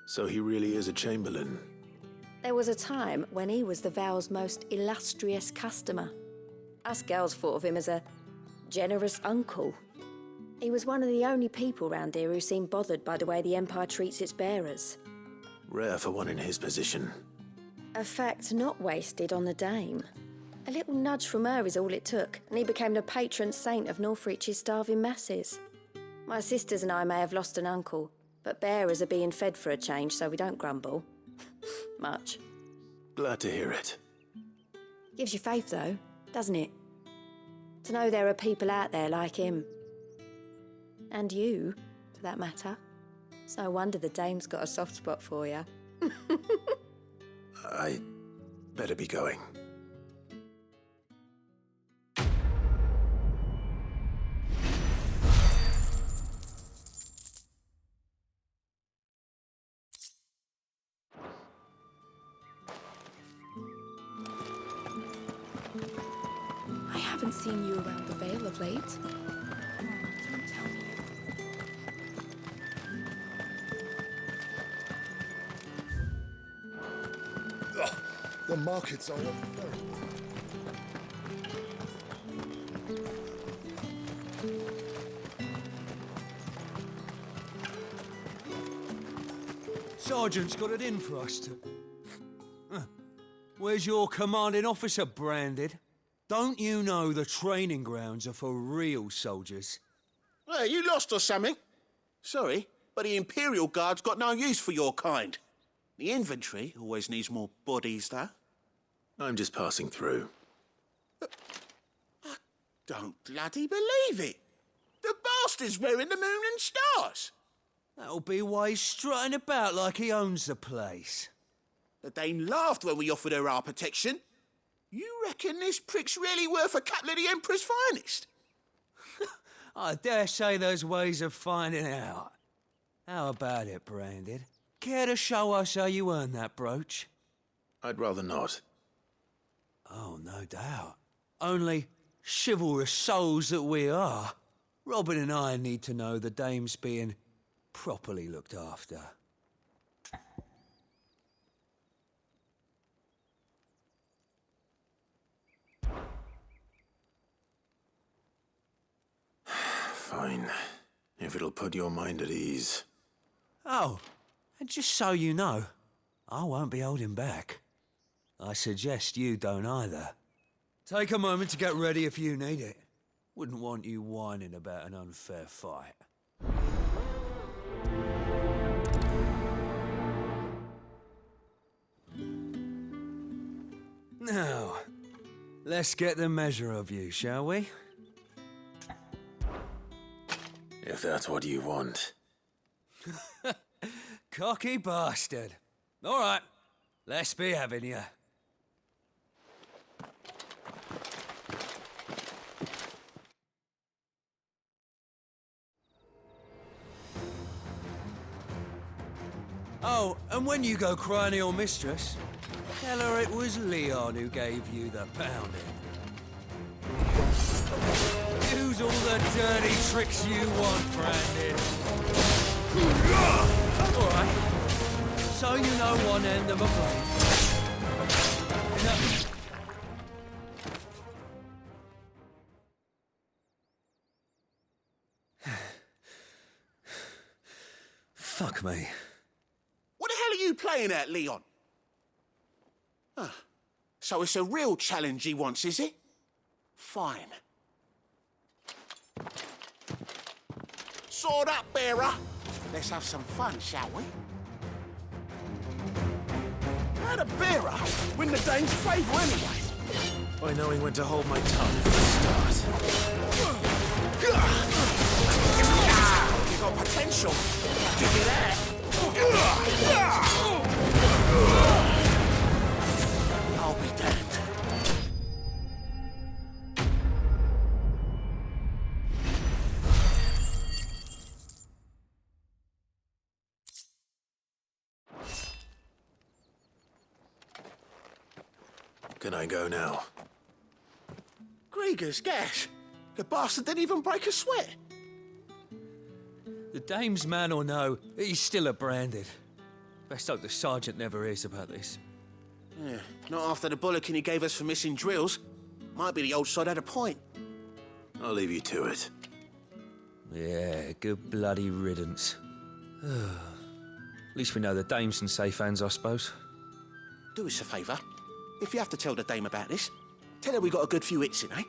So he really is a Chamberlain. There was a time when he was the Vale's most illustrious customer. Us girls thought of him as a generous uncle. He was one of the only people round here who seemed bothered by the way the Empire treats its bearers. Rare for one in his position. A fact not wasted on the dame. A little nudge from her is all it took, and he became the patron saint of Northreach's starving masses. My sisters and I may have lost an uncle, but bearers are being fed for a change, so we don't grumble. Much. Glad to hear it. Gives you faith, though, doesn't it? To know there are people out there like him. And you, for that matter. It's no wonder the dame's got a soft spot for you. I better be going. I haven't seen you around the Vale of late. Oh, don't tell me. The markets are very... Sergeant's got it in for us to... Where's your commanding officer, Branded? Don't you know the training grounds are for real soldiers? Hey, you lost or something? Sorry, but the Imperial Guard's got no use for your kind. The infantry always needs more bodies, though. I'm just passing through. I don't bloody believe it. The bastard's wearing the moon and stars. That'll be why he's strutting about like he owns the place. The Dane laughed when we offered her our protection. You reckon this prick's really worth a couple of the Emperor's finest? I dare say there's ways of finding out. How about it, Branded? Care to show us how you earned that brooch? I'd rather not. Oh, no doubt. Only chivalrous souls that we are, Robin and I need to know the dame's being properly looked after. Fine. If it'll put your mind at ease. Oh, and just so you know, I won't be holding back. I suggest you don't either. Take a moment to get ready if you need it. Wouldn't want you whining about an unfair fight. Now, let's get the measure of you, shall we? If that's what you want. Cocky bastard. All right, let's be having you. Oh, and when you go crying to your mistress, tell her it was Leon who gave you the pounding. Use all the dirty tricks you want, Brandon. All right. So you know one end of a blade. Fuck me. What the hell are you playing at, Leon? So it's a real challenge he wants, is it? Fine. Sword up, bearer. Let's have some fun, shall we? How'd a bearer win the Dane's favour anyway? By knowing when to hold my tongue from the start. You got potential. Give me that. I'll be damned. Can I go now? Grieger's gas. The bastard didn't even break a sweat. The dame's man or no, he's still a Branded. Best hope the sergeant never hears about this. Yeah, not after the bollocking he gave us for missing drills. Might be the old sod had a point. I'll leave you to it. Yeah, good bloody riddance. At least we know the dame's in safe hands, I suppose. Do us a favour. If you have to tell the dame about this, tell her we got a good few hits in, eh?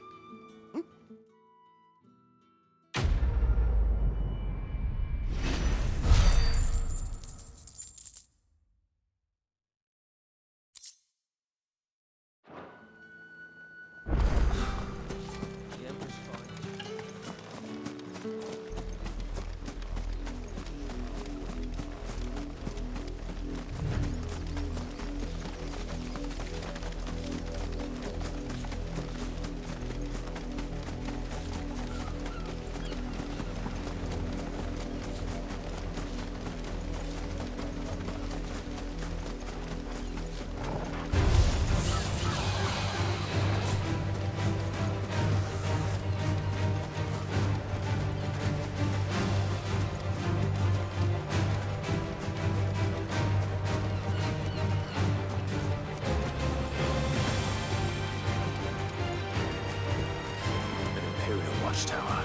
Watchtower.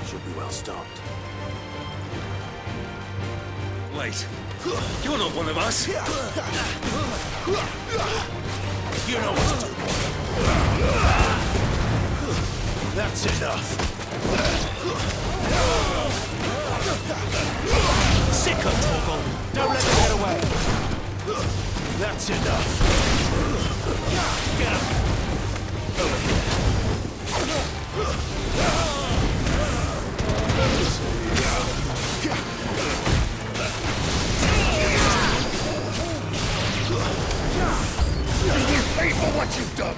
Should be well stocked. Wait. Wait, you're not one of us. You know what to do. That's enough. Sicko, Torgal. Don't let them get away. That's enough. Get him. Over here. You pay for what you've done!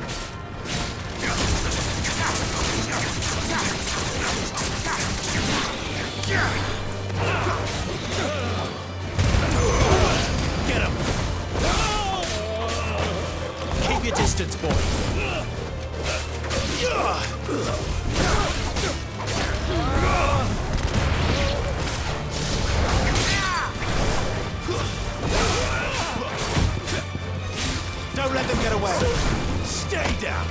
Get him. Keep your distance, boy. Don't let them get away. Stay down.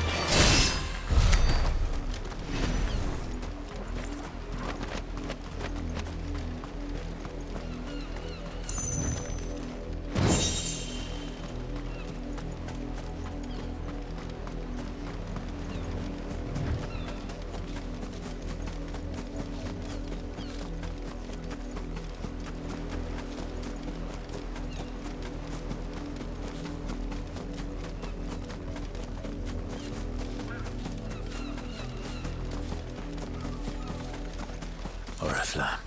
Oriflamme,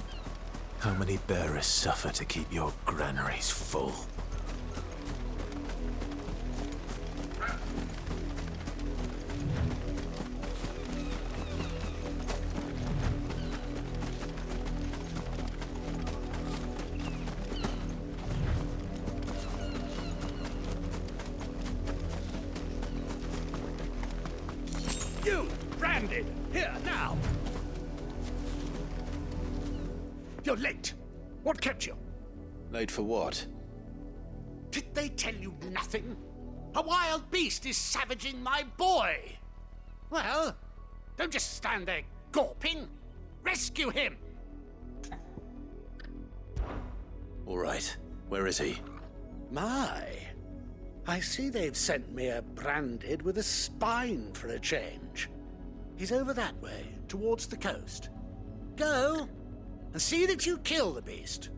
how many bearers suffer to keep your granaries full? You, branded! Here, now! You're late. What kept you? Late for what? Did they tell you nothing? A wild beast is savaging my boy! Well, don't just stand there gawping. Rescue him! All right. Where is he? My, I see they've sent me a branded with a spine for a change. He's over that way, towards the coast. Go, and see that you kill the beast.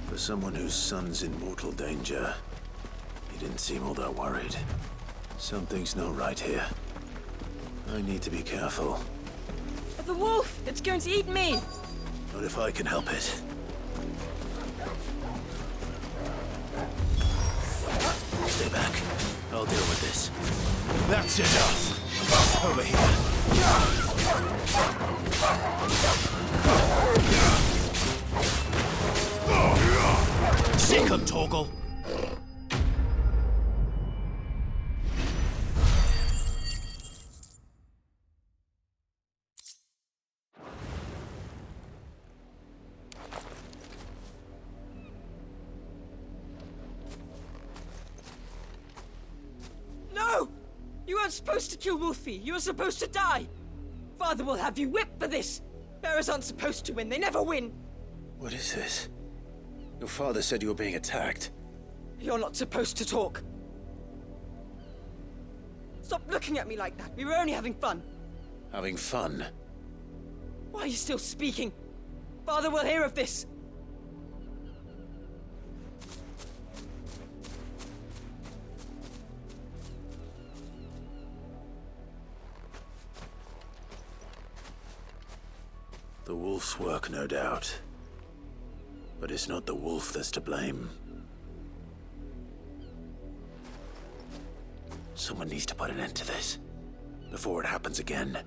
For someone whose son's in mortal danger, he didn't seem all that worried. Something's not right here. I need to be careful. The wolf! It's going to eat me! Not if I can help it. Stay back. I'll deal with this. That's enough. Over here. Sick him, Torgal. No! You weren't supposed to kill Wolfie. You were supposed to die. Father will have you whipped for this. Bearers aren't supposed to win. They never win. What is this? Your father said you were being attacked. You're not supposed to talk. Stop looking at me like that. We were only having fun. Having fun? Why are you still speaking? Father will hear of this. The wolf's work, no doubt. But it's not the wolf that's to blame. Someone needs to put an end to this, before it happens again.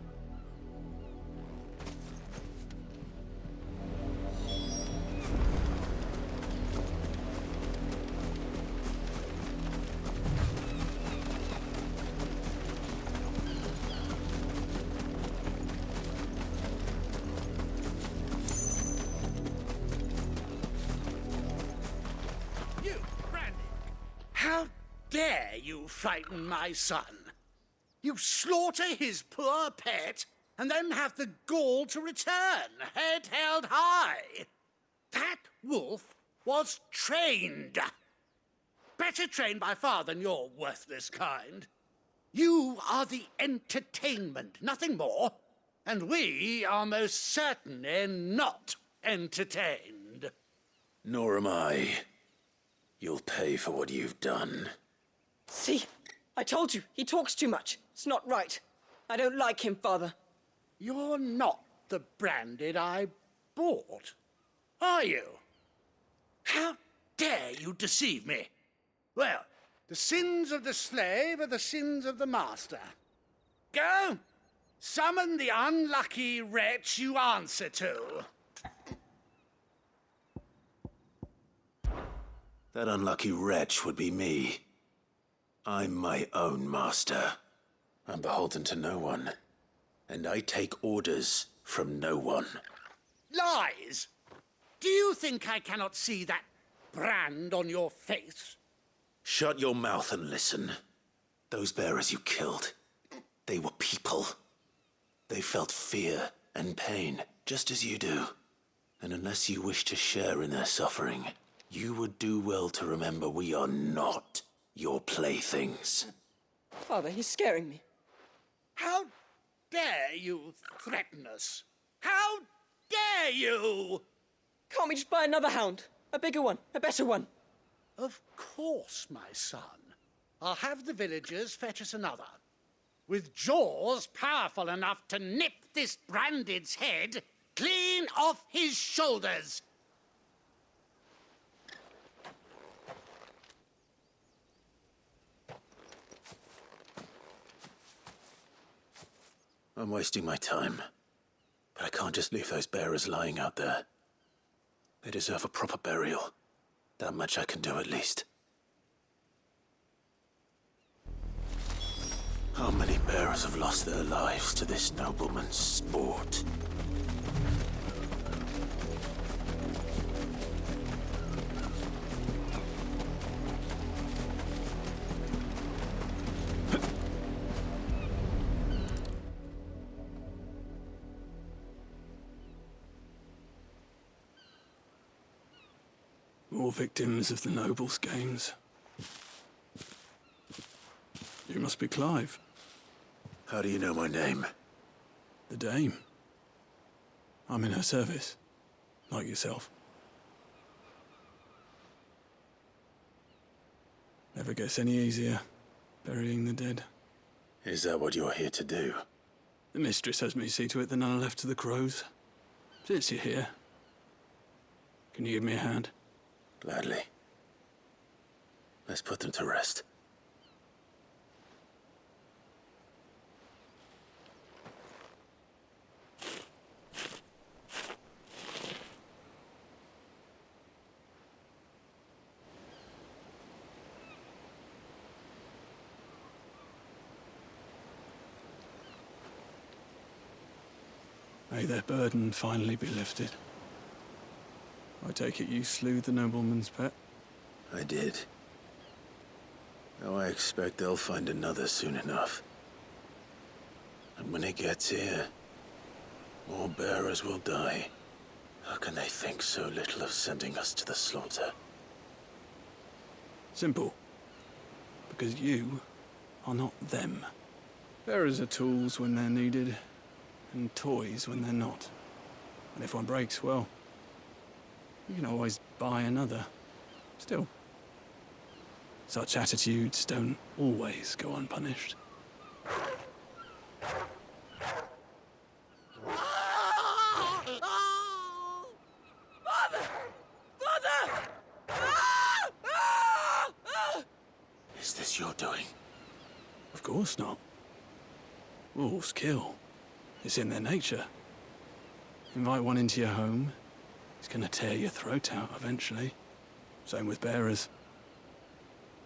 How dare you frighten my son? You slaughter his poor pet and then have the gall to return, head held high. That wolf was trained. Better trained by far than your worthless kind. You are the entertainment, nothing more. And we are most certainly not entertained. Nor am I. You'll pay for what you've done. See? I told you, he talks too much. It's not right. I don't like him, Father. You're not the Branded I bought, are you? How dare you deceive me? Well, the sins of the slave are the sins of the master. Go, summon the unlucky wretch you answer to. That unlucky wretch would be me. I'm my own master. I'm beholden to no one. And I take orders from no one. Lies! Do you think I cannot see that brand on your face? Shut your mouth and listen. Those bearers you killed, they were people. They felt fear and pain, just as you do. And unless you wish to share in their suffering, you would do well to remember we are not your playthings. Father, he's scaring me. How dare you threaten us? How dare you? Can't we just buy another hound? A bigger one, a better one. Of course, my son. I'll have the villagers fetch us another. With jaws powerful enough to nip this Branded's head clean off his shoulders. I'm wasting my time. But I can't just leave those bearers lying out there. They deserve a proper burial. That much I can do at least. How many bearers have lost their lives to this nobleman's sport? More victims of the nobles' games. You must be Clive. How do you know my name? The Dame. I'm in her service, like yourself. Never gets any easier, burying the dead. Is that what you're here to do? The mistress has me see to it that none are left to the crows. Since you're here, can you give me a hand? Gladly. Let's put them to rest. May their burden finally be lifted. I take it you slew the nobleman's pet? I did. Now I expect they'll find another soon enough. And when it gets here, more bearers will die. How can they think so little of sending us to the slaughter? Simple. Because you are not them. Bearers are tools when they're needed, and toys when they're not. And if one breaks, well, you can always buy another. Still, such attitudes don't always go unpunished. Father! Father! Is this your doing? Of course not. Wolves kill. It's in their nature. Invite one into your home, he's gonna tear your throat out eventually. Same with bearers.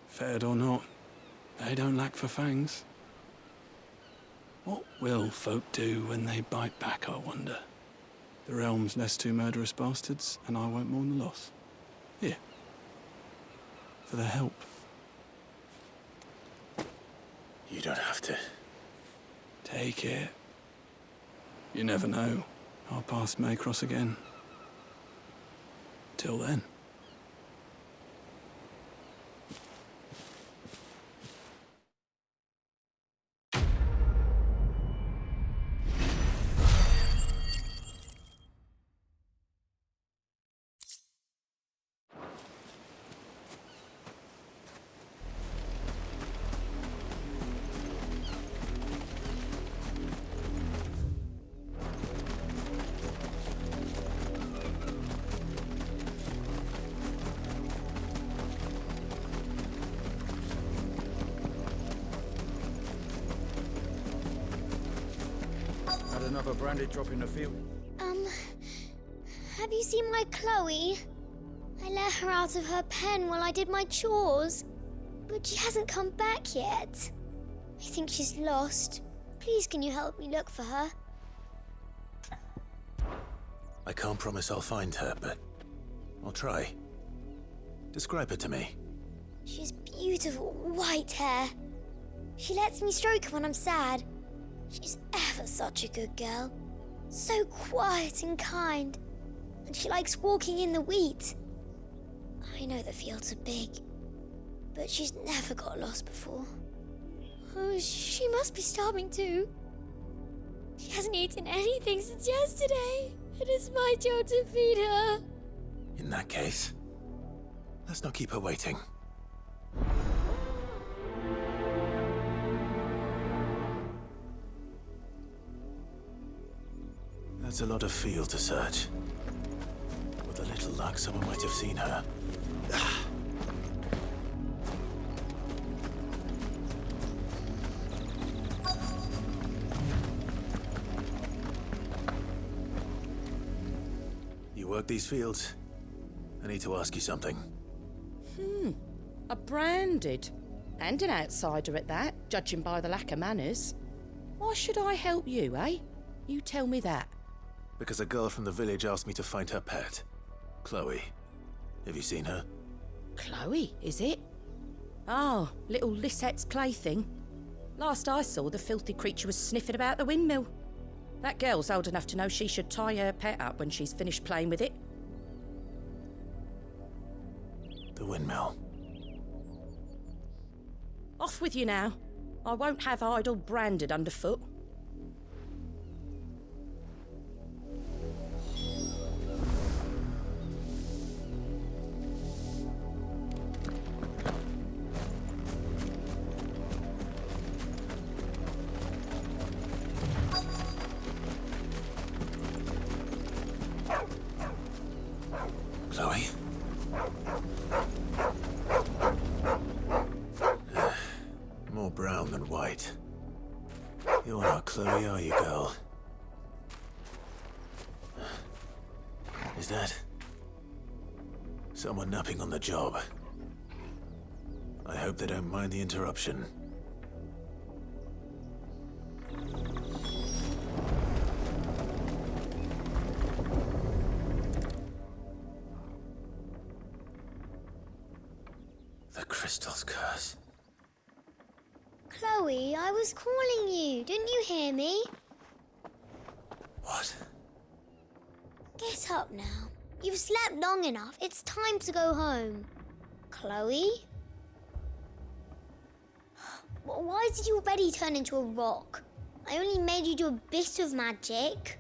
Fed or not, they don't lack for fangs. What will folk do when they bite back, I wonder? The realm's nest two murderous bastards, and I won't mourn the loss. Here. For their help. You don't have to. Take it. You never know. Our paths may cross again. Till then. Another branded drop in the field. Have you seen my Chloe? I let her out of her pen while I did my chores, but she hasn't come back yet. I think she's lost. Please, can you help me look for her? I can't promise I'll find her, but I'll try. Describe her to me. She has beautiful white hair. She lets me stroke her when I'm sad. She's ever such a good girl. So quiet and kind. And she likes walking in the wheat. I know the fields are big, but she's never got lost before. Oh, she must be starving too. She hasn't eaten anything since yesterday. It is my job to feed her. In that case, let's not keep her waiting. That's a lot of field to search. With a little luck, someone might have seen her. You work these fields? I need to ask you something. A branded. And an outsider at that, judging by the lack of manners. Why should I help you, eh? You tell me that. Because a girl from the village asked me to find her pet, Chloe. Have you seen her? Chloe, is it? Oh, little Lisette's plaything. Last I saw, the filthy creature was sniffing about the windmill. That girl's old enough to know she should tie her pet up when she's finished playing with it. The windmill. Off with you now. I won't have idle branded underfoot. Chloe? More brown than white. You're not Chloe, are you, girl? Is that someone napping on the job? I hope they don't mind the interruption. The crystal's curse. Chloe, I was calling you. Didn't you hear me? What? Get up now. You've slept long enough. It's time to go home. Chloe? Why did you already turn into a rock? I only made you do a bit of magic.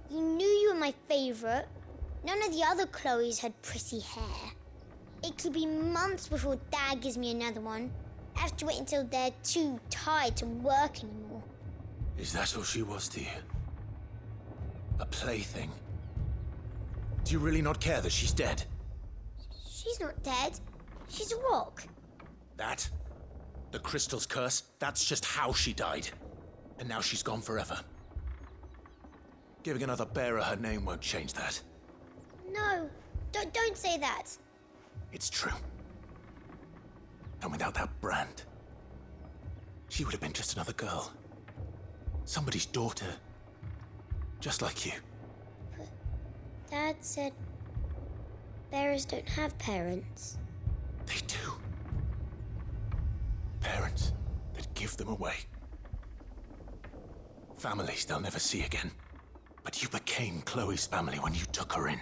You knew you were my favourite. None of the other Chloes had pretty hair. It could be months before Dad gives me another one. I have to wait until they're too tired to work anymore. Is that all she was to you? A plaything? Do you really not care that she's dead? She's not dead. She's a rock. That? The crystal's curse? That's just how she died. And now she's gone forever. Giving another bearer her name won't change that. No, don't say that. It's true. And without that brand, she would have been just another girl. Somebody's daughter. Just like you. But Dad said bearers don't have parents. They do. Parents that give them away. Families they'll never see again. But you became Chloe's family when you took her in.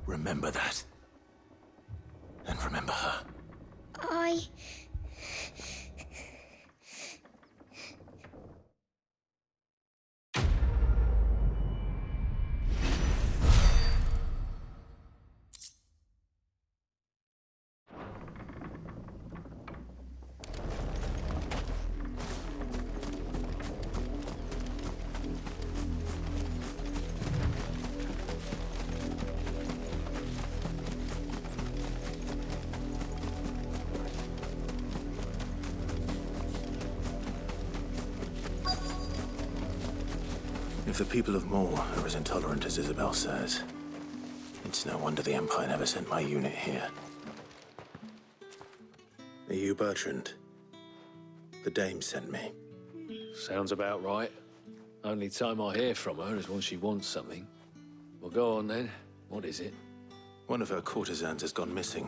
Remember that. And remember her. If the people of Moor are as intolerant as Isabel says, it's no wonder the Empire never sent my unit here. Are you Bertrand? The dame sent me. Sounds about right. Only time I hear from her is when she wants something. Well, go on then. What is it? One of her courtesans has gone missing,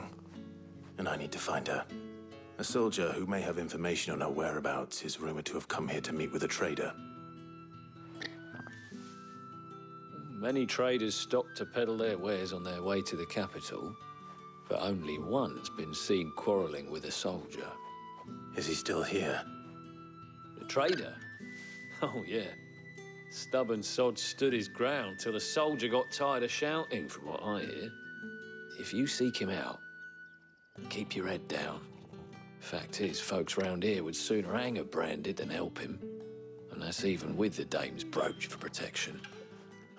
and I need to find her. A soldier who may have information on her whereabouts is rumored to have come here to meet with a trader. Many traders stop to peddle their wares on their way to the capital, but only one's been seen quarreling with a soldier. Is he still here? The trader? Oh, yeah. Stubborn sod stood his ground till the soldier got tired of shouting, from what I hear. If you seek him out, keep your head down. Fact is, folks round here would sooner hang her branded than help him. And that's even with the dame's brooch for protection.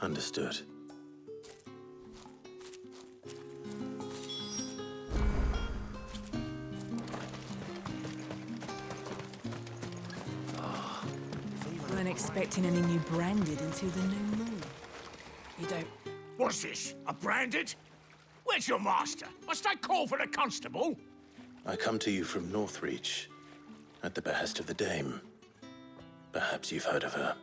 Understood. Weren't expecting any new branded until the new moon. You don't... What's this? A branded? Where's your master? Must I call for the constable? I come to you from Northreach, at the behest of the dame. Perhaps you've heard of her.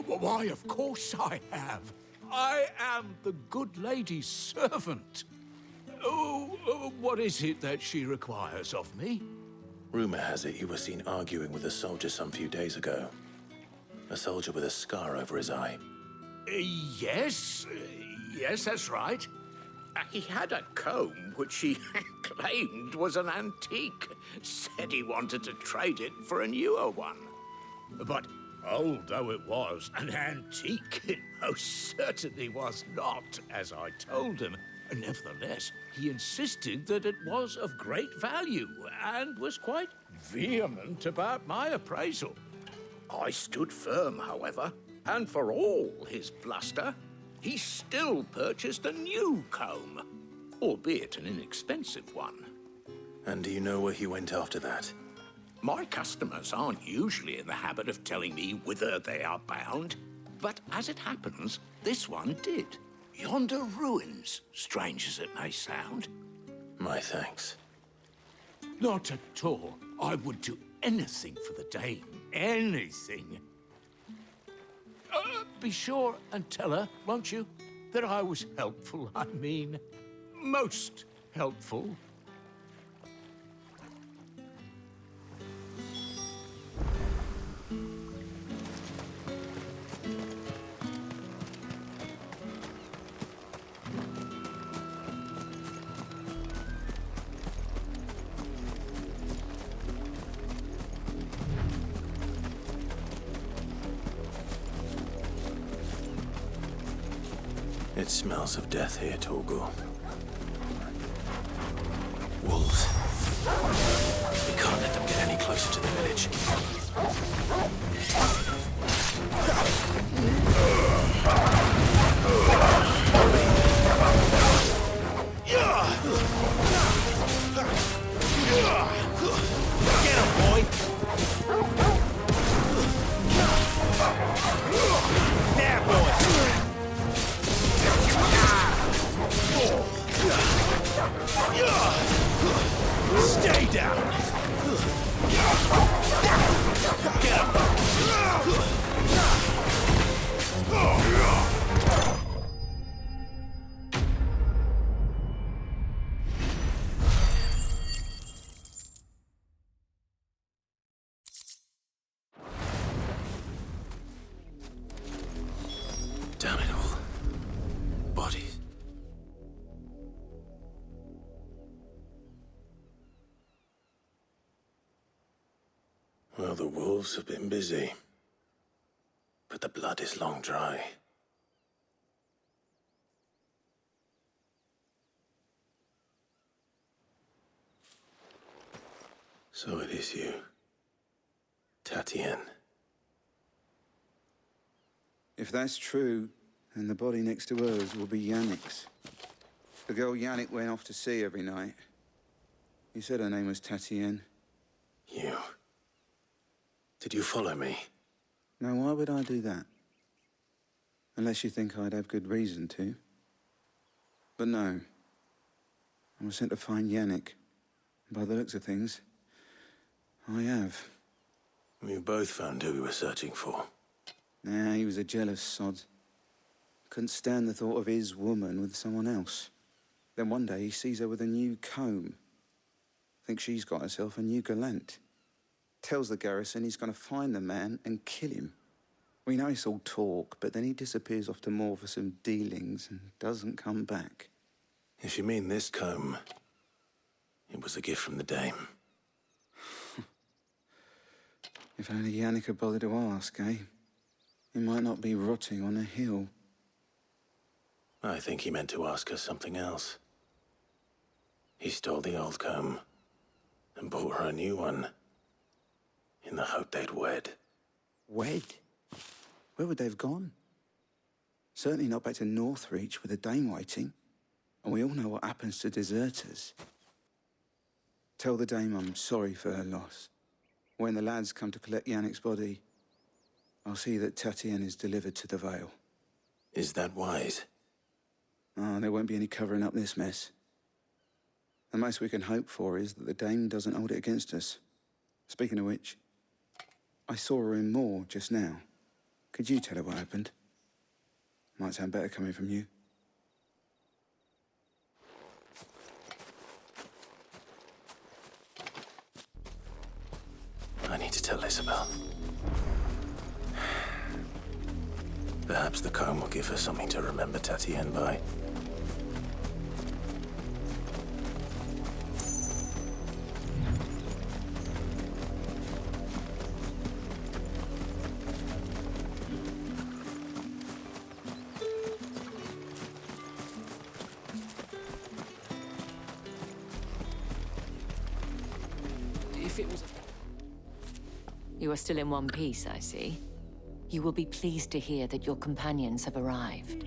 Why, of course I have. I am the good lady's servant. What is it that she requires of me? Rumor has it you were seen arguing with a soldier some few days ago. A soldier with a scar over his eye. Yes, that's right. He had a comb which he claimed was an antique. Said he wanted to trade it for a newer one. But old though it was, an antique it most certainly was not, as I told him. Nevertheless, he insisted that it was of great value and was quite vehement about my appraisal. I stood firm, however, and for all his bluster, he still purchased a new comb, albeit an inexpensive one. And do you know where he went after that? My customers aren't usually in the habit of telling me whither they are bound, but as it happens, this one did. Yonder ruins, strange as it may sound. My thanks. Not at all. I would do anything for the dame. Anything. Be sure and tell her, won't you, that I was helpful. I mean, most helpful. It smells of death here, Torgor. Wolves. We can't let them get any closer to the village. Get him, boy! There, boy! Stay down! Get him! Well, the wolves have been busy. But the blood is long dry. So it is you, Tatienne. If that's true, then the body next to hers will be Yannick's. The girl Yannick went off to see every night. He said her name was Tatienne. You... Did you follow me? Now, why would I do that? Unless you think I'd have good reason to. But no. I was sent to find Yannick. By the looks of things, I have. We both found who we were searching for. Nah, he was a jealous sod. Couldn't stand the thought of his woman with someone else. Then one day he sees her with a new comb. Thinks she's got herself a new gallant. Tells the garrison he's going to find the man and kill him. We know it's all talk, but then he disappears off to Moor for some dealings and doesn't come back. If you mean this comb, it was a gift from the dame. If only Yannick had bothered to ask, eh? He might not be rotting on a hill. I think he meant to ask her something else. He stole the old comb and bought her a new one in the hope they'd wed. Wed? Where would they have gone? Certainly not back to Northreach with a dame waiting. And we all know what happens to deserters. Tell the dame I'm sorry for her loss. When the lads come to collect Yannick's body, I'll see that Tatienne is delivered to the Vale. Is that wise? Oh, there won't be any covering up this mess. The most we can hope for is that the dame doesn't hold it against us. Speaking of which, I saw her in Moor just now. Could you tell her what happened? Might sound better coming from you. I need to tell Isabel. Perhaps the comb will give her something to remember Tatienne by. If it was... You are still in one piece, I see. You will be pleased to hear that your companions have arrived.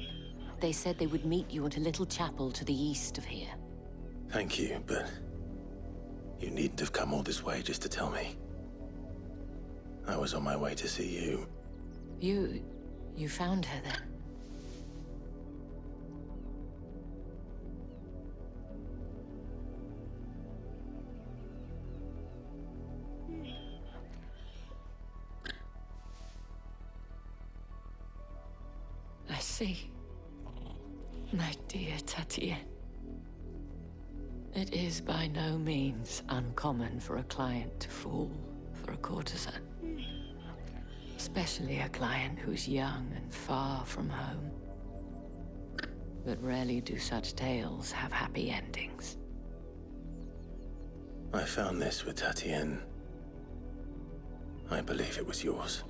They said they would meet you at a little chapel to the east of here. Thank you, but you needn't have come all this way just to tell me. I was on my way to see you. You found her then? I see. My dear Tatienne. It is by no means uncommon for a client to fall for a courtesan. Especially a client who's young and far from home. But rarely do such tales have happy endings. I found this with Tatienne. I believe it was yours.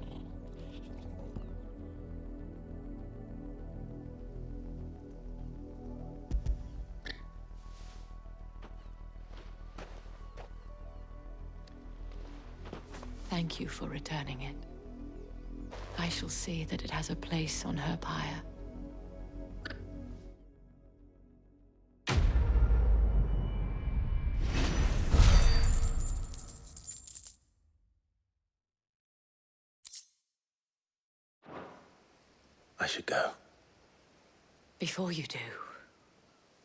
Thank you for returning it. I shall see that it has a place on her pyre. I should go. Before you do,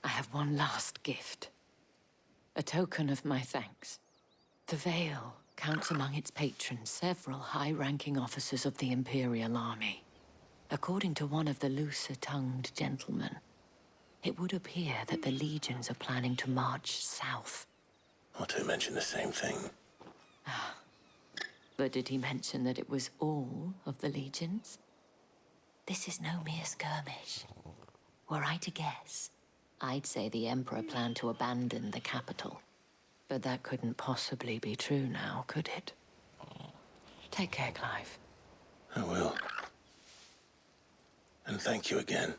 I have one last gift. A token of my thanks. The Vale counts among its patrons several high-ranking officers of the Imperial Army. According to one of the looser-tongued gentlemen, it would appear that the legions are planning to march south. Or to mention the same thing. But did he mention that it was all of the legions? This is no mere skirmish. Were I to guess, I'd say the Emperor planned to abandon the capital. But that couldn't possibly be true now, could it? Take care, Clive. I will. And thank you again.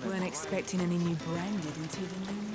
Weren't expecting any new branded until the new moon.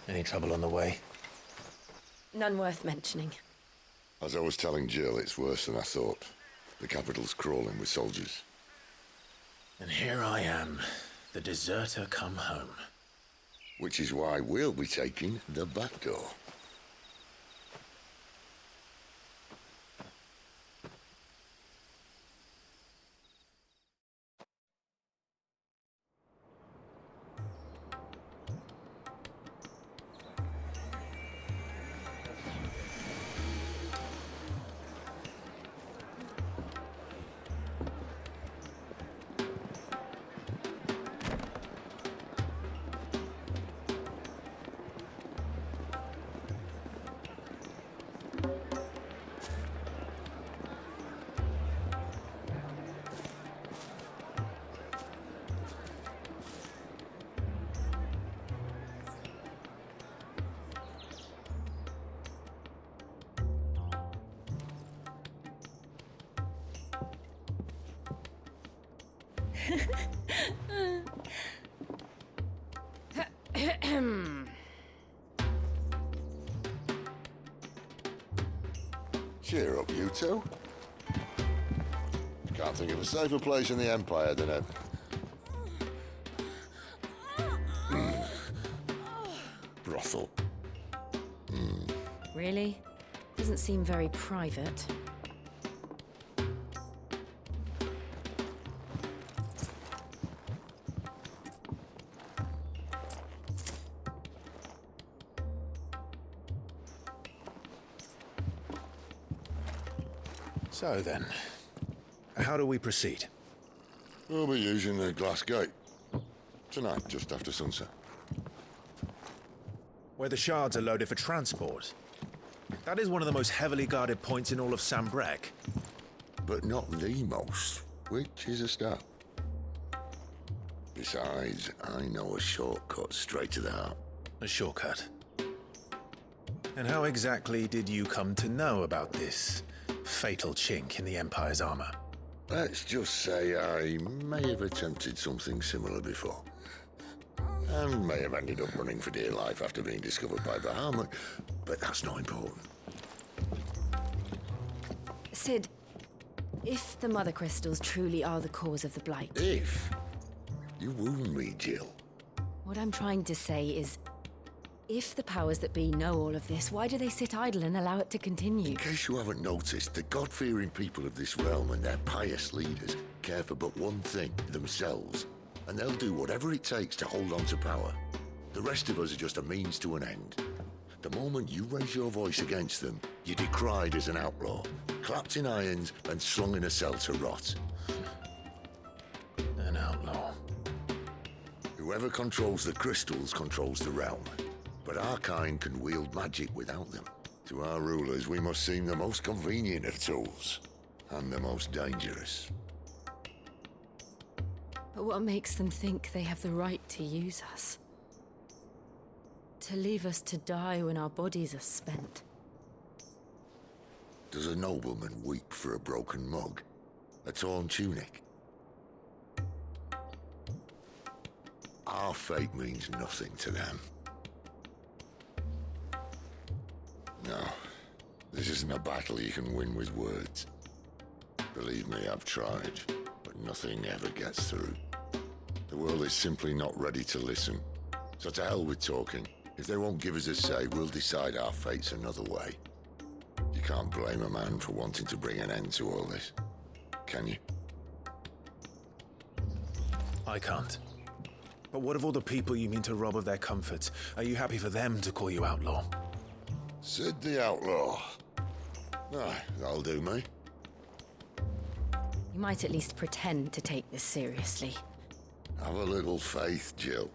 Any trouble on the way? None worth mentioning. As I was telling Jill, it's worse than I thought. The capital's crawling with soldiers. And here I am, the deserter come home. Which is why we'll be taking the back door. Cheer up, you two. Can't think of a safer place in the Empire than a... brothel. Really? Doesn't seem very private. So then, how do we proceed? We'll be using the glass gate. Tonight, just after sunset. Where the shards are loaded for transport. That is one of the most heavily guarded points in all of Sambrek. But not the most, which is a start. Besides, I know a shortcut straight to the heart. A shortcut? And how exactly did you come to know about this fatal chink in the Empire's armor? Let's just say I may have attempted something similar before. And may have ended up running for dear life after being discovered by Bahamut, but that's not important. Sid, if the Mother Crystals truly are the cause of the Blight... If? You wound me, Jill. What I'm trying to say is, if the powers that be know all of this, why do they sit idle and allow it to continue? In case you haven't noticed, the God-fearing people of this realm and their pious leaders care for but one thing, themselves. And they'll do whatever it takes to hold on to power. The rest of us are just a means to an end. The moment you raise your voice against them, you're decried as an outlaw, clapped in irons and slung in a cell to rot. An outlaw. Whoever controls the crystals controls the realm. But our kind can wield magic without them. To our rulers, we must seem the most convenient of tools. And the most dangerous. But what makes them think they have the right to use us? To leave us to die when our bodies are spent? Does a nobleman weep for a broken mug? A torn tunic? Our fate means nothing to them. No, this isn't a battle you can win with words. Believe me, I've tried, but nothing ever gets through. The world is simply not ready to listen. So to hell with talking. If they won't give us a say, we'll decide our fates another way. You can't blame a man for wanting to bring an end to all this, can you? I can't. But what of all the people you mean to rob of their comforts? Are you happy for them to call you outlaw? Sid the Outlaw. Aye, that'll do me. You might at least pretend to take this seriously. Have a little faith, Jill.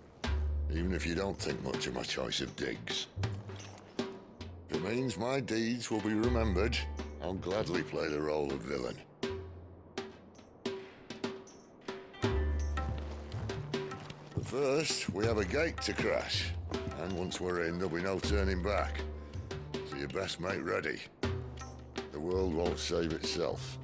Even if you don't think much of my choice of digs. If it means my deeds will be remembered, I'll gladly play the role of villain. But first, we have a gate to crash. And once we're in, there'll be no turning back. So you best make ready. The world won't save itself.